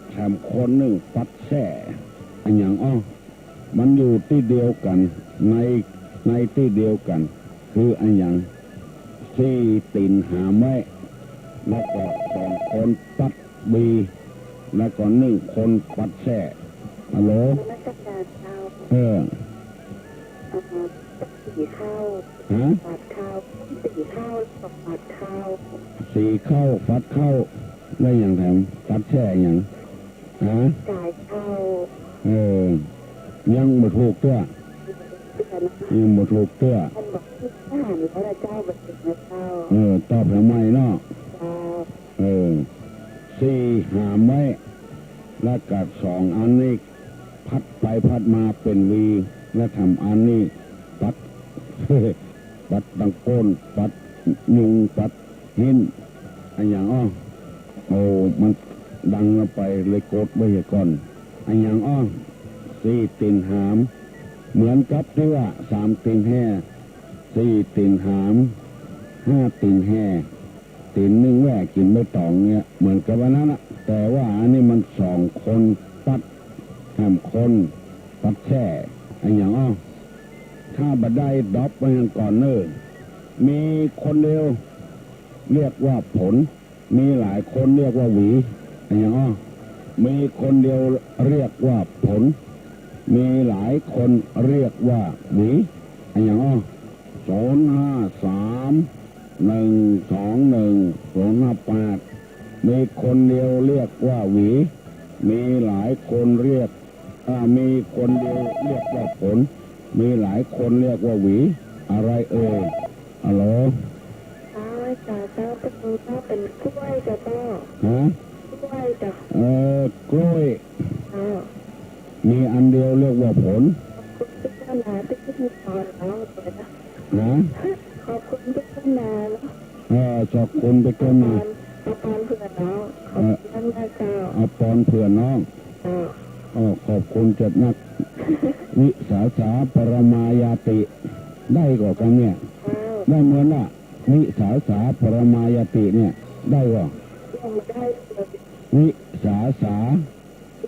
แถมคน1ปัดแช่อันอย่างมันอยู่ที่เดียวกันในที่เดียวกันคืออันอย่าง4 ตีนหามไว้แล้วก็2 คนปัดบีแล้วก็1 คนปัดแช่ฮัลโหล4 เข้าปัดเข้า4 เข้าปัดเข้า4 เข้าปัดเข้าได้อย่างแถมปัดแช่อย่างจ่ายเข้ายังบ่ถูกตัวยังบ่ถูกตัวท่านบอกทหารพระเจ้าบัดนี้เจ้าตอบทำไมเนาะ4 หามไว้แล้วกัด2 อันนี้พัดไปพัดมาเป็นวีและทำอันนี้ปัดปัดดังโก้นปัดยุงปัดหินอันอย่างมันดังไปเลยโกดไว้ก่อนอันอย่าง4 ตีนหามเหมือนกับที่ว่า3 ตีนแห่4 ตีนหาม5 ตีนแห่ตีน1แหวกกินไม่ตองเนี่ยเหมือนกับวันนั้นแต่ว่าอันนี้มัน2 คนปัดแถมคนปัดแช่อันอย่างถ้าบัดได้ดอกไปก่อนมีคนเดียวเรียกว่าผลมีหลายคนเรียกว่าหวีอันอย่างมีคนเดียวเรียกว่าผลมีหลายคนเรียกว่าหวีอันอย่าง053121058มีคนเดียวเรียกว่าหวีมีหลายคนเรียกมีคนเดียวเรียกว่าผลมีหลายคนเรียกว่าหวีอะไรฮัลโหลเจ้าตะกู ก็เป็นกล้วยจ้ะพ่อ ฮะ กล้วยจ้ะ กล้วยมีอันเดียวเรียกว่าผล พิจารณาที่ที่ตอนแล้วเลยนะ นะ ขอบคุณพิจารณาแล้ว ขอบคุณไปต้นมา เอาปอนเผื่อน้องขอบคุณแม่เจ้า เอาปอนเผื่อน้องขอบคุณจัดนัก วิสาสาปรมายาติ ได้ก่อกันเนี่ย ได้เหมือนละวิสาสาปรมายาติเนี่ย ได้ก่อ ได้เลย วิสาสา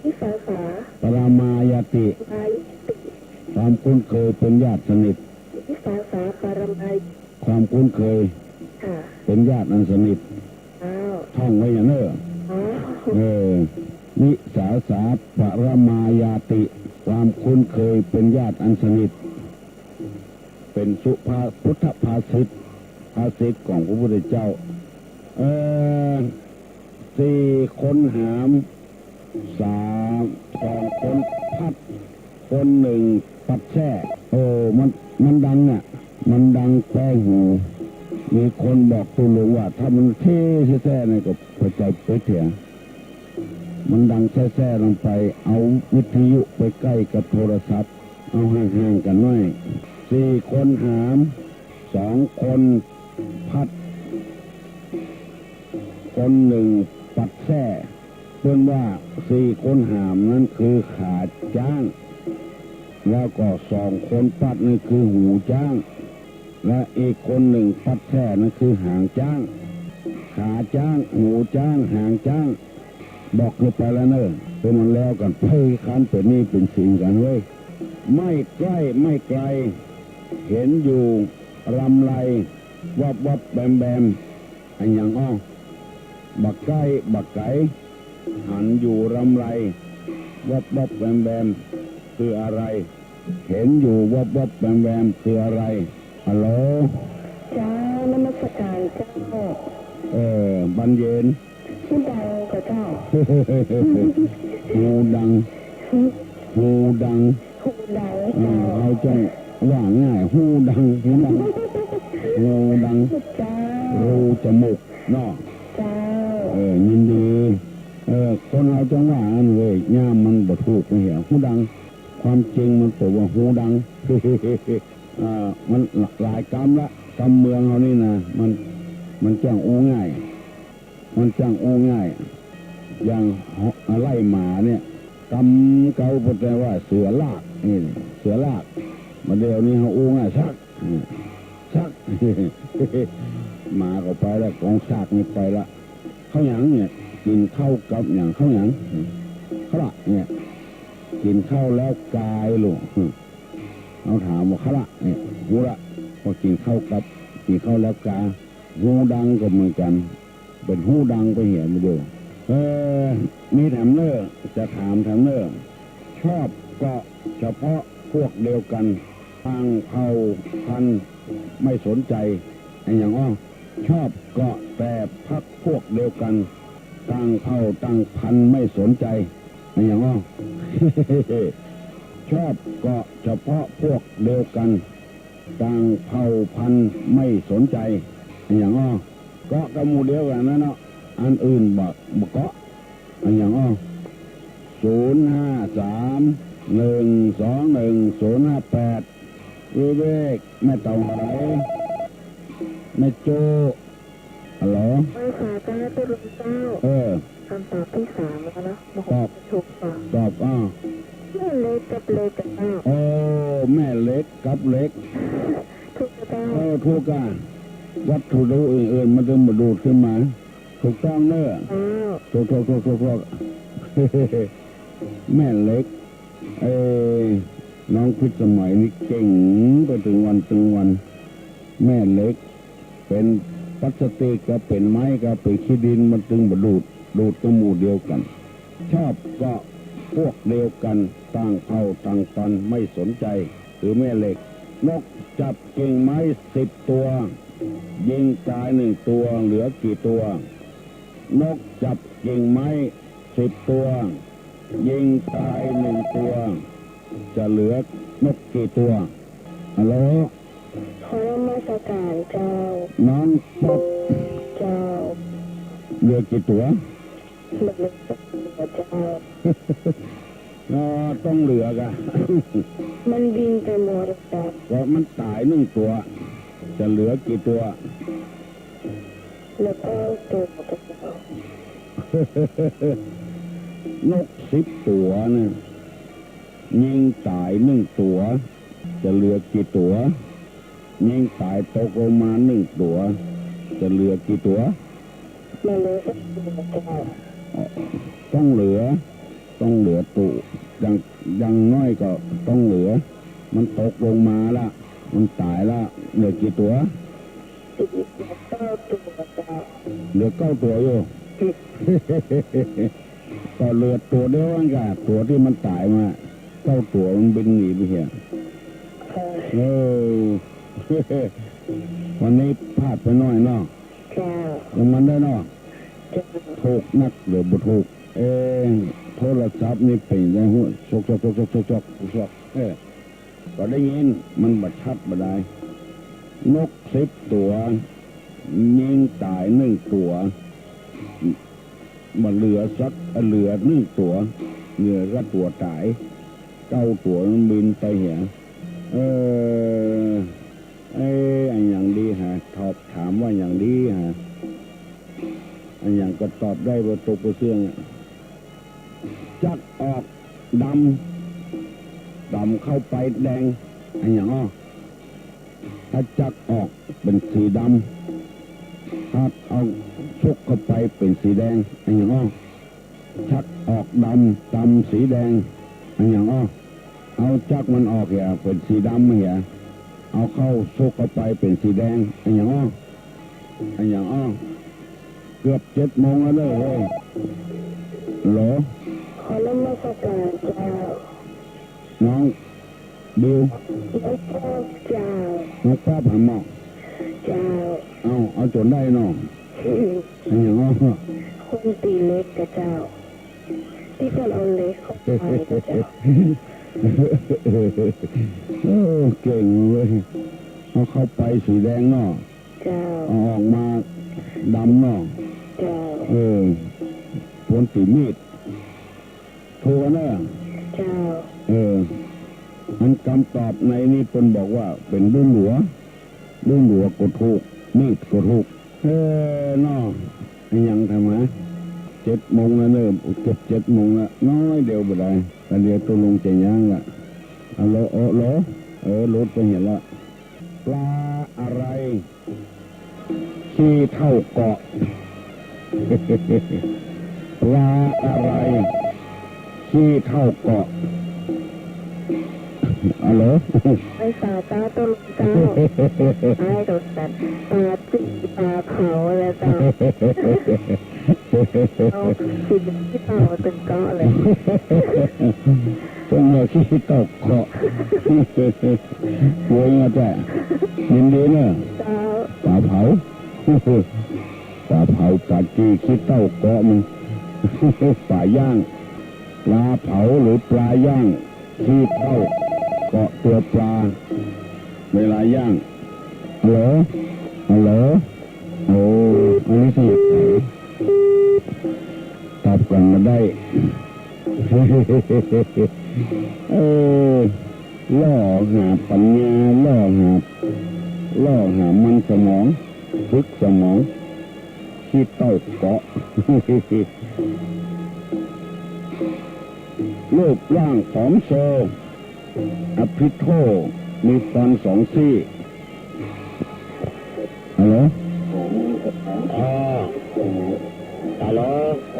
วิสาสา ปรมายาติ นายติ ความคุ้นเคยเป็นญาติสนิท วิสาสาปรมัย ความคุ้นเคย ค่ะ เป็นญาติอันสนิท ท่องไว้อย่างเน้อวิสาสาปรมายาติ ความคุ้นเคยเป็นญาติอันสนิท เป็นสุภาพุทธภาษิตของพระพุทธเจ้า4 คนหาม2 คนพัดคน 1 ปัดแช่มันดังเนี่ยมันดังแป้หูมีคนบอกตุลุงว่าถ้ามันเท่แซ่ๆเนี่ยก็พอใจไปเถียงมันดังแซ่ๆลงไปเอาวิทยุไปใกล้กับโทรศัพท์เอาห่างๆกันหน่อย4 คนหาม2 คนพัดคน 1 ปัดแช่เพื่อนว่า4 คนหามนั้นคือขาจ้างแล้วก็2 คนปัดนี่คือหูจ้างและอีกคน 1ปัดแช่นั่นคือหางจ้างขาจ้างหูจ้างหางจ้างบอกกันไปแล้วเนอะเป็นมันแล้วกันไปคันเป็นนี่เป็นสิ่งกันเว้ยไม่ใกล้ไม่ไกลเห็นอยู่รำไรวับแบมอันอย่างบักใกล้บักไก่หันอยู่รำไรวับแบมคืออะไรเห็นอยู่วับแบมคืออะไรฮัลโหลจ้านมัสการเจ้าบรรเย็นหูดังกับเจ้า หูดังเอาจังว่าง่ายหูดังรูจมูกเนาะยินดีคนเอาจังว่าอันเว้ยย่ามมันบ่ถูกไม่เหี้ยหูดังความจริงมันตัวว่าหูดัง มันหลายกรรมละกรรมเมืองเขานี่นะมันจ้างโอ้ง่ายอย่างไล่หมาเนี่ยกรรมเก่าพูดแต่ว่าเสือลากนี่เสือลากมาเดี๋ยวนี้เขาโอ้ง่ายซัก หมาก็ไปแล้วกองซากนี่ไปละข้าวหยังเนี่ยกินข้าวกับอย่างข้าวหยังข้าวละเนี่ยกินข้าวแล้วกายหลงเอาถามว่าข้าวละเนี่ยหูละพอกินข้าวกับกินข้าวแล้วกาหูดังก็เหมือนกันเป็นหูดังไปเหี้ยมาดูมีถามเนอจะถามถามเนอชอบก็เฉพาะพวกเดียวกันทางเผ่าพันธุ์ไม่สนใจอย่างชอบก็แต่พักพวกเดียวกันตั้งเผ่าตั้งพันธุ์ไม่สนใจอย่างชอบก็เฉพาะพวกเดียวกันต่างเผ่าพันธุ์ไม่สนใจอย่างเกาะกระมูเดียวกันนั่นเนาะอันอื่นบอกเกาะอย่าง053121058วิเวกแม่เต่าไหลแม่โจฮัลโหลไม่ค่ะจ้าตุลุงเจ้าคำตอบที่3แล้วนะถูกตอบแม่เล็กกับเล็กกับเจ้าแม่เล็กกับเล็กถูกเจ้าถูกกันวัตถุดูอื่นๆมันจะมาดูดขึ้นมาถูกต้องเนอะถูกแม่เล็กน้องพิษสมัยนี้เก่งไปถึงวันแม่เล็กเป็นพลาสติกก็เป็นไม้ก็เป็นขี้ดินมันจึงมาดูดกระหมู่เดียวกันชอบก็พวกเดียวกันต่างเผ่าต่างพันธุ์ไม่สนใจหรือแม่เหล็กนกจับกิ่งไม้10 ตัวยิงตาย1 ตัวเหลือกี่ตัวนกจับกิ่งไม้10 ตัวยิงตาย1 ตัวจะเหลือนกกี่ตัวฮัลโหลขอมาสการเจ้าน้องป๊อบ เจ้า เหลือกี่ตัว มันเหลือเจ้า ต้องเหลือกะ มันบินไปหมดเจ้า ก็มันตายหนึ่งตัว จะเหลือกี่ตัว แล้วก็ตัวเจ้าน ก10 ตัวเนี่ยยิงตาย1 ตัว จะเหลือกี่ตัวยิงตายตกลงมา1 ตัว จะเหลือกี่ตัว มันเหลือสักตัวเจ้า ต้องเหลือตัวยังน้อยก็ต้องเหลือ มันตกลงมาละมันตายละเหลือกี่ตัว 9 ตัวเจ้า เหลือ9 ตัวอยู่ ก็เหลือตัวเดียวกันกับตัวที่มันตายมา9 ตัวมันบินหนีไปเหี้ยวันนี้พลาดไปหน่อยเนาะ เจ้า ยังมันได้เนาะถูกนักหรือบ่ถูกโทรศัพท์นี่เป็นยังหัวชกก็ได้ยินมันบัดชัดบ่ได้นก10 ตัวยิงตาย1 ตัวมันเหลือ1 ตัวเหลือก็ตัวตาย9 ตัวมันบินไปเหี้ยอันอย่างดีฮะถามว่าอย่างดีฮะอันอย่างก็ตอบได้ว่าตกไปเสื่องจักออกดำเข้าไปแดงอันอย่างถ้าจักออกเป็นสีดำถ้าเอาชุกเข้าไปเป็นสีแดงอันอย่างชักออกดำสีแดงอันอย่างเอาจักมันออกอย่าเป็นสีดำอย่าเอาเข้าชุกเข้าไปเป็นสีแดงอันอย่างเกือบ7 โมงแล้วเลยโหล ขอน้ำมาสักการเจ้า น้องบิว แล้วก็เจ้า น้องป้าผ่านหมอก เจ้า เอาจนได้เนาะอันอย่างคนตีเล็กกับเจ้าที่จะเอาเล็กเข้าไปกับเจ้า เก่งเว้ยเอาเข้าไปสีแดงเนาะ เจ้า เอาออกมาดำเนาะ เจ้า ผลสีมีดโทรเนอะ เจ้า มันคำตอบในนี้เพิ่นบอกว่าเป็นรุ่นหัวก็ถูกมีดก็ถูกเนาะยังทำไม7 โมงแล้วเนอะเกือบ7 โมงแล้วน้อยเดียวบ่ได้แต่เดี๋ยวตัวลงจะย่างละโหลดไปเห็นละปลาอะไรขี้เท่าเกาะ ปลาอะไรขี้เท่าเกาะไอ้สาวเจ้าตัวลุงเจ้าไอ้โดดสัตว์ปลาจีปลาเผาแล้วเจ้าเอาสิ่งที่เผาตึงเกาะเลย ต้องเอาขี้เท่าเกาะโวยมาแต่ยินดีเนอะปลาเผาปลาจีขี้เท่าเกาะมันปลาย่างปลาเผาหรือปลาย่างขี้เท่าเกาะตัวปลาเวลาย่างฮัลโหลอันนี้สนุกตอบกันมาได้ ล่อหาปัญญาล่อหามันสมองฝึกสมองขี้เต้าเกาะ รูปร่างผอมโซอภิโธมีฟัน2 ซี่ฮัลโหล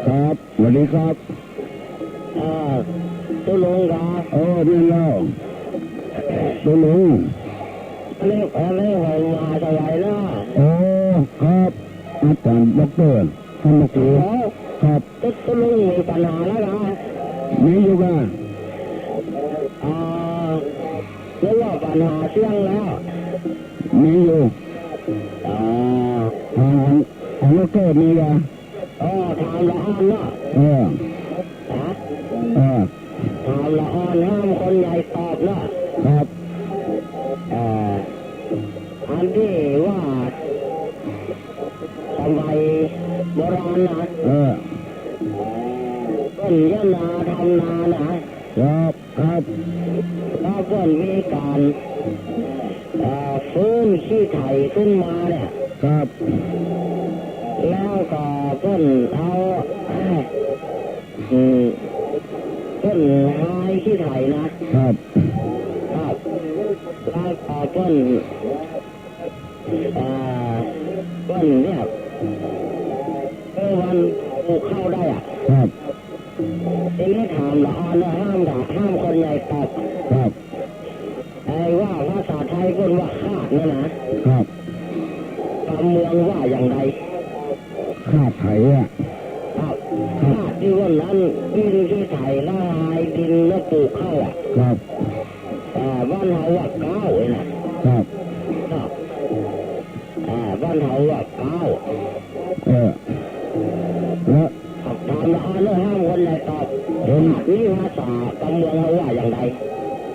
ครับสวัสดีครับตัวลุงครับ นี่แล้วตัวลุงเรียกมาจะไหวนะ ครับอาจารย์ดร.ท่านครูครับตัวลุงมีปัญหาแล้วนะมีอยู่กัน เรียกว่าปัญหาเชื่องแล้ว มีอยู่ของดร.มีกันถามละอ่อนเนาะถามละอ่อนห้ามคนใหญ่ตอบเนาะครับอันที่ว่าทำไม นาทำนานะครับครับแล้วก็มีการฟื้นขี้ไถขึ้นมาเนี่ยครับแล้วก็เพิ่นเอาเพิ่นหายขี้ไถนะครับครับแล้วก็เพิ่นเนี่ยวันปลูกข้าวได้อ่ะครับทีนี้ถามละห้ามคนใหญ่ตอบครับไอ้ว่าภาษาไทยคนว่าคาดนะครับคำเมืองว่าอย่างไรคาดไถอ่ะครับคาดที่วันนั้นดินที่ไถละลายดินแล้วปลูกข้าวอ่ะครับบ้านเฮาว่าก้าวเลยนะครับครับบ้านเฮาว่าก้าวแล้วถามละห้ามคนใหญ่ตอบคาดนี่ภาษาคำเมืองเขาว่าอย่างไร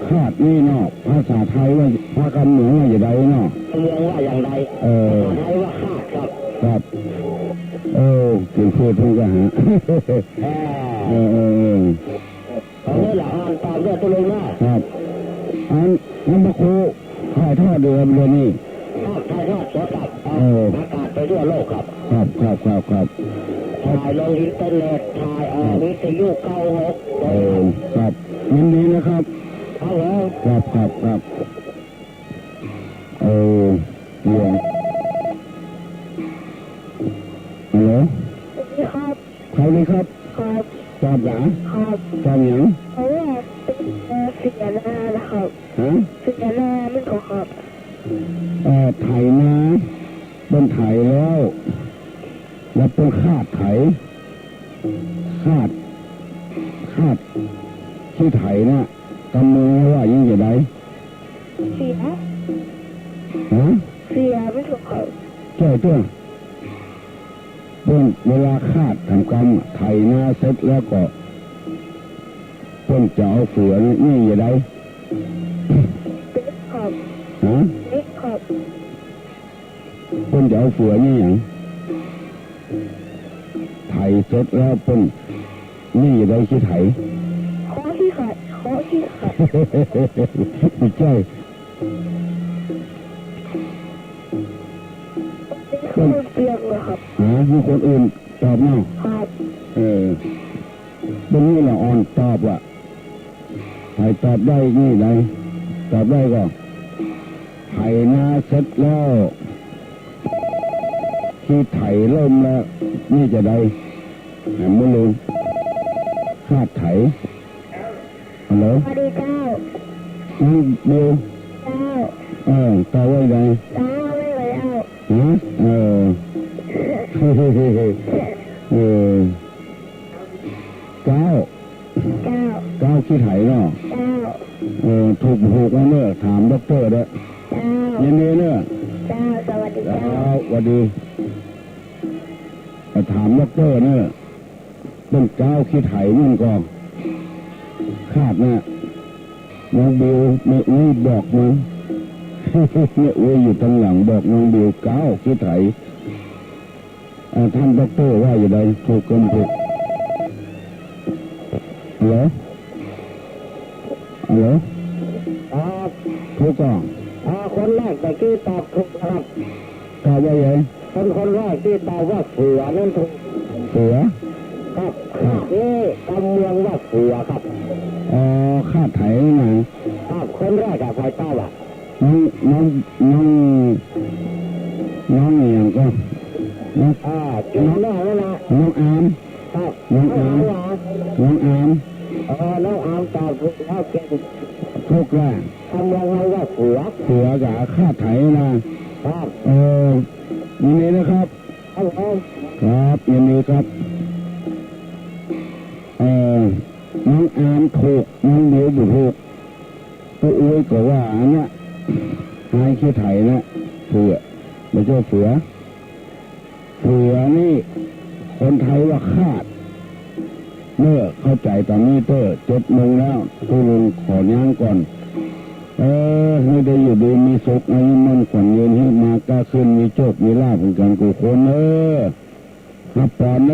คาดนี่เนาะภาษาไทยว่าภาษาคำเมืองว่าอย่างไรเนาะคำเมืองว่าอย่างไรภาษาไทยว่าคาดครับครับเก่งพูดถูกกันฮะเอาเลยละตอบด้วยตัวลงนะครับน้ำมะคูถ่ายทอดเดือนเดือนนี้ถ่ายทอดสดกับอากาศไปทั่วโลกครับครับถ่ายลงอินเทอร์เน็ตถ่ายวิทยุ96ครับยินดีนะครับครับเดี๋ยวฮัลโหลครับใครเลยครับครับจอบหลังครับจอบหยังเพราะว่าเสียหน้านะครับเสียหน้าไม่ขอครับไถนะเป็นไถแล้วเป็นคาดไถคาดที่ไถนะกำมือว่ายิ่งจะได้เสียไม่ถูกครับใช่ตัวเวลาคาดทำกรรมไถนาเสร็จแล้วก็เพิ่นจะเอาเสือนี่จะได้ครับครับเพิ่นจะเอาเสือนี่อย่างไถเสร็จแล้วเพิ่นนี่จะได้ขี้ไถขอขี้ขัดไม่ใช่คนเปียกเลยครับมีคนอื่นตอบเนาะครับตรงนี้เราอ่อนตอบว่าใครตอบได้นี่ไหนตอบได้ก็ไถนาเสร็จแล้วที่ไถเริ่มแล้วนี่จะได้ไม่ลืมคาดไถฮัลโหลสวัสดีเจ้านี่เดียวเจ้าไว้ไหนไม่ไหวเก้าขี้ไถเนาะถูกแล้วเนี่ยถามด็อกเตอร์ด้วยยินดีเนี่ยสวัสดีสวัสดีถามด็อกเตอร์เนี่ยเป็นเก้าขี้ไถมันก็คาดเนี่ยน้องบิวไม่อุ้ยบอกมันเนี่ยอุ้ยอยู่ทางหลังบอกน้องบิวเก้าขี้ไถท่านด็อกเตอร์ว่าอยู่ใดถูกกันถูกเหรอถูกก่อนคนแรกแต่ที่ตอบถูกครับตอบว่าไงคนแรกที่ตอบว่าเสือนั่นถูกเสือครับนี่กำเมืองว่าเสือครับคาดไถไงครับคนแรกใครตอบน้องอย่างก็น้องอามครับน้องอามน้องอามตอบถูกแล้วเก่งถูกแล้วทำยังไงว่าเสือกับคาดไถนะครับยินดีนะครับครับยินดีครับน้องอามถูกน้องเดียวบุถูกตัวอุ้ยก็ว่าเนี่ยหายขี้ไถนะเสือไม่ใช่เสือนี่คนไทยว่าคาดเมื่อเข้าใจตอนนี้7 โมงแล้วทุลุงขอย่างก่อนไม่ได้อยู่ดีมีสุขอายุมั่นขวัญยืนให้มากล้าขึ้นมีโชคมีลาภเป็นกันกูคนฮับปอน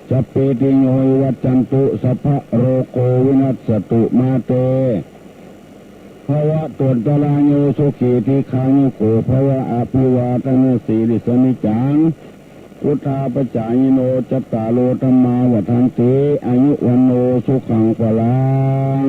จะปีติโยวัจจันตุสัพพะโรโกวินัสสตุมาเตภวะตนตลาโยสุขีทีคายุโกภวะอภิวาทนาสีริสนิจังอุทาปจายโนจัตตาโลธรรมาวัฏันติอายุวันโนสุขังพลัง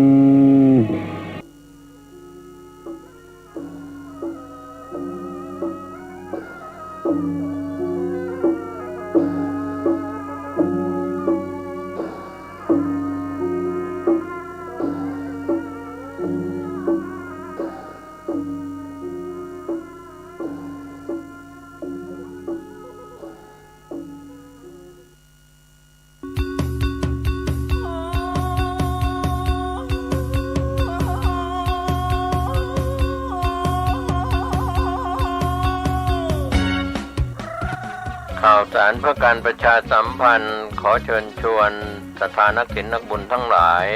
ข่าวสารเพื่อการประชาสัมพันธ์ขอเชิญชวนศรัทธานักศิลป์นักบุญทั้งหลาย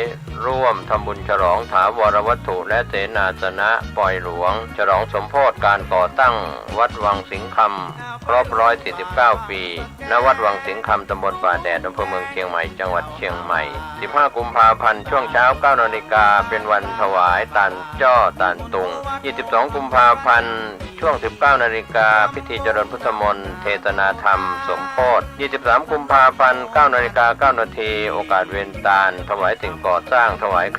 ร่วมทำบุญฉลองถาวรวัตถุและเสนาสนะปล่อยหลวงฉลองสมโภชการก่อตั้งวัดวังสิงห์คำครบ149 ปีณวัดวังสิงห์คำตำบลป่าแดดอำเภอเมืองเชียงใหม่จังหวัดเชียงใหม่15 กุมภาพันธ์ช่วงเช้า 9 นาฬิกาเป็นวันถวายตาลจ้อตาลตุง22 กุมภาพันธ์ช่วง 19 นาฬิกาพิธีเจริญพุทธมนต์เทศนาธรรมสมโภช23 กุมภาพันธ์ 9 นาฬิกา 9 นาทีโอกาสเวียนตาลถวายสิ่งก่อสร้างถวายเค